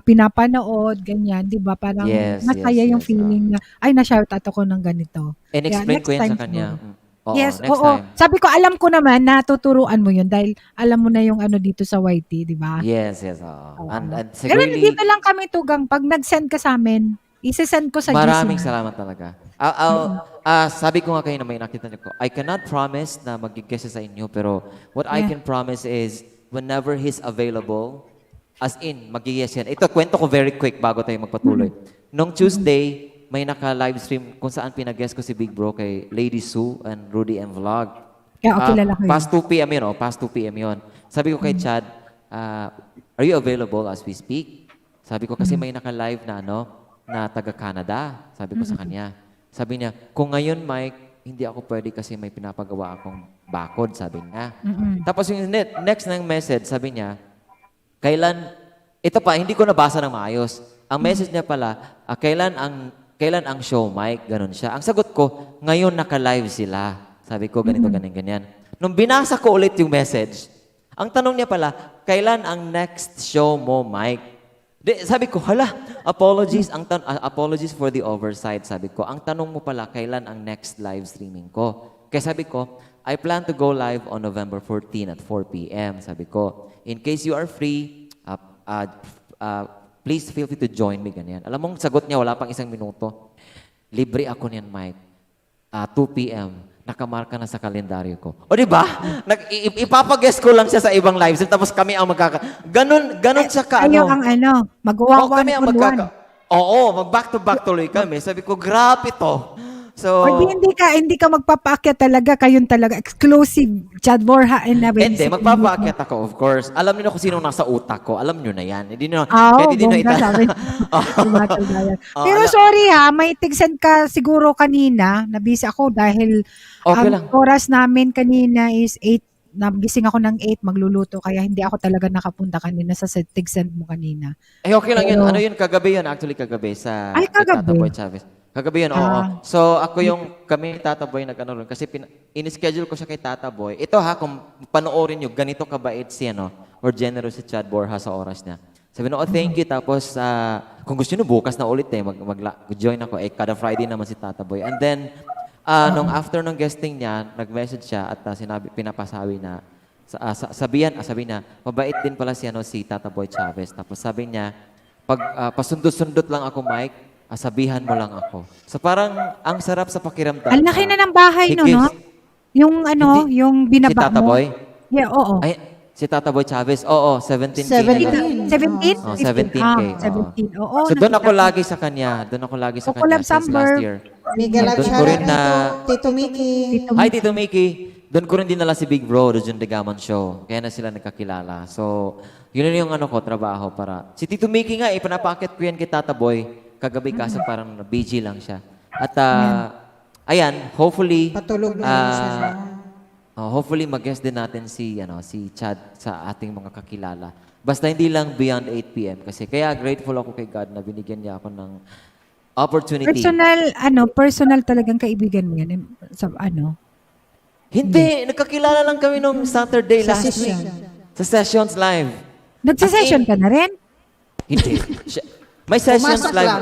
pinapanood, ganyan, di ba? Parang Yes, masaya yes, yung yes, feeling na, ay, na-shoutout ako ng ganito. And Kaya explain next ko yan time sa kanya. siguro. Oo, Yes, next oo. time. Sabi ko, alam ko naman, natuturuan mo yun dahil alam mo na yung ano dito sa YT, di ba? Yes, yes. Oo. And Pero securely, dito lang kami tugang. Pag nag-send ka sa amin, isi-send ko sa maraming GC. salamat talaga. Sabi ko nga kayo na may nakita niyo ko, I cannot promise na mag-guest siya sa inyo, pero what I can promise is whenever he's available, as in, mag-guest yan. Ito, kwento ko very quick bago tayo magpatuloy. Nung Tuesday, may naka-live stream kung saan pinag-guest ko si Big Bro kay Lady Sue and Rudy M. Vlog. Kaya kilala ko yun. Past 2 p.m. yun, past 2 p.m. yun. Sabi ko kay Chad, are you available as we speak? Sabi ko kasi may naka-live na na taga-Canada. Sabi ko sa kanya. Sabi niya, kung ngayon, Mike, hindi ako pwede kasi may pinapagawa akong bakod, sabi niya. Tapos yung next ng message, sabi niya, ito pa, hindi ko nabasa ng maayos. Ang message niya pala, kailan ang show, Mike? Ganon siya. Ang sagot ko, ngayon naka-live sila. Sabi ko, ganito, ganyan. Nung binasa ko ulit yung message, ang tanong niya pala, kailan ang next show mo, Mike? Sabi ko, apologies for the oversight. Sabi ko, ang tanong mo pala, kailan ang next live streaming ko? Kaya sabi ko, I plan to go live on November 14 at 4 p.m. Sabi ko, in case you are free, please feel free to join me, ganyan. Alam mong sagot niya, wala pang 1 minuto. Libre ako niyan, Mike. 2 p.m. Nakamarka na sa kalendaryo ko. O di ba? Ipapag-guest ko lang siya sa ibang live stream, tapos kami ang Ganon siya ka, Kayo ang mag-one kami ang on one. mag-back-to-back tuloy kami. Sabi ko, grabe to. So, O hindi ka magpapaakyat talaga, kayong talaga exclusive Chad Borja and Neven. hindi, magpapaakyat ako, of course. Alam niyo na kung sino nasa utak ko. Alam niyo na yan. Hindi niyo, Bongga sabi. Pero sorry may tig-send ka siguro kanina. Nabisi ako dahil Okay ang lang. oras namin kanina is 8. Nagising ako ng 8, magluluto. Kaya hindi ako talaga nakapunta kanina sa tig-send mo kanina. Okay lang yun. Pero- Ano yun? Kagabi yun. Actually, kagabi sa Ay, kay kagabi? Tata Boy Chavez. Kagabi yun, oo. So, kami Tata Boy nag-ano rin. Kasi in-schedule ko siya kay Tata Boy. Ito kung panoorin nyo, ganito kabait si, or generous si Chad Borja sa oras niya. Sabi na, thank you. Tapos, kung gusto nyo, bukas na ulit mag-join ako. Kada Friday naman si Tata Boy. And then, Nung after nung guesting niya, nag-message siya at pinapasabi na, sabi niya, mabait din pala si Tata Boy Chavez. Tapos sabi niya, pag pasundot-sundot lang ako, Mike, sabihan mo lang ako. So parang ang sarap sa pakiramdam. Ang laki na ng bahay, no? Yung yung Si binaba Tata mo. Boy? Yeah, oo. Ay, si Tata Boy Chavez, oo, 17K na lang. 17? Oh, 17K. oo. 17. Oo. So doon ako nakita ko. lagi sa kanya. Doon ako lagi sa O, kanya collab since summer. last year. Mega love Doon ko shoutout rin na- Tito Mickey. Hi, Tito Mickey. Doon ko rin dinala si Big Bro, the Jun de Gaman Show. Kaya na sila nagkakilala. So, yun na yung trabaho para... Si Tito Mickey nga, pinapakit ko yan kay Tata Boy. Kagabi kaso parang busy lang siya. At, ayan, hopefully... Patulog na lang siya. hopefully, mag-guest din natin si Chad sa ating mga kakilala. Basta hindi lang beyond 8 p.m. Kasi kaya grateful ako kay God na binigyan niya ako ng opportunity. Personal talagang kaibigan mo yan. Hindi, nagkakilala lang kami nung Saturday Sa last session. week. Sa Sessions Live. Nagsa-session ka na rin? Hindi. May Sessions Pumasok Live. lang.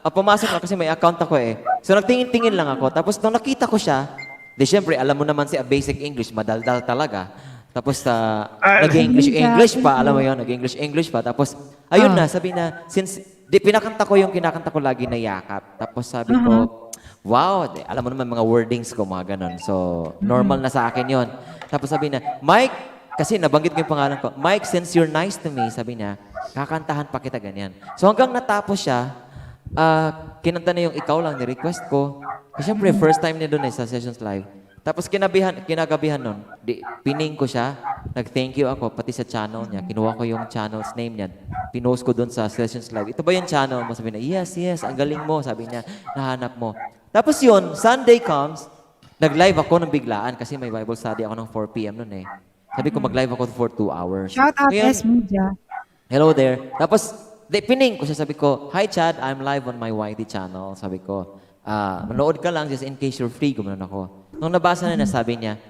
Pumasok lang kasi may account ako eh. So nagtingin-tingin lang ako. Tapos nung nakita ko siya, syempre, alam mo naman basic English, madaldal talaga. Tapos nag-English pa, alam mo yun, nag-English pa. Tapos, ayun na, sabi na, pinakanta ko yung kinakanta ko lagi na yakap. Tapos sabi ko, wow, alam mo naman mga wordings ko, mga ganun. So, normal na sa akin yon. Tapos sabi na, Mike, kasi nabanggit ko yung pangalan ko, Mike, since you're nice to me, sabi niya, kakantahan pa kita ganyan. So hanggang natapos siya, kinanta na yung ikaw lang, ni-request ko. Kasi syempre, first time niya doon sa Sessions Live. Tapos kinagabihan nun, pining ko siya, nag-thank you ako, pati sa channel niya. Kinuha ko yung channel's name niya. Pinost ko doon sa Sessions Live. Ito ba yung channel mo? Sabi niya, yes, ang galing mo. Sabi niya, nahanap mo. Tapos yun, Sunday comes, nag-live ako ng biglaan kasi may Bible study ako ng 4 p.m. nun eh. Sabi ko, mag-live ako for 2 hours. Shout out Ngayon, S Media. hello there. Tapos, pining ko siya. Sabi ko, hi Chad, I'm live on my YT channel. Sabi ko, manood ka lang just in case you're free. Gumanon ako. Nung nabasa na sabi niya,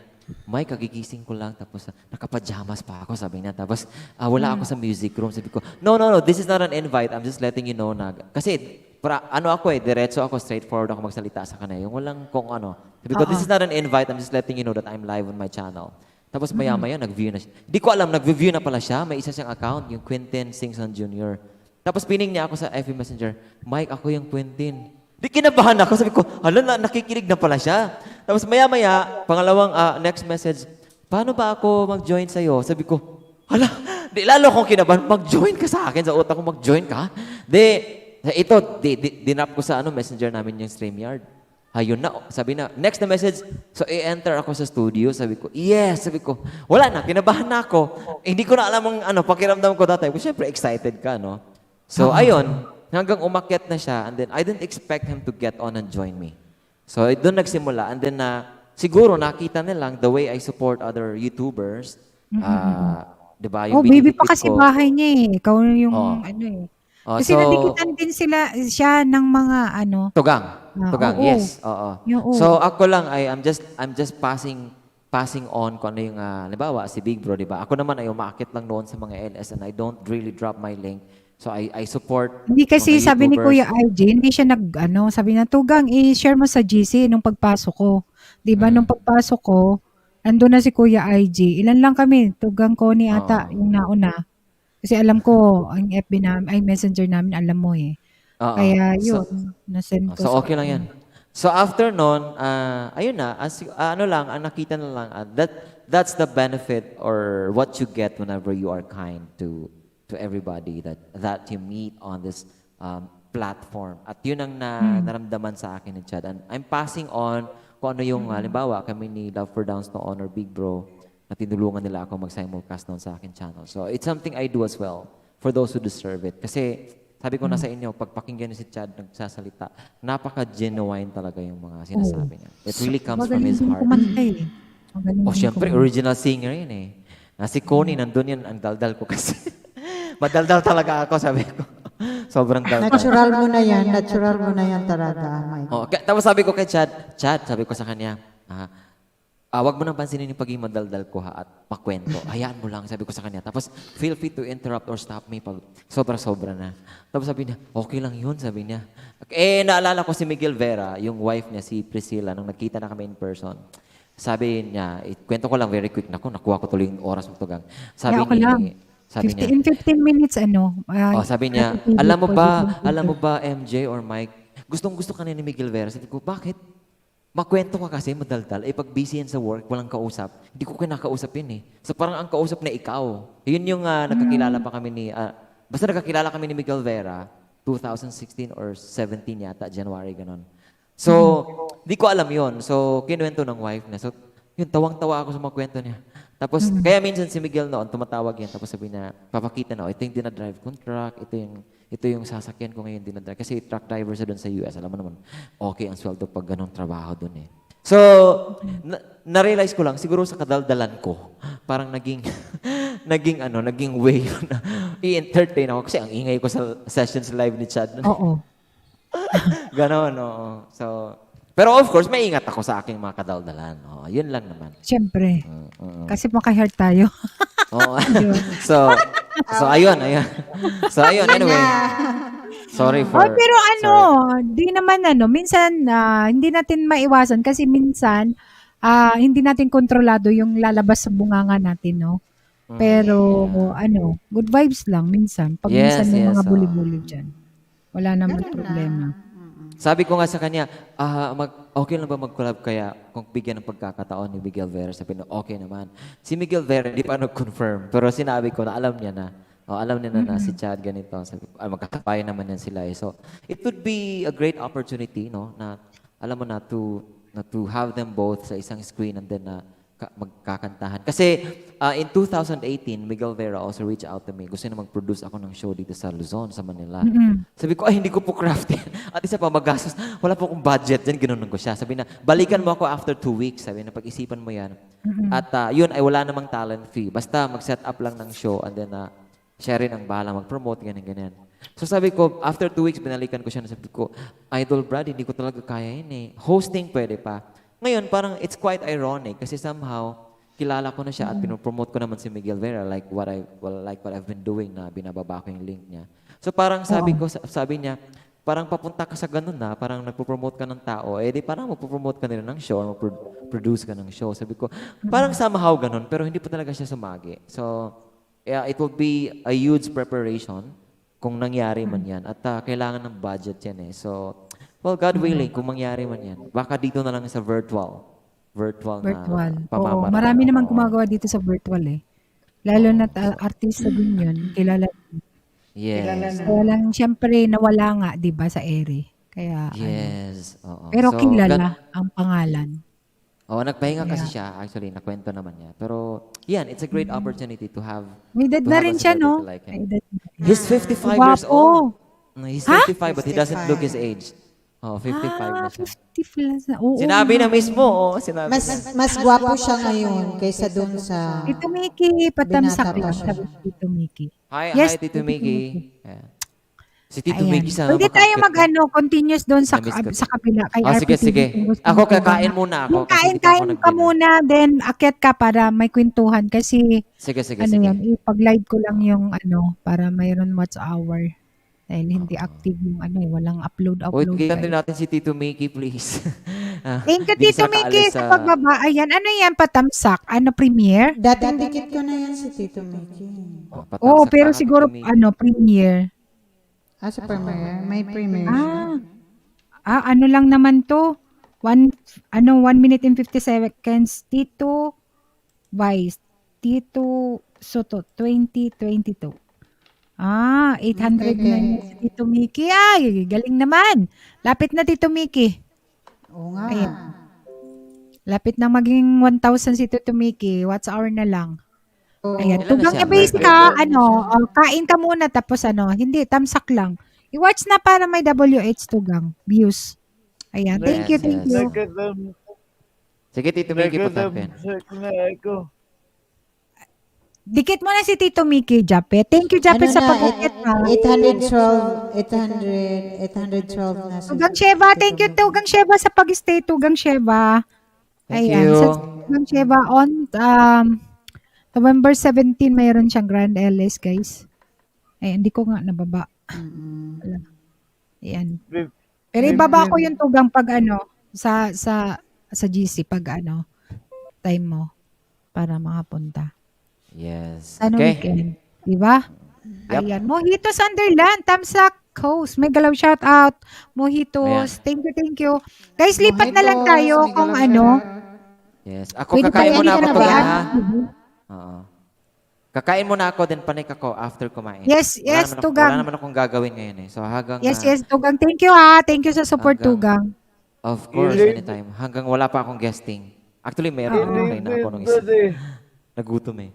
Mike, kagigising ko lang. Tapos, nakapajamas pa ako, sabi niya. Tapos, wala ako sa music room. Sabi ko, no, this is not an invite. I'm just letting you know na. Kasi, diretso ako, straightforward ako magsalita sa kanya. Yung walang kung ano. Sabi ko, this is not an invite. I'm just letting you know that I'm live on my channel. Tapos maya-maya, nag-view na siya. Hindi ko alam, nag-view na pala siya. May isa siyang account, yung Quintin Singson Jr. Tapos pining niya ako sa FB Messenger, Mike, ako yung Quintin. Di kinabahan ako. Sabi ko, nakikinig na pala siya. Tapos maya-maya, pangalawang next message, paano ba ako mag-join sa'yo? Sabi ko, di lalo akong kinabahan, mag-join ka sa akin. Sa utak ko, mag-join ka? Dinap ko sa messenger namin yung StreamYard. Ayun na, sabi na, next na message, so i-enter ako sa studio, sabi ko, yes, sabi ko, wala na, kinabahan na ako. Hindi ko na alam ang pakiramdam ko dati. Siyempre, excited ka, no? So, ayun, hanggang umakyat na siya, and then I didn't expect him to get on and join me. So, doon nagsimula, and then siguro nakita nilang the way I support other YouTubers, di ba, yung Baby pa binibitbit kasi ko. bahay niya eh. Ikaw yung Kasi So, nadikitan din siya ng mga Tugang. Tugang, oo. yes. Oo. So ako lang I'm just passing on kung ano yung halimbawa si Big Bro, di ba? Ako naman ay umaakit lang noon sa mga LS and I don't really drop my link. So I support Hindi kasi mga sabi ni YouTubers. Kuya RJ, hindi siya sabi na, Tugang, i-share mo sa GC nung pagpasok ko. Di ba, nung pagpasok ko, andun na si Kuya RJ. Ilan lang kami, Tugang Connie ata, yung nauna. Kasi alam ko, ang FB namin, ay messenger namin, alam mo eh. Oo. Kaya So- yun, nasend ko. So okay lang yan. So after nun, ayun na, ang nakita na lang, that's the benefit or what you get whenever you are kind to everybody that you meet on this platform. At yun ang naramdaman sa akin ni Chad. And I'm passing on kung ano yung, halimbawa, kami ni Love for Downs to Honor Big Bro, na tinulungan nila ako mag-simulcast noon sa akin channel. So it's something I do as well for those who deserve it. Kasi sabi ko na sa inyo, pag pakinggan niyo si Chad nagsasalita, napaka-genuine talaga yung mga sinasabi niya. It really comes from his heart. Kumanta eh. Magaling din Siyempre, kumanta. original singer yun eh. Si Connie, nandun yun, ang daldal ko kasi. Madaldal talaga ako, sabi ko. Sobrang daldal. Natural mo na yan talaga, Mike. Tapos sabi ko kay Chad, sabi ko sa kanya, wag mo nang pansinin yung pagiging madaldal ko ha at makwento. Hayaan mo lang, sabi ko sa kanya. Tapos, feel free to interrupt or stop me pag sobra-sobra na. Tapos sabi niya, okay lang yun, sabi niya. Naalala ko si Miguel Vera, yung wife niya, si Priscilla, nung nagkita na kami in person. Sabi niya, kwento ko lang very quick. Nakuha ko tuloy yung oras mo tugang. Sabi Okay lang. sabi niya, In 15 minutes, sabi niya, nasa TV alam mo ba, MJ or Mike, gustong-gusto ka na ni Miguel Vera. Sabi ko, bakit? Makwento ka kasi, madaldal. Pag busy yan sa work, walang kausap. Hindi ko kinakausap yun eh. So parang ang kausap na ikaw. Yun yung nakakilala pa kami basta nakakilala kami ni Miguel Vera, 2016 or 17 yata, January, ganon. So, di ko alam yun. So, kinuwento ng wife niya. So, yun, tawang-tawa ako sa mga kwento niya. Tapos, kaya minsan si Miguel noon, tumatawag yan. Tapos sabi na, papakita na, ito yung dinadrive kong truck, ito yung sasakyan ko ngayon dinadrive. Kasi truck driver siya doon sa US. Alam mo naman, okay ang sweldo pag ganong trabaho doon eh. So, na-realize ko lang, siguro sa kadaldalan ko, parang naging way na i-entertain ako. Kasi ang ingay ko sa sessions live ni Chad. Oo. Ganon, oo. So, pero of course, may ingat ako sa aking mga kadaldalan. Yun lang naman. Siyempre. Kasi maka-heart tayo. Oo. So, ayun. So, ayun, anyway. Sorry for... Pero di naman minsan hindi natin maiwasan kasi minsan hindi natin kontrolado yung lalabas sa bunganga natin, no? Pero good vibes lang minsan. Pag minsan may mga buli-buli dyan. Wala naman problema. Sabi ko nga sa kanya, okay lang ba mag-collab kaya kung bigyan ng pagkakataon ni Miguel Vera? Sabi na, okay naman. Si Miguel Vera, hindi pa nag-confirm. Pero sinabi ko na alam niya na. Alam niya na si Chad ganito. Sabi ko, magkakabayan naman yan sila eh. So, it would be a great opportunity, no? Na, alam mo na, to have them both sa isang screen and then magkakantahan. Kasi in 2018, Miguel Vera also reached out to me. Gusto niya mag-produce ako ng show dito sa Luzon, sa Manila. Sabi ko, hindi ko po crafty. At isa pa, magastos. Wala po akong budget dyan. Ginanon ko siya. Sabi na, balikan mo ako after 2 weeks. Sabi na, pag-isipan mo yan. At yun ay wala namang talent fee. Basta mag-set up lang ng show and then siya rin ang bahala mag-promote, ganyan. So sabi ko, after 2 weeks, binalikan ko siya. Sabi ko, Idol Brad, hindi ko talaga kaya yun eh. Hosting pwede pa. Ngayon, parang it's quite ironic kasi somehow, kilala ko na siya at pinopromote ko naman si Miguel Vera like what I've been doing na binababa ko yung link niya. So parang sabi niya, parang papunta ka sa ganun na, parang nagpo-promote ka ng tao, di parang magpo-promote ka nila ng show or produce ka ng show. Sabi ko, parang somehow ganun, pero hindi pa talaga siya sumagi. So, yeah, it will be a huge preparation kung nangyari man yan. At kailangan ng budget yan eh. So, well, God willing, kung mangyari man yan. Baka dito na lang sa virtual na pamamaraan. Oo, marami naman gumagawa dito sa virtual eh. Lalo na artista din yun. Kilala. Yes. Kaya lang, syempre, nawala nga, di ba, sa ere. Kaya, Yes. Oo. pero So, kilala ang pangalan. nagpahinga kasi siya. Actually, nakwento naman niya. Pero, yan, it's a great opportunity to have May edad to na have rin a siya, celebrity no? like him. May edad na. He's 55 years Guwapo. old. No, he's 55 but he doesn't look his age. 55 na siya. 50 plus na. Oo, Sinabi na mismo, sinabi na. Mas gwapo siya ngayon kaysa doon sa... Tito Mickey, patamsak Binata pa lang siya. sabi ni Tito Mickey. Hi, Yes, Tito Mickey. Yeah. Si Tito Ayan. Mickey sana Pwede tayo continuous doon sa Na-miss ko. sa kabila. Kay sige, RPTV sige. kung gusto Ako, mo. kakain muna ako. Yung kasi hindi pa ako kain-kain ka nag-dinner. muna, then akyat ka para may kwentuhan. Kasi, Sige, sige. yan, ipag-live ko lang yung para mayroon watch hour. Dahil hindi active yung walang upload. Wait, bigyan din natin si Tito Mickey, please. Thank you, Hindi Tito siya Mickey, nakaalis sa pagbaba. Ayan, ano yan, patamsak? Premiere? Dating dikit ko na yan si Tito Mickey. Oo, Patamsak pero ka, siguro, Tito Mickey. premiere. Sa premiere. May premiere siya. Ano lang naman to? 1 minute and 50 seconds. Tito Vice. Tito Soto, 2022. 800 na yun si Tito Mickey. Ay, galing naman. Lapit na, Tito Mickey. Oo nga. Ayan. Lapit na maging 1,000 si Tito Mickey. Watch hour na lang. Ayan. Ilan na Tugang siya? i-base ka, kain ka muna tapos hindi, tamsak lang. I-watch na para may WH tugang views. Ayan. Thank you, Yes, thank yes. you. Sige, Tito Mickey, patapin. Nagdadamsak na ako. Dikit mo na si Tito Mickey, Jape. Thank you, Jape, sa pag-ukit ha. 812 na. Tugang Sheva, thank you, Tugang Sheva, sa pag-stay, Tugang Sheva. Thank Ayan. you. Sa Tugang Sheva on November 17 mayroon siyang Grand LS, guys. Ay, hindi ko nga nababa. Wala. Ayan. Pero ibaba ko yung tugang pag ano sa GC pag ano time mo para makapunta. Yes. Ano Okay. weekend, 'di ba? Yep. Ayan, Mojitos Sunderland, Tamsak Coast. May galaw shout out. Mojitos. Thank you. Guys, lipat na lang tayo Mojitos, kung may ano. Yes. Ako Pwede kakain tayo muna hindi ako ka na to ba? yan, ha? Oo. Kakain muna ako, then panik ako after kumain. Yes, Tugang. Wala naman akong gagawin ngayon eh. So hanggang... Yes, Tugang. Thank you ha. Thank you sa support, Hanggang- Tugang. Of course, anytime. Hanggang wala pa akong guesting. Actually, meron. Okay na ako nung isa. Nagutom eh.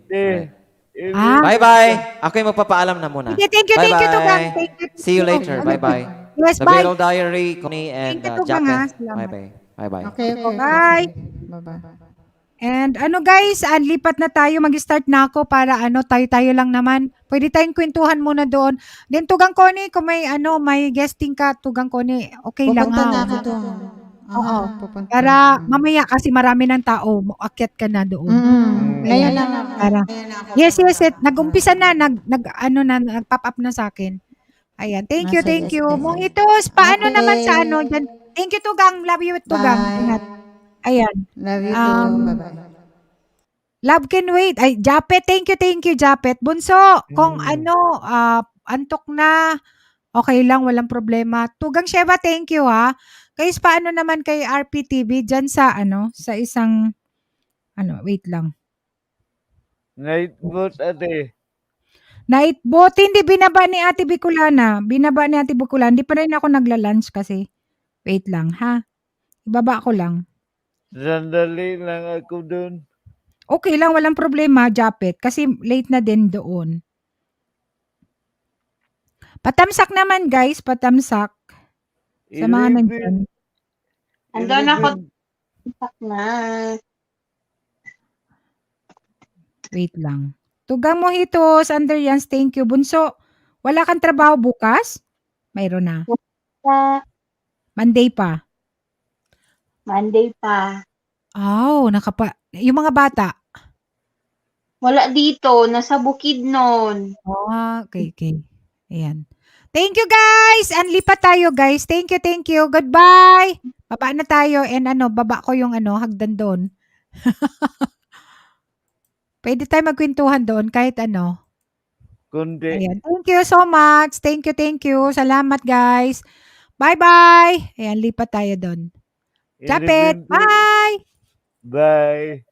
Ah, Bye-bye! Ako yung magpapaalam na muna. Sige, thank you, Bye-bye. Tugang. Thank you. See you later. Bye-bye. Yes, The bye. Viral Diary, Connie, and Thank you, Tugang, ha. Japeth. Salamat. Bye-bye. Bye-bye. Okay. Bye. Bye-bye. And ano guys, lipat na tayo, mag-start na ako para ano, tayo-tayo lang naman. Pwede tayong kwentuhan muna doon. Then Tugang Connie, kung may ano, may guesting ka, Tugang Connie, okay lang Pupunta ha. na ako doon. Oo. Pupunta. Para mamaya kasi marami ng tao, akyat ka na doon. Ngayon lang ako. Para. Yes. Nag-umpisa na, nag-pop up na sa akin. Ayan. Thank you. Sige. Mojitos, paano Okay. naman sa ano dyan? Thank you, Tugang. Love you, Tugang. Bye. Ingat. Ayan. Love you too. Bye-bye. Love can wait. Ay, Japet, thank you, Japet. Bunso, kung ano, antok na, okay lang, walang problema. Tugang Sheva, thank you ha. Guys, paano naman kay RPTV dyan sa ano, sa isang, ano, wait lang. Night boat, ate. Night boat, hindi binaba ni Ate Bicolana. Binaba ni Ate Bicolana. Hindi pa rin ako nagla-lunch kasi. Wait lang, ha? Ibaba ko lang. Sandali lang ako doon. Okay lang, walang problema, Japet. Kasi late na din doon. Patamsak naman, guys. Patamsak. Sa mga nandyan. Andun ako. Isak na. Wait lang. Tugang Mojitos, Underyans, thank you. Bunso, wala kang trabaho bukas? Mayroon na. Monday pa. Monday pa. Oh, yung mga bata. Wala dito. Nasa bukid nun. Okay. Ayan. Thank you, guys. Lipat tayo, guys. Thank you. Goodbye. Baba na tayo. And baba ko yung hagdan doon. Pwede tayo magkwentuhan doon kahit ano. Kundi. Ayan. Thank you so much. Thank you. Salamat, guys. Bye-bye. Ayan, lipat tayo doon. Japet, bye! Bye.